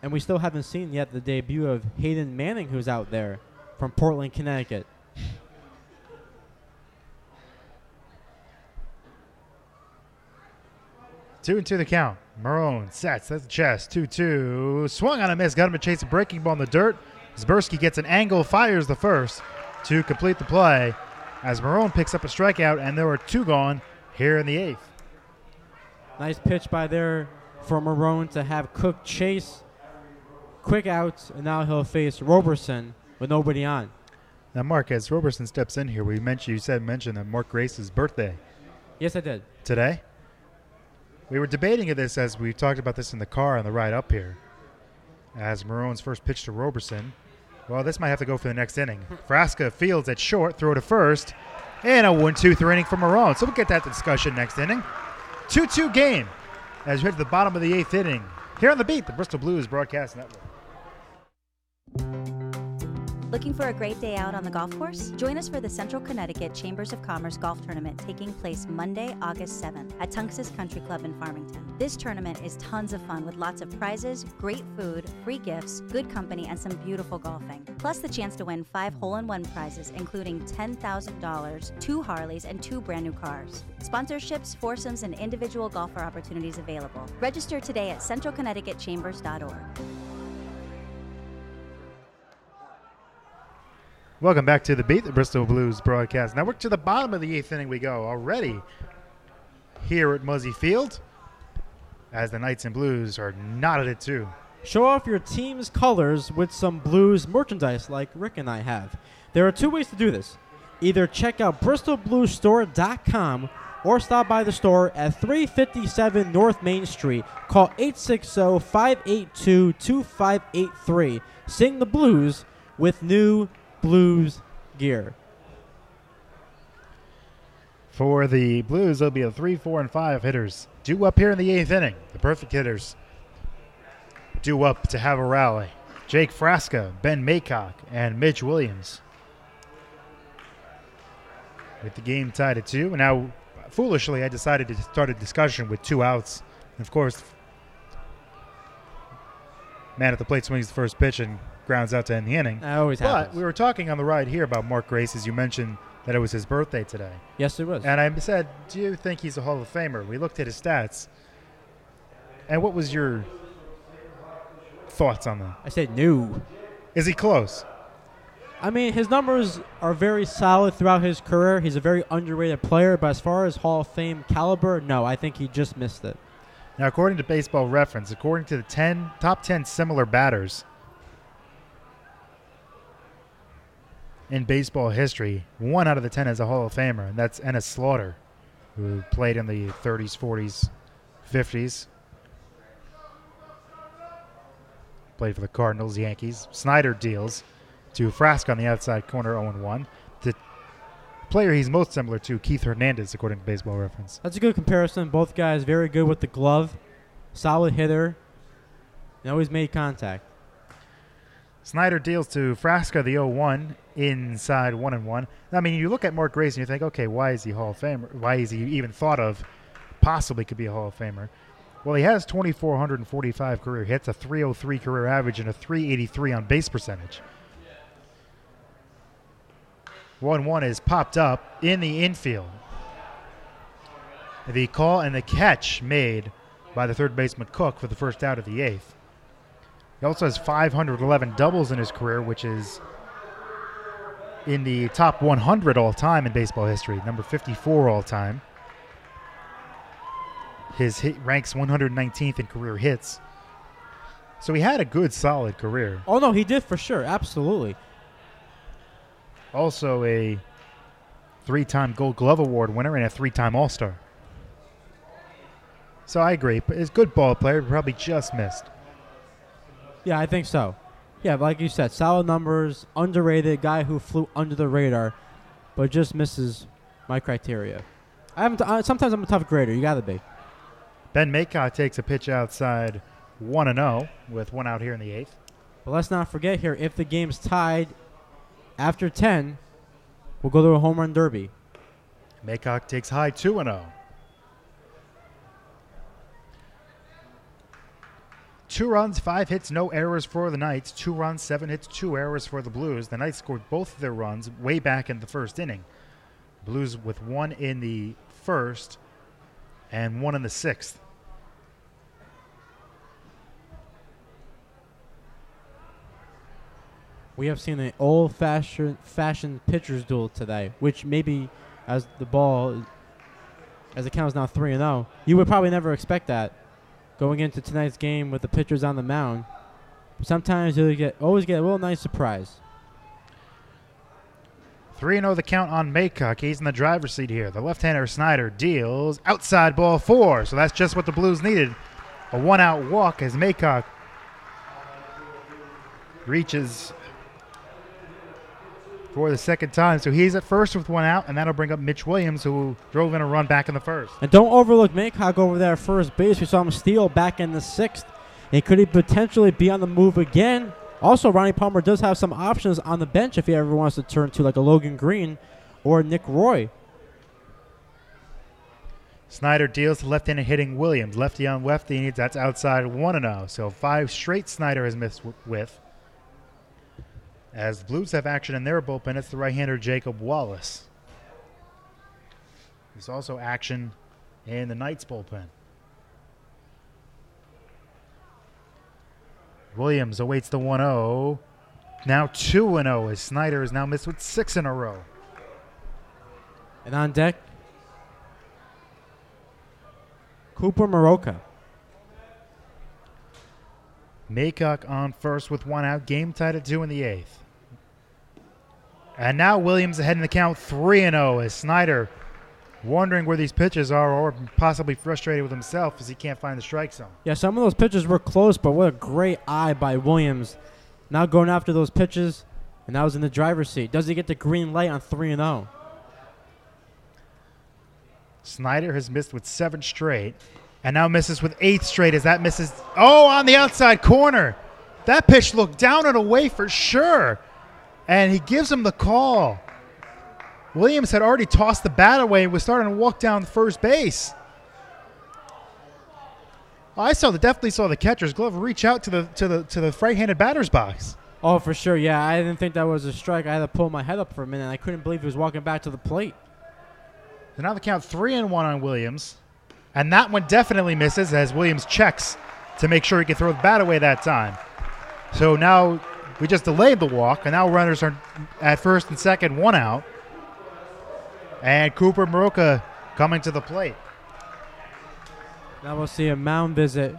And we still haven't seen yet the debut of Hayden Manning, who's out there from Portland, Connecticut. 2-2 the count. Marone sets at the chest. 2-2. Swung on a miss. Got him to chase a breaking ball in the dirt. Zbersky gets an angle, fires the first to complete the play as Marone picks up a strikeout, and there were 2 gone here in the 8th. Nice pitch by there for Marone to have Cook chase. Quick outs, and now he'll face Roberson with nobody on. Now, Mark, as Roberson steps in here, you mentioned that Mark Grace's birthday. Yes, I did. Today? We were debating this as we talked about this in the car on the ride up here. As Marone's first pitch to Roberson. Well, this might have to go for the next inning. Frasca fields at short, throw to first, and a 1-2 inning for Marone. So we'll get that discussion next inning. 2-2 game as we head to the bottom of the 8th inning. Here on The Beat, the Bristol Blues Broadcast Network. Looking for a great day out on the golf course? Join us for the Central Connecticut Chambers of Commerce Golf Tournament taking place Monday, August 7th at Tunx's Country Club in Farmington. This tournament is tons of fun with lots of prizes, great food, free gifts, good company, and some beautiful golfing. Plus the chance to win 5 hole-in-one prizes, including $10,000, 2 Harleys, and 2 brand new cars. Sponsorships, foursomes, and individual golfer opportunities available. Register today at centralconnecticutchambers.org. Welcome back to The Beat, the Bristol Blues Broadcast Network. To the bottom of the 8th inning we go already here at Muzzy Field as the Knights and Blues are knotted at 2. Show off your team's colors with some Blues merchandise like Rick and I have. There are 2 ways to do this. Either check out bristolbluesstore.com or stop by the store at 357 North Main Street. Call 860-582-2583. Sing the blues with new Blues gear. For the Blues, there'll be a 3, 4, and 5 hitters due up here in the 8th inning. The perfect hitters due up to have a rally. Jake Frasca, Ben Maycock, and Mitch Williams. With the game tied at 2. And now, foolishly, I decided to start a discussion with 2 outs. And of course, Man at the plate swings the first pitch and grounds out to end the inning. That always happens. But we were talking on the ride here about Mark Grace, as you mentioned that it was his birthday today. Yes, it was. And I said, do you think he's a Hall of Famer? We looked at his stats. And what was your thoughts on that? I said no. Is he close? I mean, his numbers are very solid throughout his career. He's a very underrated player, but as far as Hall of Fame caliber, no, I think he just missed it. Now, according to Baseball Reference, according to the top 10 similar batters in baseball history, 1 out of the 10 is a Hall of Famer, and that's Ennis Slaughter, who played in the 30s, 40s, 50s. Played for the Cardinals, Yankees. Snyder deals to Frasca on the outside corner, 0-1. The player he's most similar to, Keith Hernandez, according to Baseball Reference. That's a good comparison. Both guys very good with the glove, solid hitter, and always made contact. Snyder deals to Frasca, the 0-1, inside 1-1. I mean, you look at Mark Grace and you think, okay, why is he Hall of Famer? Why is he even thought of possibly could be a Hall of Famer? Well, he has 2,445 career hits, a 303 career average, and a 383 on base percentage. 1-1 is popped up in the infield. The call and the catch made by the third baseman Cook for the first out of the 8th. He also has 511 doubles in his career, which is in the top 100 all-time in baseball history, number 54 all-time. His hit ranks 119th in career hits. So he had a good, solid career. Oh, no, he did for sure. Absolutely. Also a 3-time Gold Glove Award winner and a 3-time All-Star. So I agree. But he's a good ball player, probably just missed. Yeah, I think so. Yeah, like you said, solid numbers, underrated, guy who flew under the radar, but just misses my criteria. Sometimes I'm a tough grader. You got to be. Ben Maycock takes a pitch outside 1-0 with 1 out here in the 8th. But let's not forget here, if the game's tied after 10, we'll go to a home run derby. Maycock takes high 2-0. 2 runs, 5 hits, no errors for the Knights. 2 runs, 7 hits, 2 errors for the Blues. The Knights scored both of their runs way back in the first inning. Blues with 1 in the first and 1 in the 6th. We have seen an old-fashioned pitcher's duel today, which maybe as the count is now 3-0, you would probably never expect that going into tonight's game with the pitchers on the mound. Sometimes you always get a little nice surprise. 3-0 the count on Maycock. He's in the driver's seat here. The left-hander Snyder deals outside ball 4. So that's just what the Blues needed. A 1-out walk as Maycock reaches for the second time. So he's at first with 1 out, and that'll bring up Mitch Williams, who drove in a run back in the first. And don't overlook Maycock over there at first base. We saw him steal back in the 6th. And could he potentially be on the move again? Also, Ronnie Palmer does have some options on the bench if he ever wants to turn to like a Logan Green or Nick Roy. Snyder deals to left-hander hitting Williams. Lefty on lefty, that's outside 1-0. So 5 straight Snyder has missed with. As the Blues have action in their bullpen, it's the right-hander Jacob Wallace. There's also action in the Knights bullpen. Williams awaits the 1-0. Now 2-0 as Snyder is now missed with 6 in a row. And on deck, Cooper Moroka. Maycock on first with 1 out. Game tied at 2 in the 8th. And now Williams ahead in the count 3-0 as Snyder wondering where these pitches are or possibly frustrated with himself as he can't find the strike zone. Yeah, some of those pitches were close, but what a great eye by Williams. Now going after those pitches, and that was in the driver's seat. Does he get the green light on 3-0? Snyder has missed with 7 straight and now misses with 8 straight as that misses. Oh, on the outside corner. That pitch looked down and away for sure. And he gives him the call. Williams had already tossed the bat away and was starting to walk down first base. I definitely saw the catcher's glove reach out to the right-handed batter's box. Oh, for sure. Yeah, I didn't think that was a strike. I had to pull my head up for a minute. I couldn't believe he was walking back to the plate. So now the count 3-1 on Williams. And that one definitely misses as Williams checks to make sure he can throw the bat away that time. So now we just delayed the walk, and now runners are at first and second, 1 out. And Cooper Maroka coming to the plate. Now we'll see a mound visit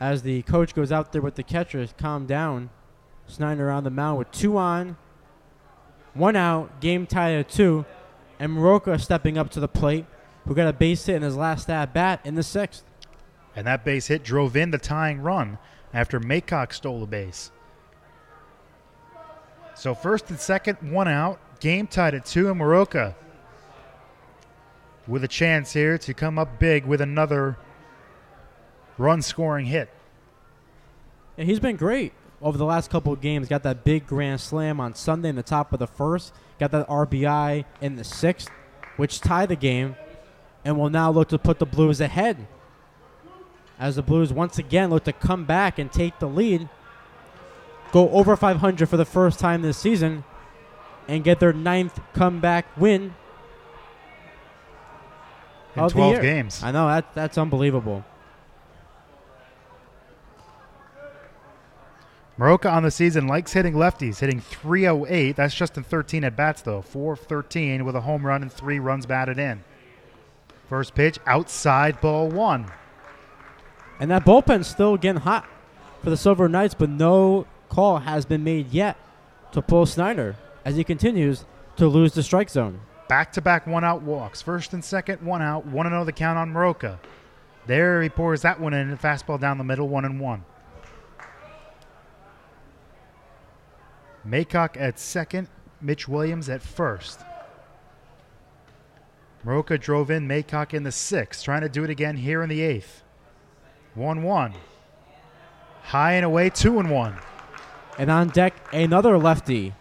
as the coach goes out there with the catcher. Calm down. Snyder on the mound with 2 on, 1 out, game tied at 2. And Maroka stepping up to the plate, who got a base hit in his last at-bat in the 6th. And that base hit drove in the tying run after Maycock stole a base. So first and second, 1 out, game tied at 2, and Maroka with a chance here to come up big with another run-scoring hit. And he's been great over the last couple of games. Got that big grand slam on Sunday in the top of the 1st. Got that RBI in the 6th, which tied the game, and will now look to put the Blues ahead as the Blues once again look to come back and take the lead, go over 500 for the first time this season, and get their 9th comeback win in of 12 the year. games. I know, that's unbelievable. Maroka on the season likes hitting lefties, hitting .308. That's just in 13 at-bats, though. 4 of 13 with a home run and 3 runs batted in. First pitch, outside, ball 1. And that bullpen's still getting hot for the Silver Knights, but no call has been made yet to pull Snyder as he continues to lose the strike zone. Back-to-back 1-out walks. First and second, 1 out. 1-0 the count on Maroka. There he pours that one in. Fastball down the middle, 1-1. Maycock at second. Mitch Williams at first. Maroka drove in. Maycock in the 6th. Trying to do it again here in the 8th. 1-1. High and away, 2-1. And on deck, another lefty,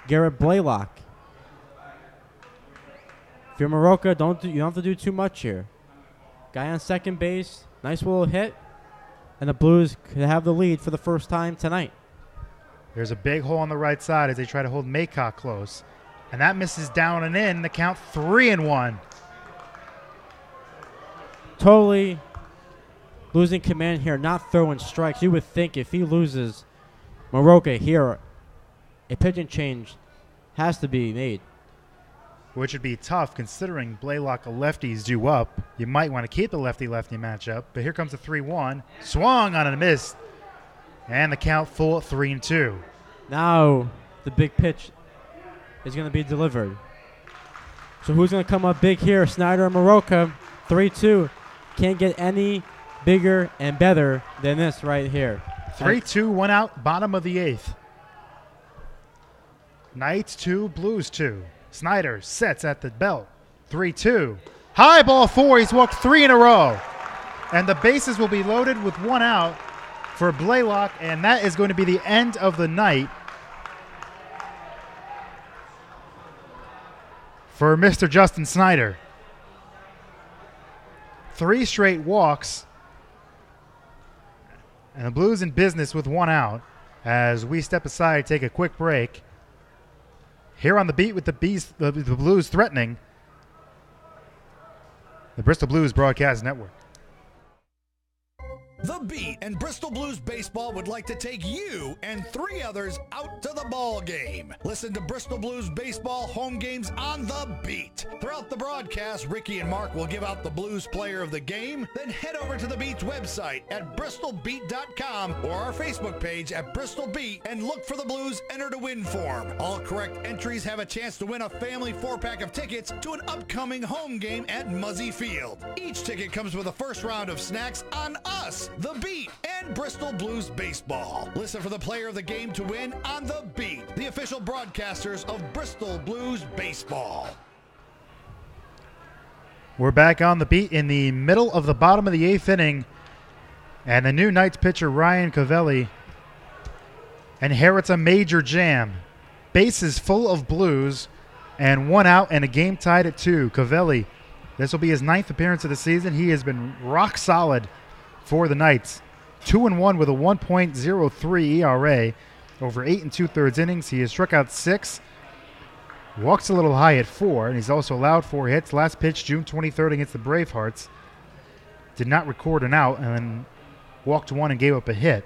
Garrett Blaylock. If you're Maroka, you don't have to do too much here. Guy on second base, nice little hit, and the Blues could have the lead for the first time tonight. There's a big hole on the right side as they try to hold Maycock close. And that misses down and in. The count 3-1. Totally losing command here, not throwing strikes. You would think if he loses Maroka here, a pitching change has to be made. Which would be tough considering Blaylock a lefty's due up. You might want to keep the lefty-lefty matchup. But here comes a 3-1. Swung on a miss. And the count full 3-2. Now the big pitch is going to be delivered. So who's going to come up big here? Snyder or Maroka? 3-2. Can't get any bigger and better than this right here. 3-2, 1 out, bottom of the 8th. Knights 2, Blues 2. Snyder sets at the belt. 3-2. High ball 4. He's walked 3 in a row. And the bases will be loaded with 1 out for Blaylock, and that is going to be the end of the night for Mr. Justin Snyder. 3 straight walks, and the Blues in business with 1 out as we step aside, take a quick break. Here on the beat with the Blues threatening the Bristol Blues Broadcast Network. The Beat and Bristol Blues Baseball would like to take you and 3 others out to the ball game. Listen to Bristol Blues Baseball home games on The Beat. Throughout the broadcast, Ricky and Mark will give out the Blues player of the game. Then head over to the Beat's website at bristolbeat.com or our Facebook page at Bristol Beat and look for the Blues Enter to Win form. All correct entries have a chance to win a family 4-pack of tickets to an upcoming home game at Muzzy Field. Each ticket comes with a first round of snacks on us, The Beat, and Bristol Blues Baseball. Listen for the player of the game to win on The Beat, the official broadcasters of Bristol Blues Baseball. We're back on The Beat in the middle of the bottom of the 8th inning, and the new Knights pitcher Ryan Covelli inherits a major jam. Bases full of Blues and 1 out and a game tied at 2. Covelli This will be his 9th appearance of the season. He has been rock solid for the Knights. 2-1 with a 1.03 ERA over 8 2/3 innings. He has struck out 6, walks a little high at 4, and he's also allowed 4 hits. Last pitch, June 23rd against the Bravehearts. Did not record an out and then walked 1 and gave up a hit.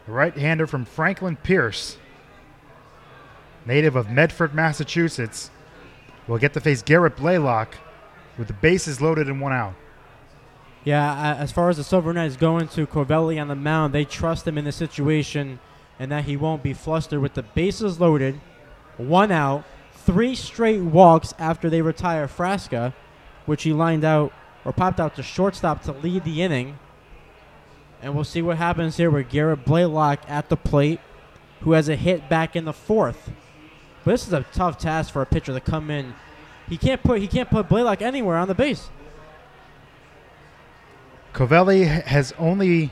The right-hander from Franklin Pierce, native of Medford, Massachusetts, will get to face Garrett Blaylock with the bases loaded and 1 out. Yeah, as far as the Silver Knights going to Covelli on the mound, they trust him in the situation and that he won't be flustered with the bases loaded, 1 out, 3 straight walks after they retire Frasca, which he lined out or popped out to shortstop to lead the inning. And we'll see what happens here with Garrett Blaylock at the plate, who has a hit back in the 4th. But this is a tough task for a pitcher to come in. He can't put Blaylock anywhere on the base. Covelli has only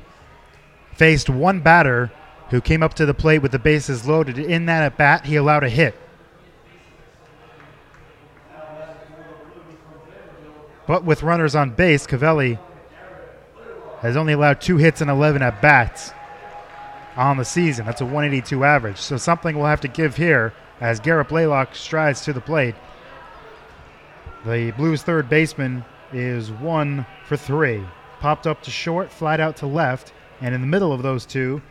faced 1 batter who came up to the plate with the bases loaded. In that at bat, he allowed a hit. But with runners on base, Covelli has only allowed 2 hits and 11 at bats on the season. That's a 182 average. So something we'll have to give here as Garrett Blaylock strides to the plate. The Blues third baseman is 1 for 3. Popped up to short, flied out to left, and in the middle of those two,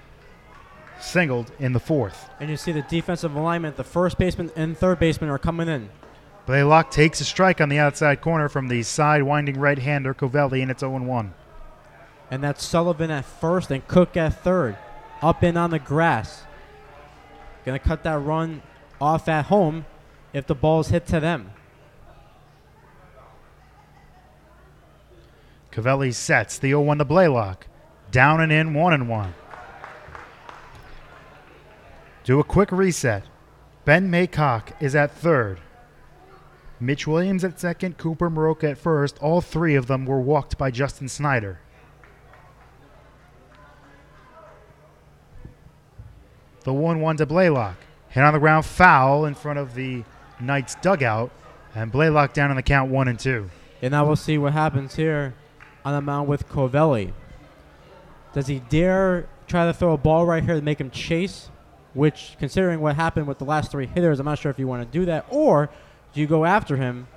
singled in the 4th. And you see the defensive alignment, the first baseman and third baseman are coming in. Blaylock takes a strike on the outside corner from the side-winding right-hander Covelli, and it's 0-1. And that's Sullivan at first and Cook at third. Up in on the grass. Going to cut that run off at home if the ball's hit to them. Covelli sets the 0-1 to Blaylock. Down and in, 1-1. Do a quick reset. Ben Maycock is at third. Mitch Williams at second, Cooper Maroka at first. All 3 of them were walked by Justin Snyder. The 1-1 to Blaylock. Hit on the ground, foul in front of the Knights dugout, and Blaylock down on the count 1-2. And now we'll see what happens here on the mound with Covelli. Does he dare try to throw a ball right here to make him chase? Which, considering what happened with the last 3 hitters, I'm not sure if you want to do that. Or do you go after him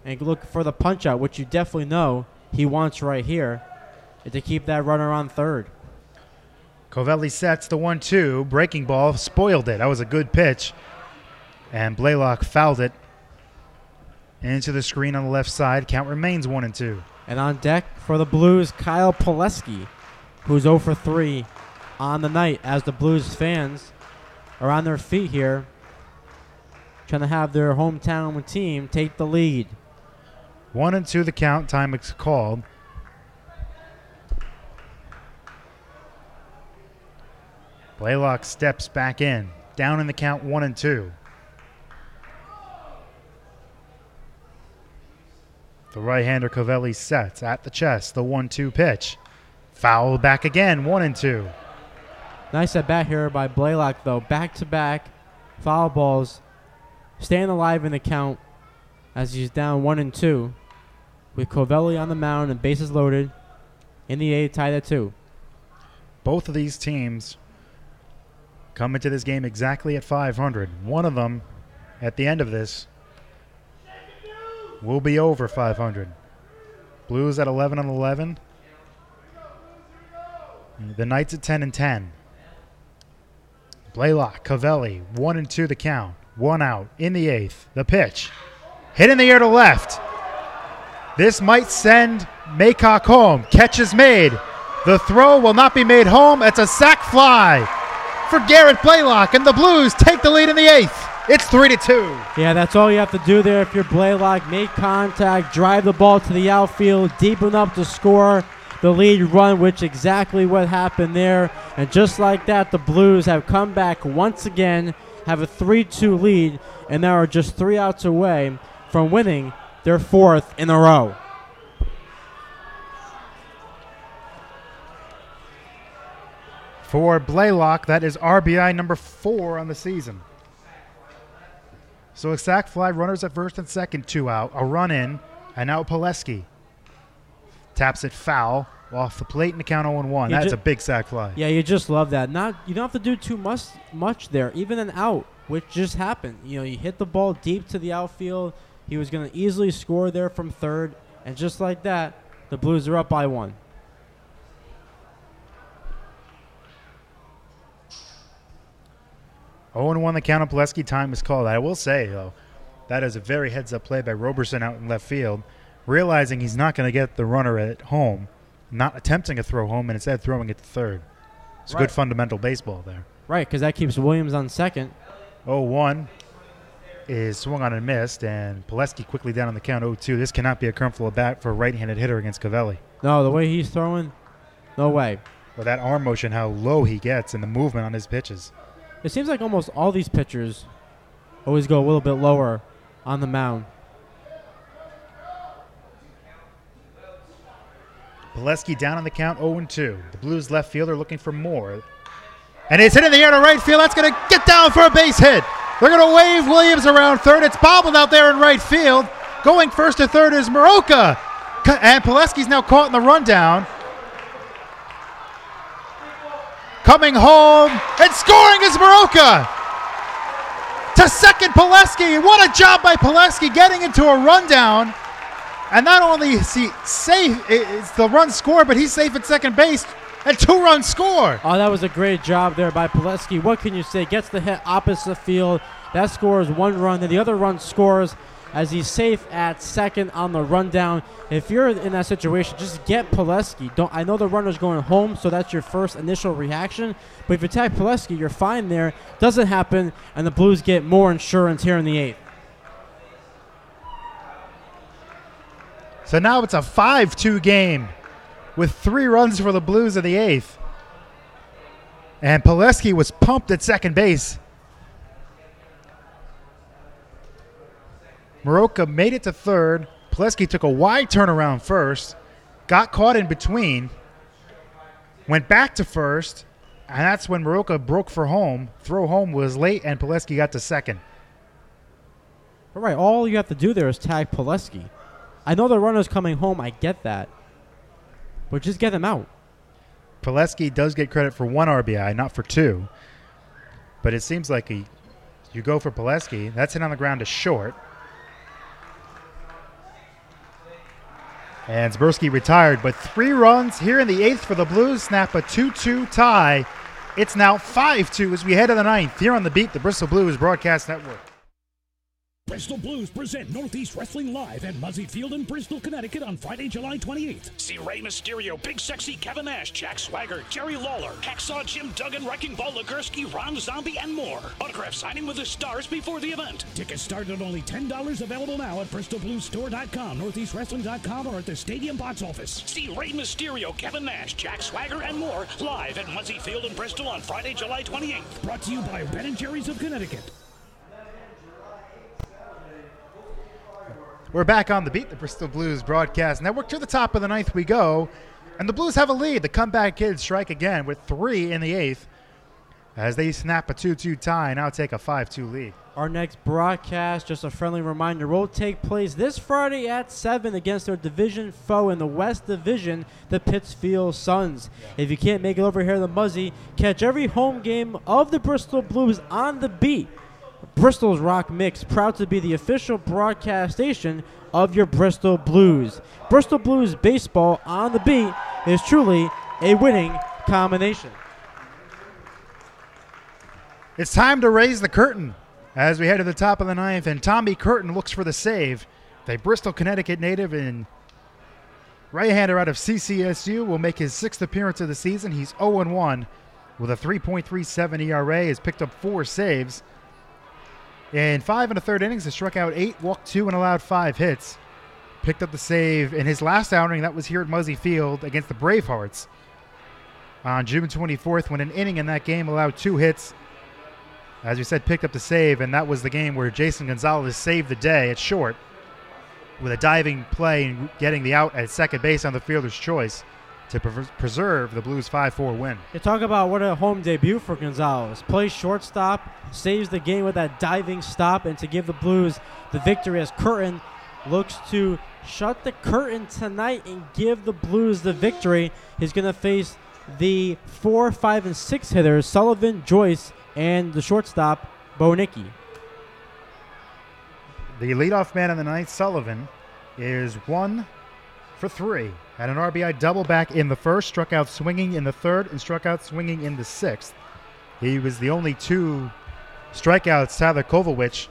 and look for the punch out, which you definitely know he wants right here, to keep that runner on third. Covelli sets the 1-2. Breaking ball, spoiled it. That was a good pitch. And Blaylock fouled it into the screen on the left side. Count remains 1-2. And on deck for the Blues, Kyle Pileski, who's 0 for 3 on the night as the Blues fans are on their feet here, trying to have their hometown team take the lead. 1-2 the count. Time is called. Blaylock steps back in. Down in the count, 1-2. The right-hander Covelli sets at the chest. The 1-2 pitch. Foul back again, 1-2. Nice at bat here by Blaylock, though. Back-to-back foul balls. Staying alive in the count as he's down 1-2. With Covelli on the mound and bases loaded. In the 8th, tied at 2. Both of these teams come into this game exactly at 500. One of them, at the end of this, will be over 500. Blues at 11-11. The Knights at 10-10. Blaylock, Covelli, 1-2 the count. 1 out in the 8th. The pitch. Hit in the air to left. This might send Maycock home. Catch is made. The throw will not be made home. It's a sac fly for Garrett Blaylock, and the Blues take the lead in the 8th. It's 3-2. Yeah, that's all you have to do there if you're Blaylock. Make contact, drive the ball to the outfield, deep enough to score the lead run, which exactly what happened there. And just like that, the Blues have come back once again, have a 3-2 lead, and now are just 3 outs away from winning their 4th in a row. For Blaylock, that is RBI number 4 on the season. So a sac fly, runners at first and second, 2 out, a run in, and now Pileski taps it foul off the plate and the count 0-1. That's a big sac fly. Yeah, you just love that. You don't have to do too much there. Even an out, which just happened. You hit the ball deep to the outfield. He was going to easily score there from third, and just like that, the Blues are up by 1. Oh, and 1 the count on Pileski. Time is called. I will say, though, that is a very heads-up play by Roberson out in left field, realizing he's not going to get the runner at home, not attempting a throw home, and instead throwing it to third. It's good fundamental baseball there. Right, because that keeps Williams on second. 0-1 is swung on and missed, and Pileski quickly down on the count 0-2. This cannot be a comfortable bat for a right-handed hitter against Cavelli. No, the way he's throwing, no way. With that arm motion, how low he gets, and the movement on his pitches. It seems like almost all these pitchers always go a little bit lower on the mound. Pileski down on the count 0-2. The Blues left fielder looking for more. And it's hit in the air to right field. That's going to get down for a base hit. They're going to wave Williams around third. It's bobbled out there in right field. Going first to third is Moroka. And Pileski's now caught in the rundown. Coming home and scoring is Moroka. To second, Pileski. What a job by Pileski getting into a rundown. And not only is he safe, it's the run score, but he's safe at second base. A 2-run score. Oh, that was a great job there by Pileski. What can you say? Gets the hit opposite the field. That scores 1 run. Then the other run scores as he's safe at second on the rundown. If you're in that situation, just get Pileski. I know the runner's going home, so that's your first initial reaction. But if you tag Pileski, you're fine there. Doesn't happen, and the Blues get more insurance here in the 8th. So now it's a 5-2 game with 3 runs for the Blues in the 8th. And Pileski was pumped at second base. Moroka made it to third. Pileski took a wide turnaround first, got caught in between, went back to first, and that's when Moroka broke for home. Throw home was late, and Pileski got to second. All right, all you have to do there is tag Pileski. I know the runner's coming home. I get that. But just get him out. Pileski does get credit for 1 RBI, not for 2. But it seems like you go for Pileski. That's hit on the ground to short. And Zberski retired, but 3 runs here in the 8th for the Blues snap a 2-2 tie. It's now 5-2 as we head to the 9th. Here on The Beat, the Bristol Blues Broadcast Network. Bristol Blues present Northeast Wrestling Live at Muzzy Field in Bristol, Connecticut on Friday, July 28th. See Rey Mysterio, Big Sexy Kevin Nash, Jack Swagger, Jerry Lawler, Hacksaw Jim Duggan, Wrecking Ball Legursky, Ron Zombie, and more. Autograph signing with the stars before the event. Tickets start at only $10, available now at BristolBluesStore.com, NortheastWrestling.com, or at the Stadium Box Office. See Rey Mysterio, Kevin Nash, Jack Swagger, and more live at Muzzy Field in Bristol on Friday, July 28th. Brought to you by Ben & Jerry's of Connecticut. We're back on The Beat, the Bristol Blues Broadcast Network. To the top of the 9th we go, and the Blues have a lead. The comeback kids strike again with 3 in the 8th as they snap a 2-2 tie and now take a 5-2 lead. Our next broadcast, just a friendly reminder, will take place this Friday at 7 against their division foe in the West Division, the Pittsfield Suns. If you can't make it over here to the Muzzy, catch every home game of the Bristol Blues on The Beat. Bristol's Rock Mix, proud to be the official broadcast station of your Bristol Blues. Bristol Blues baseball on The Beat is truly a winning combination. It's time to raise the curtain as we head to the top of the 9th, and Tommy Curtin looks for the save. The Bristol, Connecticut native and right-hander out of CCSU will make his 6th appearance of the season. He's 0-1 with a 3.37 ERA, has picked up 4 saves. In 5 1/3 innings, he struck out 8, walked 2, and allowed 5 hits. Picked up the save in his last outing. That was here at Muzzy Field against the Bravehearts on June 24th, when an inning in that game allowed 2 hits. As we said, picked up the save, and that was the game where Jason Gonzalez saved the day at short with a diving play and getting the out at second base on the fielder's choice. to preserve the Blues' 5-4 win. You talk about what a home debut for Gonzalez. Plays shortstop, saves the game with that diving stop, and to give the Blues the victory as Curtin looks to shut the curtain tonight and give the Blues the victory. He's going to face the 4, 5, and 6 hitters, Sullivan, Joyce, and the shortstop, Bonicki. The leadoff man in the ninth, Sullivan, is 1 for 3. Had an RBI double back in the first, struck out swinging in the third, and struck out swinging in the sixth. He was the only 2 strikeouts Tyler Kovalevich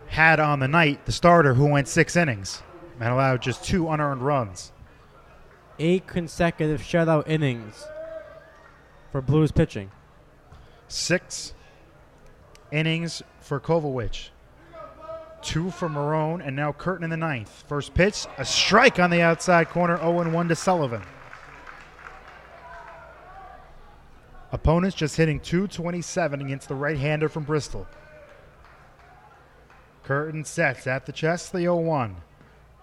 had on the night, the starter who went 6 innings and allowed just 2 unearned runs. 8 consecutive shutout innings for Blues pitching. 6 innings for Kovalevich. 2 for Marone, and now Curtin in the ninth. First pitch, a strike on the outside corner, 0-1 to Sullivan. Opponents just hitting .227 against the right-hander from Bristol. Curtin sets at the chest, the 0-1.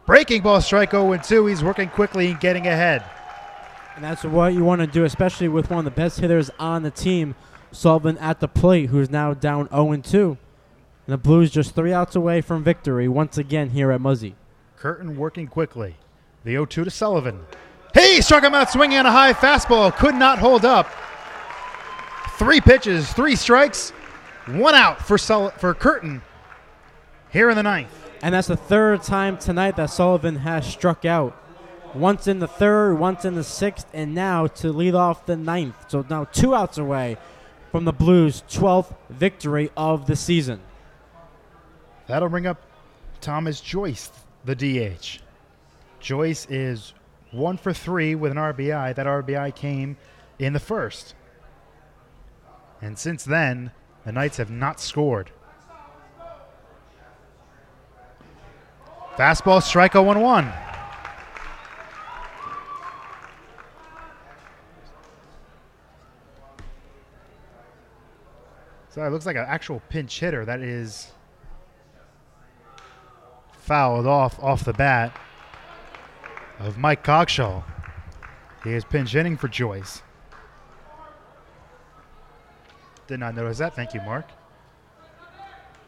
Breaking ball strike 0-2. He's working quickly and getting ahead. And that's what you want to do, especially with one of the best hitters on the team, Sullivan at the plate, who's now down 0-2. And the Blues just 3 outs away from victory once again here at Muzzy. Curtin working quickly. The 0-2 to Sullivan. He struck him out swinging on a high fastball. Could not hold up. 3 pitches, 3 strikes, 1 out for Curtin here in the ninth. And that's the 3rd time tonight that Sullivan has struck out. Once in the 3rd, once in the 6th, and now to lead off the 9th. So now 2 outs away from the Blues' 12th victory of the season. That'll bring up Thomas Joyce, the DH. Joyce is 1 for 3 with an RBI. That RBI came in the first. And since then, the Knights have not scored. Fastball, strike 0-1. So it looks like an actual pinch hitter. That is fouled off the bat of Mike Cogshaw. He is pinch hitting for Joyce. Did not notice that. Thank you, Mark.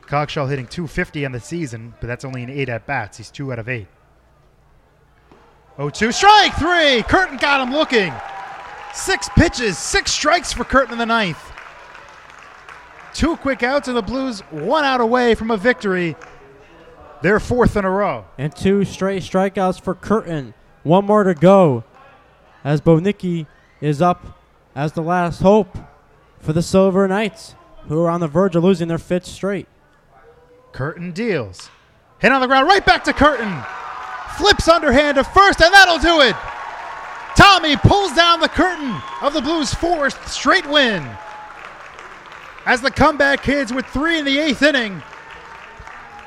Cogshaw hitting .250 on the season, but that's only in 8 at-bats. He's 2 out of 8. 0-2, strike 3! Curtin got him looking. 6 pitches, 6 strikes for Curtin in the ninth. 2 quick outs, and the Blues 1 out away from a victory. They're 4th in a row. And 2 straight strikeouts for Curtin. 1 more to go as Bonicki is up as the last hope for the Silver Knights, who are on the verge of losing their 5th straight. Curtin deals. Hit on the ground, right back to Curtin. Flips underhand to first, and that'll do it. Tommy pulls down the curtain of the Blues' 4th straight win. As the comeback kids with 3 in the 8th inning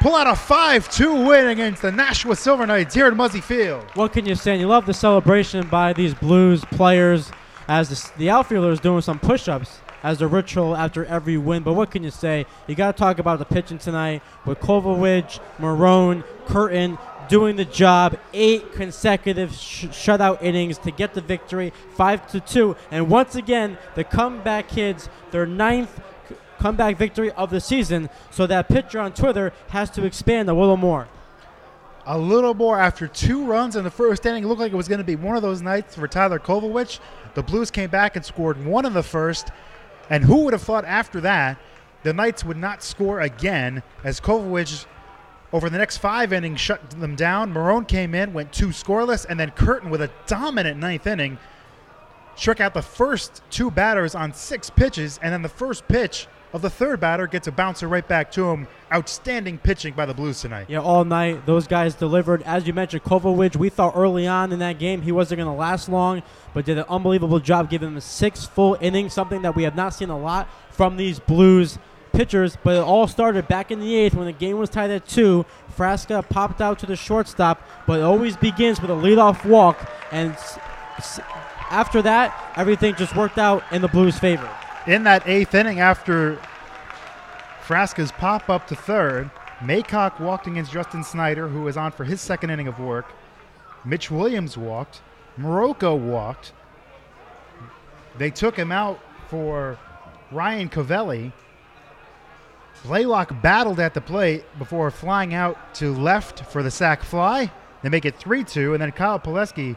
pull out a 5-2 win against the Nashua Silver Knights here at Muzzy Field. What can you say? You love the celebration by these Blues players as the outfielders doing some push-ups as a ritual after every win. But what can you say? You got to talk about the pitching tonight with Kovalevich, Marone, Curtin doing the job. 8 consecutive shutout innings to get the victory, 5-2. And once again, the comeback kids, their 9th comeback victory of the season. So that pitcher on Twitter has to expand a little more. A little more after 2 runs in the first inning. It looked like it was going to be one of those nights for Tyler Kovalevich. The Blues came back and scored 1 in the first. And who would have thought after that the Knights would not score again, as Kovalevich over the next 5 innings shut them down. Marone came in, went 2 scoreless, and then Curtin with a dominant 9th inning struck out the first 2 batters on 6 pitches, and then the first pitch of the 3rd batter gets a bouncer right back to him. Outstanding pitching by the Blues tonight. Yeah, all night those guys delivered. As you mentioned, Kovalevich, we thought early on in that game he wasn't going to last long, but did an unbelievable job giving him 6 full innings, something that we have not seen a lot from these Blues pitchers. But it all started back in the 8th when the game was tied at 2. Frasca popped out to the shortstop, but it always begins with a leadoff walk, and after that, everything just worked out in the Blues' favor. In that 8th inning, after Frasca's pop up to 3rd, Maycock walked against Justin Snyder, who was on for his 2nd inning of work. Mitch Williams walked. Morocco walked. They took him out for Ryan Covelli. Blaylock battled at the plate before flying out to left for the sac fly. They make it 3-2, and then Kyle Pileski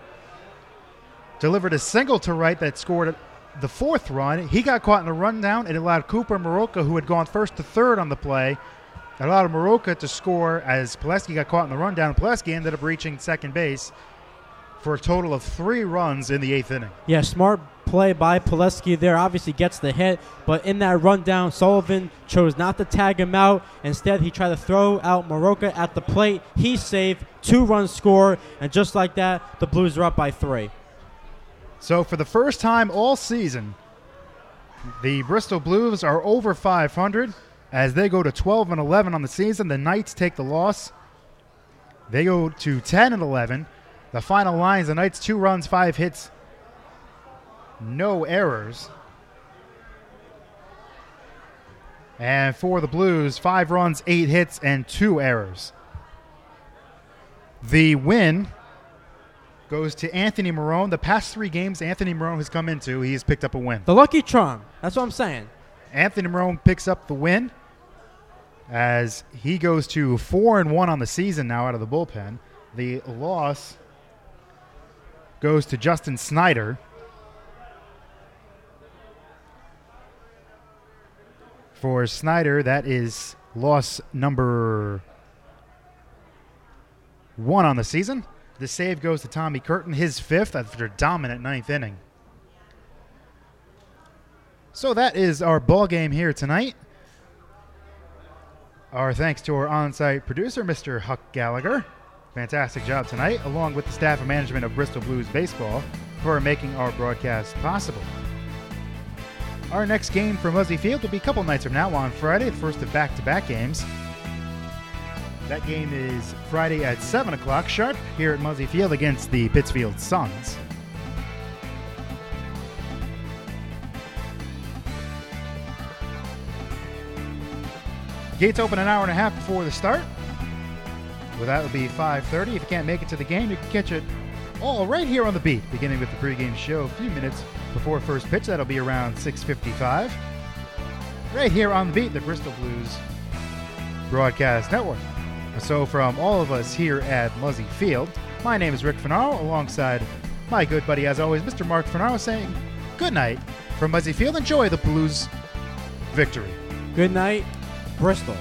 delivered a single to right that scored the 4th run. He got caught in the rundown. It allowed Cooper Morocco, who had gone first to third on the play, it allowed Morocco to score as Pileski got caught in the rundown. Pileski ended up reaching second base for a total of 3 runs in the 8th inning. Yeah, smart play by Pileski there. Obviously gets the hit, but in that rundown, Sullivan chose not to tag him out. Instead, he tried to throw out Morocco at the plate. He saved, 2-run score, and just like that, the Blues are up by 3. So for the first time all season, the Bristol Blues are over 500 as they go to 12-11 on the season. The Knights take the loss. They go to 10-11. The final line is the Knights 2 runs, 5 hits, no errors. And for the Blues, 5 runs, 8 hits, and 2 errors. The win goes to Anthony Marone. The past 3 games Anthony Marone has come into, he has picked up a win. The lucky charm. That's what I'm saying. Anthony Marone picks up the win as he goes to 4-1 on the season now out of the bullpen. The loss goes to Justin Snyder. For Snyder, that is loss number 1 on the season. The save goes to Tommy Curtin, his 5th after a dominant 9th inning. So that is our ball game here tonight. Our thanks to our on-site producer, Mr. Huck Gallagher. Fantastic job tonight, along with the staff and management of Bristol Blues Baseball for making our broadcast possible. Our next game for Muzzy Field will be a couple nights from now on Friday, the first of back-to-back games. That game is Friday at 7 o'clock sharp here at Muzzy Field against the Pittsfield Suns. Gates open an hour and a half before the start. Well, that will be 5:30. If you can't make it to the game, you can catch it all right here on the beat, beginning with the pregame show a few minutes before first pitch. That'll be around 6:55. Right here on the beat, the Bristol Blues Broadcast Network. So from all of us here at Muzzy Field, my name is Rick Finaro, alongside my good buddy, as always, Mr. Mark Finaro, saying good night from Muzzy Field. Enjoy the Blues victory. Good night, Bristol.